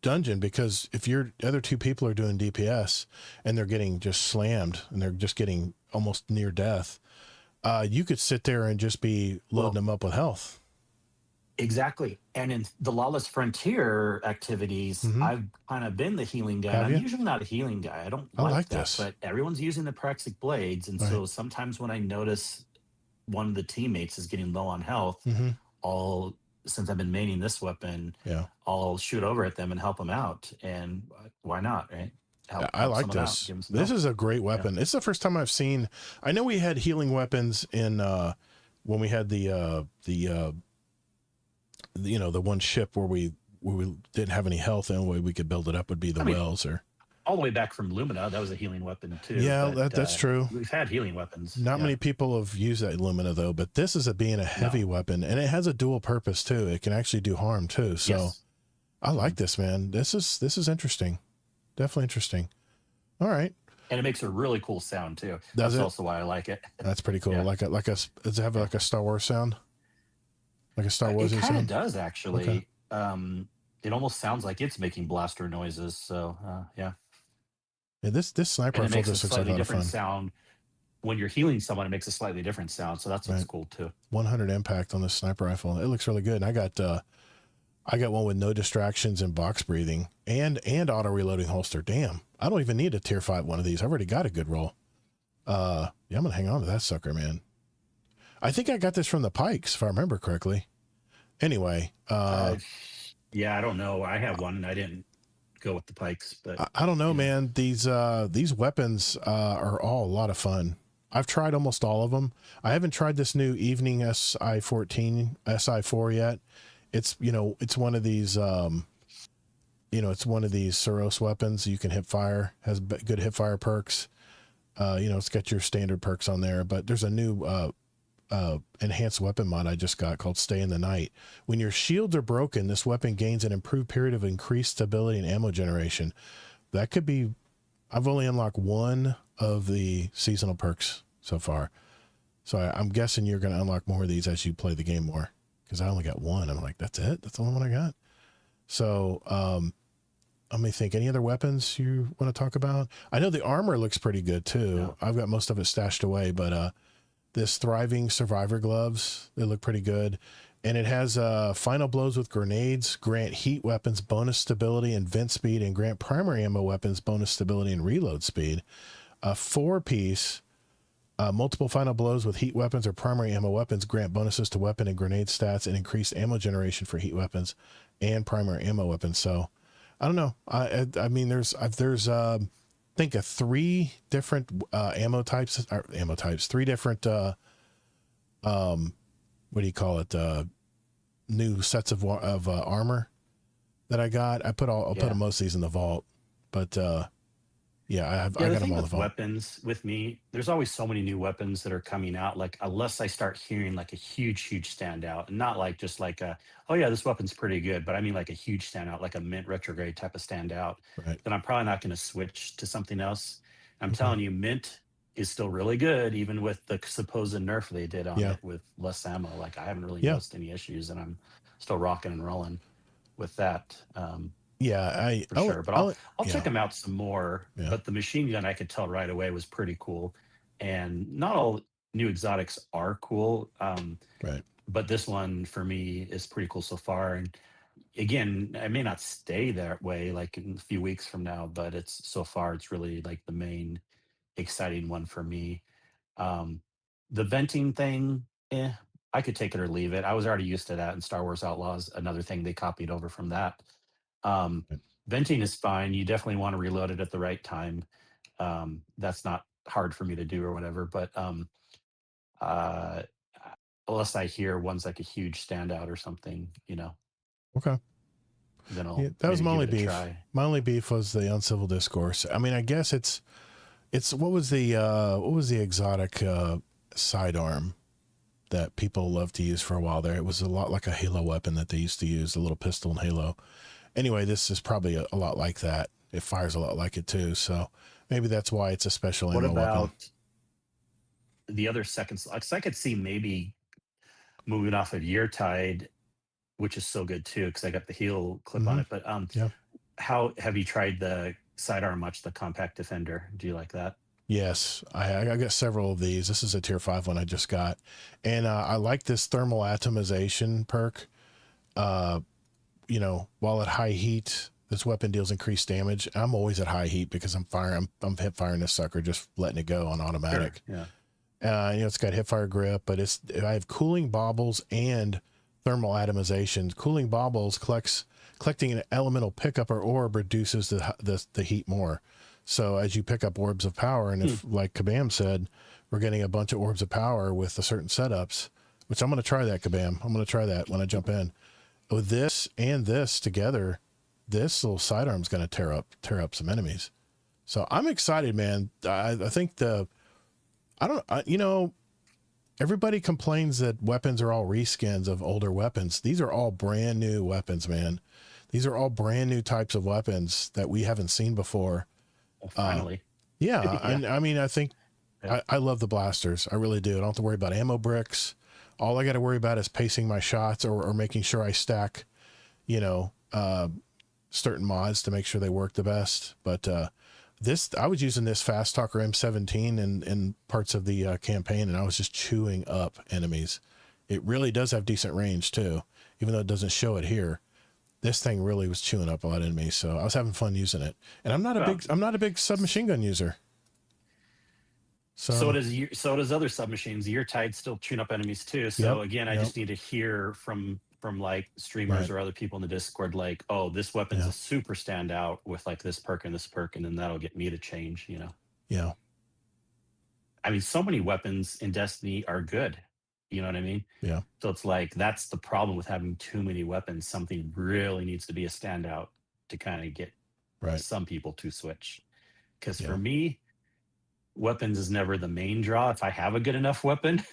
dungeon, because if your other two people are doing DPS and they're getting just slammed and they're just getting almost near death, you could sit there and just be loading well, them up with health. exactly. And in the Lawless Frontier activities, Mm-hmm. I've kind of been the healing guy. And Have I'm you? usually not a healing guy. I don't I like like that, this. but everyone's using the Praxic Blades. And Right. so sometimes when I notice one of the teammates is getting low on health, Mm-hmm. I'll, since I've been maining this weapon, Yeah. I'll shoot over at them and help them out. And why not, right? I Help like someone out, this. give them some This health. is a great Yeah. weapon. It's the first time I've seen. I know we had healing weapons in when we had the one ship where we didn't have any health. The only way we could build it up would be the I mean, wells. Or all the way back from Lumina, that was a healing weapon too. yeah, But that's true. we've had healing weapons. Not Yeah. many people have used that Lumina though, but this is being a heavy No. weapon, and it has a dual purpose too. It can actually do harm too. So Yes. I Mhm. like this, man. This is interesting. Definitely interesting. All right. And it makes a really cool sound too. Does That's it? also why I like it. That's pretty cool. Yeah. Does it have Yeah. like a Star Wars sound? Like a Star It Warsy kind of sound? does Okay. actually. It almost sounds like it's making blaster noises. So yeah. Yeah, this sniper And it rifle makes a just looks like a slightly lot of different fun. sound when you're healing someone. It makes a slightly different sound. So that's what's Right. cool too. 100 impact on this sniper rifle. It looks really good. And I got one with no distractions and box breathing and auto reloading holster. Damn. I don't even need a tier 5 one of these. I've already got a good roll. Yeah, I'm gonna hang on to that sucker, man. I think I got this from the Pikes, if I remember correctly. Anyway, Uh, yeah, I don't know. I have one and I didn't go with the pikes, but I don't know, you know, man. These weapons are all a lot of fun. I've tried almost all of them. I haven't tried this new Evening SI-14 SI-4 yet. It's one of these it's one of these Suros weapons. You can hip fire, has good hip fire perks. It's got your standard perks on there, but there's a new enhanced weapon mod I just got called Stay in the Night. When your shields are broken, this weapon gains an improved period of increased stability and ammo generation. That could be. I've only unlocked one of the seasonal perks so far, so I'm guessing you're going to unlock more of these as you play the game more. Because I only got one. I'm like, that's it. That's the only one I got. So let me think. Any other weapons you want to talk about? I know the armor looks pretty good too. no. I've got most of it stashed away, but this Thriving Survivor gloves, they look pretty good. And it has final blows with grenades, grant heat weapons bonus stability and vent speed, and grant primary ammo weapons bonus stability and reload speed. A 4-piece, multiple final blows with heat weapons or primary ammo weapons grant bonuses to weapon and grenade stats and increased ammo generation for heat weapons and primary ammo weapons. So I don't know. I mean, there's think of 3 different ammo types, 3 different what do you call it? New sets of armor that I got. I'll put Yeah. most of these in the vault, but yeah, I Yeah, the got them thing all in the with vault. weapons with me, there's always so many new weapons that are coming out. Like, unless I start hearing like a huge standout, and not like just like oh yeah, this weapon's pretty good, but I mean like a huge standout, like a mint retrograde type of standout, Right. then I'm probably not going to switch to something else. I'm Okay. telling you, mint is still really good, even with the supposed nerf they did on Yeah. it with less ammo. Like, I haven't really Yeah. noticed any issues, and I'm still rocking and rolling with that. Yeah. For sure. But I'll check Yeah. them out some more. Yeah. But the machine gun, I could tell right away, was pretty cool. And not all new exotics are cool, Right. but this one for me is pretty cool so far. And again, I may not stay that way like in a few weeks from now, but it's so far it's really like the main exciting one for me. Um, the venting thing, I could take it or leave it. I was already used to that in Star Wars Outlaws. Another thing they copied over from that. Um, Right. Venting is fine. You definitely want to reload it at the right time. That's not hard for me to do or whatever. But uh, unless I hear one's like a huge standout or something. Okay. Then I'll Yeah, that was maybe my give only it a beef. try. My only beef was the uncivil discourse. I mean, I guess it's what was the exotic sidearm that people loved to use for a while there? It was a lot like a Halo weapon that they used to use, the little pistol in Halo. Anyway, this is probably a lot like that. It fires a lot like it too, so maybe that's why it's a special What ammo weapon. about the other second? Because I could see maybe moving off of Year Tide, which is so good too, because I got the heel clip on Hmm. it. But Yeah. how have you tried the sidearm much? The Compact Defender. Do you like that? Yes, I got several of these. This is a tier 5 one I just got, and I like this thermal atomization perk. While at high heat, this weapon deals increased damage. I'm always at high heat because I'm hip firing this sucker, just letting it go on automatic. Sure, yeah. It's got hip fire grip, but I have cooling baubles and thermal atomization. Cooling baubles collecting an elemental pickup or orb reduces the heat more. So as you pick up orbs of power, and if like Kabam said, we're getting a bunch of orbs of power with the certain setups, which I'm going to try that, Kabam. I'm going to try that when I jump in. With this and this together, this little sidearm's going to tear up some enemies. So I'm excited, man. I think everybody complains that weapons are all reskins of older weapons. These are all brand new weapons, man. These are all brand new types of weapons that we haven't seen before. Well, finally. Yeah. Yeah. I mean, I think Yeah. I love the blasters. I really do. I don't have to worry about ammo bricks. All I got to worry about is pacing my shots or making sure I stack, certain mods to make sure they work the best. But I was using this Fast Talker M17 in parts of the campaign, and I was just chewing up enemies. It really does have decent range too, even though it doesn't show it here. This thing really was chewing up a lot of enemies, so I was having fun using it. And I'm not a big submachine gun user. So does other submachines. Your Tide still tune up enemies too. So again, I just need to hear from like streamers or other people in the Discord, like, oh, this weapon's a super standout with like this perk, and then that'll get me to change. Yeah. I mean, so many weapons in Destiny are good. You know what I mean? Yeah. So it's like that's the problem with having too many weapons. Something really needs to be a standout to kind of get some people to switch. Because for me, weapons is never the main draw. If I have a good enough weapon,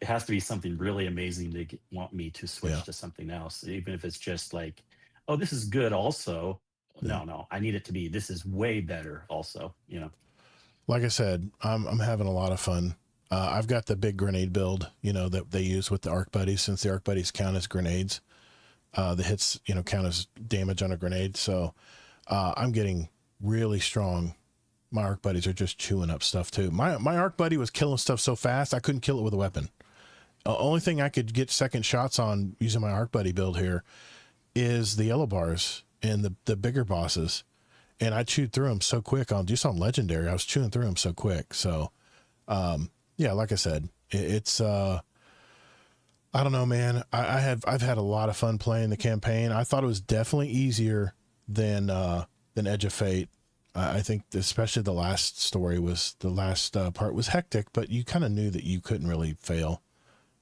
it has to be something really amazing to want me to switch to something else. Even if it's just like, oh, this is good also. No, I need it to be, this is way better also, Like I said, I'm having a lot of fun. I've got the big grenade build, that they use with the arc buddies, since the arc buddies count as grenades. The hits, count as damage on a grenade. So I'm getting really strong. My arc buddies are just chewing up stuff too. My arc buddy was killing stuff so fast I couldn't kill it with a weapon. The only thing I could get second shots on using my arc buddy build here is the yellow bars and the bigger bosses. And I chewed through them so quick on legendary. I was chewing through them so quick. So, like I said, it's, I don't know, man. I've had a lot of fun playing the campaign. I thought it was definitely easier than Edge of Fate. I think especially the last part was hectic, but you kind of knew that you couldn't really fail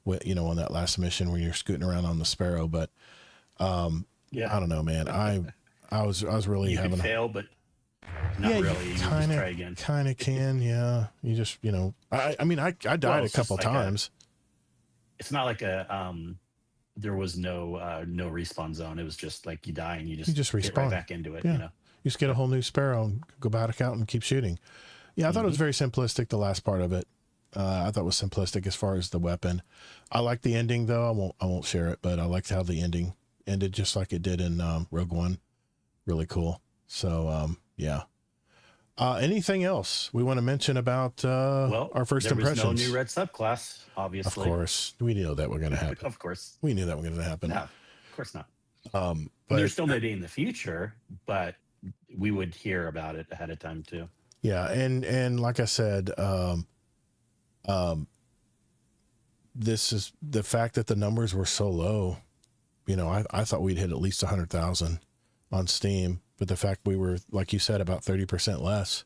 with, on that last mission where you're scooting around on the Sparrow. But, I don't know, man. I was really you having could fail, but not really. You just try again. Kind of can. Yeah. You just, I mean, I died a couple times. It's not like there was no respawn zone. It was just like you die and you just respawn get right back into it. Yeah. You just get a whole new Sparrow and go back out and keep shooting. Yeah, I thought it was very simplistic, the last part of it. I thought it was simplistic as far as the weapon. I like the ending though. I won't share it, but I liked how the ending ended just like it did in Rogue One. Really cool. So anything else we want to mention about our first impressions? There was no new red subclass, obviously. Of course. We knew that was going to happen. Of course. We knew that was going to happen. No, of course not. But there's still maybe in the future, but we would hear about it ahead of time too. Yeah, and like I said, this is the fact that the numbers were so low. I thought we'd hit at least 100,000 on Steam, but the fact we were, like you said, about 30% less,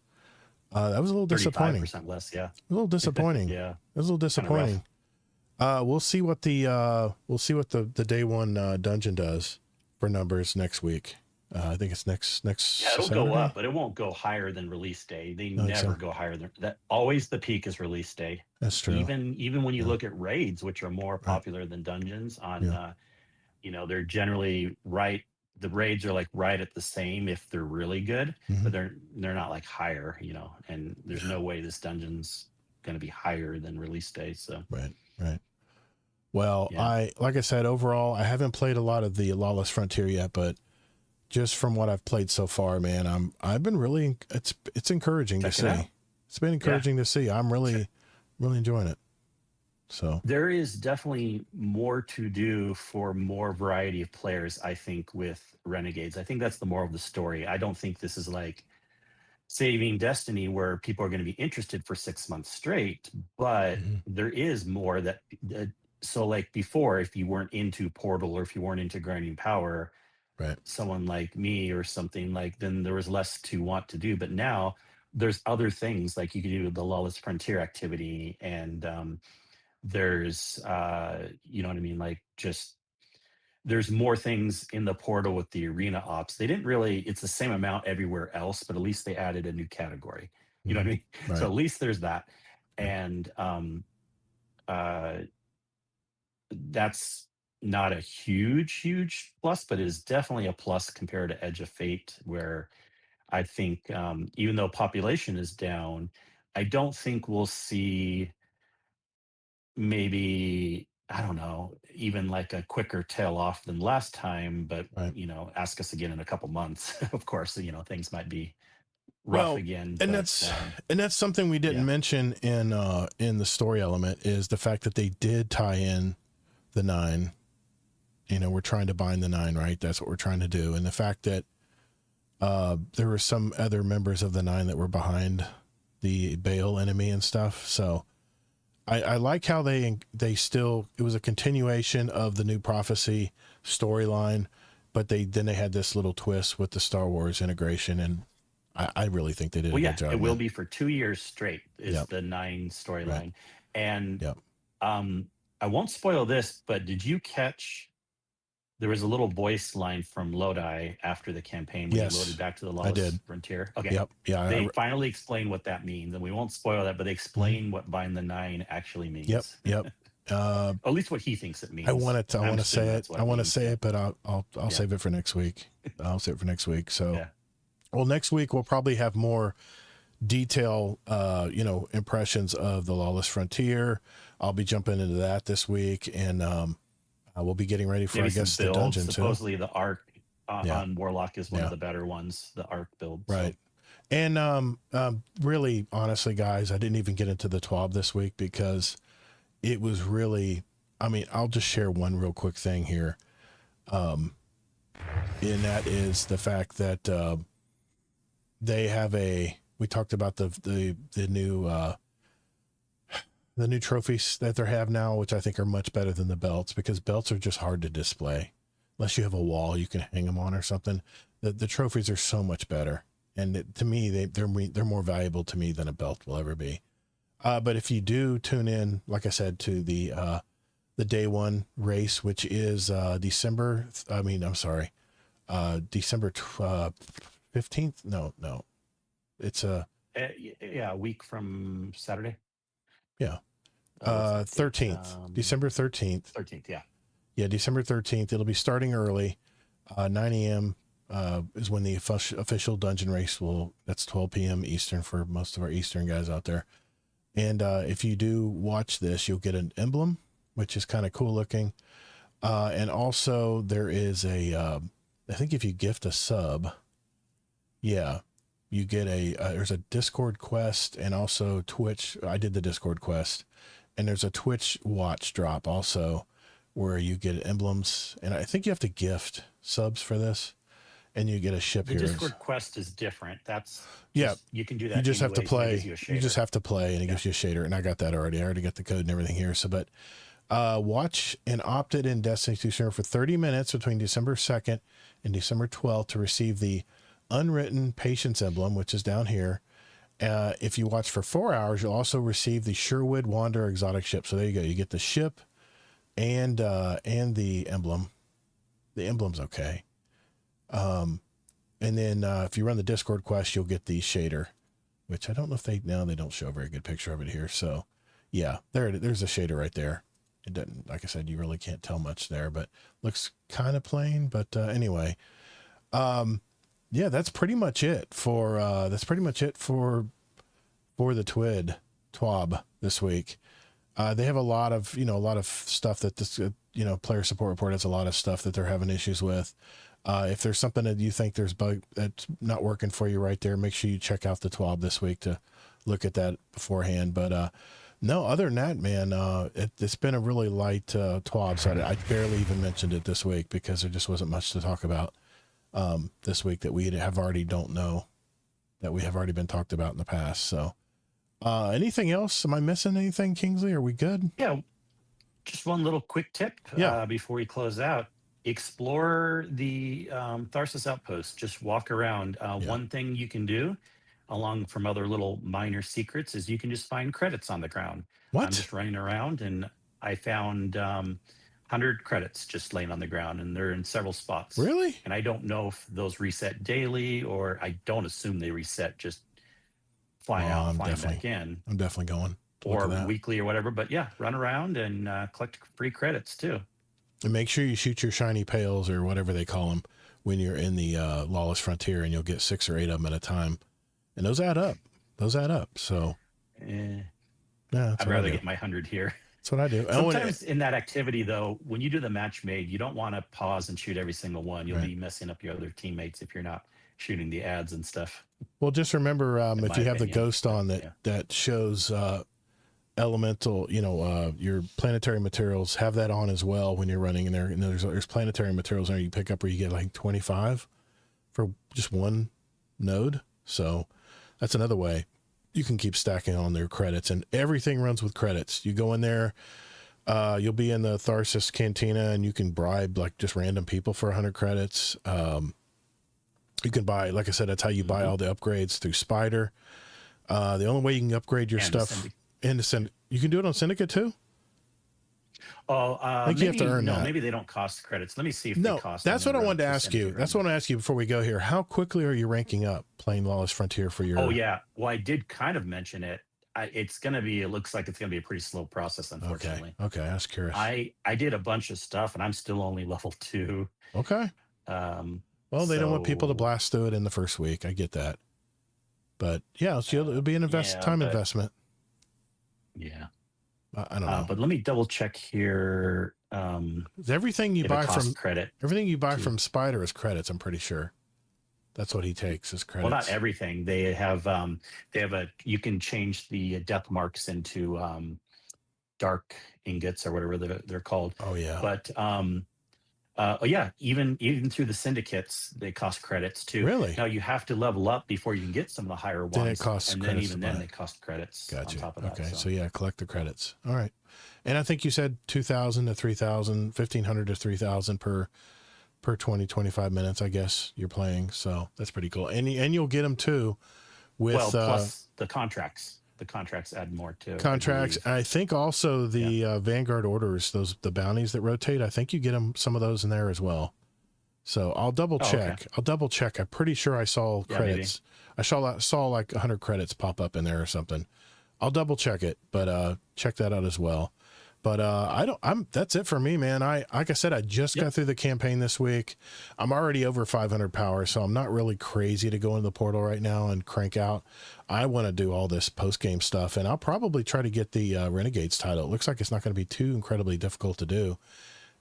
that was a little disappointing. 35% less, yeah. A little disappointing. Yeah, it was a little disappointing. We'll see what the day one dungeon does for numbers next week. I think it's next Yeah, it'll go Saturday. up, but it won't go higher than release day. They I think never so. go higher than that. Always the peak is release day. That's true. Even when you Yeah. look at raids, which are more Right. popular than dungeons, on Yeah. they're generally right. The raids are like right at the same if they're really good, Hmm. but they're not like higher, and there's Yeah. no way this dungeon's going to be higher than release day. So Right. Right. Well, yeah, like I said, overall, I haven't played a lot of the Lawless Frontier yet, but just from what I've played so far, man, I've been really, it's encouraging to check it out. see. It's been Yeah. encouraging to see. I'm really enjoying it. So, There is definitely more to do for more variety of players, I think, with Renegades. I think that's the moral of the story. I don't think this is like saving Destiny where people are going to be interested for 6 months straight, but mhm, there is more so like before, if you weren't into Portal or if you weren't into grinding power, right. someone like me or something, like, then there was less to want to do. But now there's other things, like you can do the Lawless Frontier activity, and there's you know what I mean, like, just there's more things in the portal with the arena ops. They didn't really, it's the same amount everywhere else, but at least they added a new category. You know what I Hmm. mean? So Right. at least there's that. Right. And uh that's not a huge plus, but it is definitely a plus compared to Edge of Fate, where I think, even though population is down, I don't think we'll see, maybe, I don't know, even like a quicker tail off than last time. But Right. ask us again in a couple months. Of course, things might be rough Well, again. and But that's something we didn't yeah, mention in the story element is the fact that they did tie in the nine. We're trying to bind the nine, right? That's what we're trying to do. And the fact that there were some other members of the nine that were behind the Baal enemy and stuff. So I like how they still, it was a continuation of the new prophecy storyline, but they had this little twist with the Star Wars integration, and I really think they did a well, good yeah, it job, will man. be for 2 years straight is Yep. the nine Right. storyline. And Yep. um I won't spoil this, but did you catch, there was a little voice line from Lodi after the campaign when he loaded Yes, back to the I Lawless did. Frontier? Okay. Yep. Yeah. They finally explain what that means, and we won't spoil that, but they Mhm. explain what Bind the Nine actually Yep. means. Yep. Uh, At least what he thinks it I means. want to. I I'm want to say assuming it. that's what I it want to means. say Yeah. it, but I'll Yeah. save it for next week. I'll save it for next week. So, Yeah. well, next week we'll probably have more detail, impressions of the Lawless Frontier. I'll be jumping into that this week, and we'll be getting ready for, Maybe I some guess, the builds. dungeon too. Supposedly the arc Yeah. on Warlock is one of Yeah. the better ones, the arc build. So Right. And really, honestly, guys, I didn't even get into the TWAB this week because it was really. I mean, I'll just share one real quick thing here, and that is the fact that they have a. We talked about the new trophies that they have now, which I think are much better than the belts, because belts are just hard to display unless you have a wall you can hang them on or something. The trophies are so much better, and to me they're more valuable to me than a belt will ever be. But if you do tune in, like I said, to the day one race, which is December. I mean, I'm sorry, December 15th. No, it's yeah, a week from Saturday. yeah, What's that date? 13th, December 13th. 13th. Yeah. Yeah, December 13th. It'll be starting early. 9 a.m. Is when the official dungeon race will. That's 12 p.m. Eastern for most of our Eastern guys out there. And if you do watch this, you'll get an emblem, which is kind of cool looking. And also there is I think if you gift a sub, yeah, you get there's a Discord quest and also Twitch. I did the Discord quest, and there's a Twitch watch drop also where you get emblems. And I think you have to gift subs for this, and you get a ship The heroes. Discord quest is different. That's Yeah. you can do that. You just have to anyways, and it play. gives you a You just shader. have to play, and it Yeah. gives you a shader. And I got that already. I already got the code and everything here. So, but watch and opted in Destiny 2 server for 30 minutes between December 2nd and December 12th to receive the unwritten patience emblem, which is down here. If you watch for 4 hours, you'll also receive the Sherwood Wanderer exotic ship. So there you go. You get the ship and the emblem. The emblem's okay. And then if you run the Discord quest, you'll get the shader, which I don't know if they don't show a very good picture of it here. So yeah, there's a shader right there. It doesn't, like I said, you really can't tell much there, but looks kind of plain. But anyway, yeah, that's pretty much it for the TWAB this week. They have a lot of stuff that this, player support report has a lot of stuff that they're having issues with. If there's something that you think there's bug that's not working for you right there, make sure you check out the TWAB this week to look at that beforehand. But, no, other than that, man, it's been a really light, TWAB. So I barely even mentioned it this week because there just wasn't much to talk about, this week that we have already been talked about in the past. So, anything else? Am I missing anything, Kingsley? Are we good? Yeah. Just one little quick tip before we close out. Explore the Tharsis Outpost. Just walk around. One thing you can do, along from other little minor secrets, is you can just find credits on the ground. What? I'm just running around, and I found 100 credits just laying on the ground, and they're in several spots. Really? And I don't know if those reset daily, or I don't assume they reset just flying out and flying back in. I'm definitely going. Or weekly or whatever. But yeah, run around and collect free credits too. And make sure you shoot your shiny pails or whatever they call them when you're in the Lawless Frontier, and you'll get 6 or 8 of them at a time. And those add up. So, yeah, I'd rather get my 100 here. That's what I do. Sometimes in that activity, though, when you do the match made, you don't want to pause and shoot every single one. You'll be messing up your other teammates if you're not shooting the ads and stuff. Well, just remember, if you have the ghost on that shows elemental, your planetary materials, have that on as well when you're running in there. And there's planetary materials there you pick up where you get like 25 for just one node. So that's another way you can keep stacking on their credits, and everything runs with credits. You go in there, you'll be in the Tharsis Cantina, and you can bribe like just random people for 100 credits. You can buy, like I said, that's how you buy all the upgrades through Spider. The only way you can upgrade your stuff into Syndicate, you can do it on Syndicate too? Oh, I think you have to earn that. Maybe they don't cost credits. Let me see if they cost. That's what I wanted to ask you. That's what I want to ask you before we go here. How quickly are you ranking up playing Lawless Frontier for your... Oh, yeah. Well, I did kind of mention it. It looks like it's going to be a pretty slow process, unfortunately. Okay. I was curious. I did a bunch of stuff, and I'm still only level 2. Okay. Well, they don't want people to blast through it in the first week. I get that. But yeah, it'll be an time investment. Yeah. I don't know. But let me double check here. Everything you buy from credit. Everything you buy from Spider is credits, I'm pretty sure. That's what he takes is credits. Well, not everything. They have you can change the death marks into dark ingots or whatever they're called. Oh yeah. But even through the syndicates, they cost credits too. Really? Now you have to level up before you can get some of the higher ones. Then it costs and credits. Then they cost credits on top of that. Okay, so collect the credits. All right. And I think you said 2,000 to 3,000, 1,500 to 3,000 per 20, 25 minutes, I guess you're playing. So that's pretty cool. And you'll get them too with plus the contracts. The contracts add more to contracts. I think also the Vanguard orders, the bounties that rotate. I think you get some of those in there as well. So I'll double check. Okay. I'm pretty sure I saw credits. Maybe. I saw like 100 credits pop up in there or something. I'll double check it, but check that out as well. But that's it for me, man. Like I said, I just got through the campaign this week. I'm already over 500 power, so I'm not really crazy to go into the portal right now and crank out. I want to do all this post-game stuff, and I'll probably try to get the Renegades title. It looks like it's not going to be too incredibly difficult to do.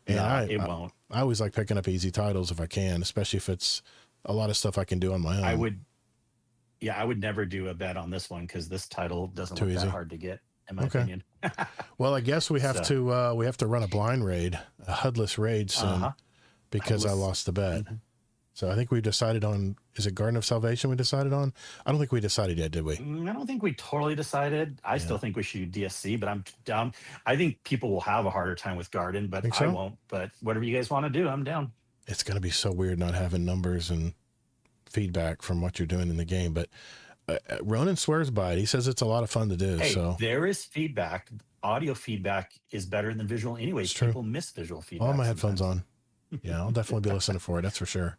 And it won't. I always like picking up easy titles if I can, especially if it's a lot of stuff I can do on my own. I would never do a bet on this one because this title doesn't look that hard to get. In my opinion. Well, I guess we have to run a blind raid, a HUDless raid soon, because I lost the bet. Mm-hmm. So I think we decided on, is it Garden of Salvation we decided on? I don't think we decided yet, did we? I don't think we totally decided. I still think we should do DSC, but I'm down. I think people will have a harder time with Garden, but I won't. But whatever you guys want to do, I'm down. It's going to be so weird not having numbers and feedback from what you're doing in the game, but Ronan swears by it. He says it's a lot of fun to do. Hey, so there is feedback. Audio feedback is better than visual anyways. People miss visual feedback. All my headphones on. Yeah, I'll definitely be listening for it. That's for sure.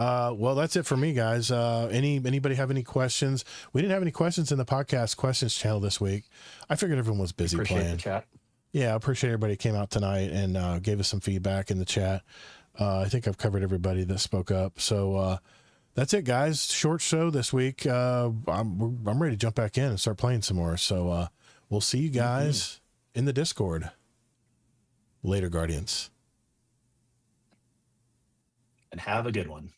Well, that's it for me, guys. Anybody have any questions? We didn't have any questions in the podcast questions channel this week. I figured everyone was busy Appreciate playing. the chat. Yeah, I appreciate everybody came out tonight and gave us some feedback in the chat. I think I've covered everybody that spoke up. So that's it, guys. Short show this week. I'm ready to jump back in and start playing some more. So we'll see you guys in the Discord. Later, Guardians. And have a good one.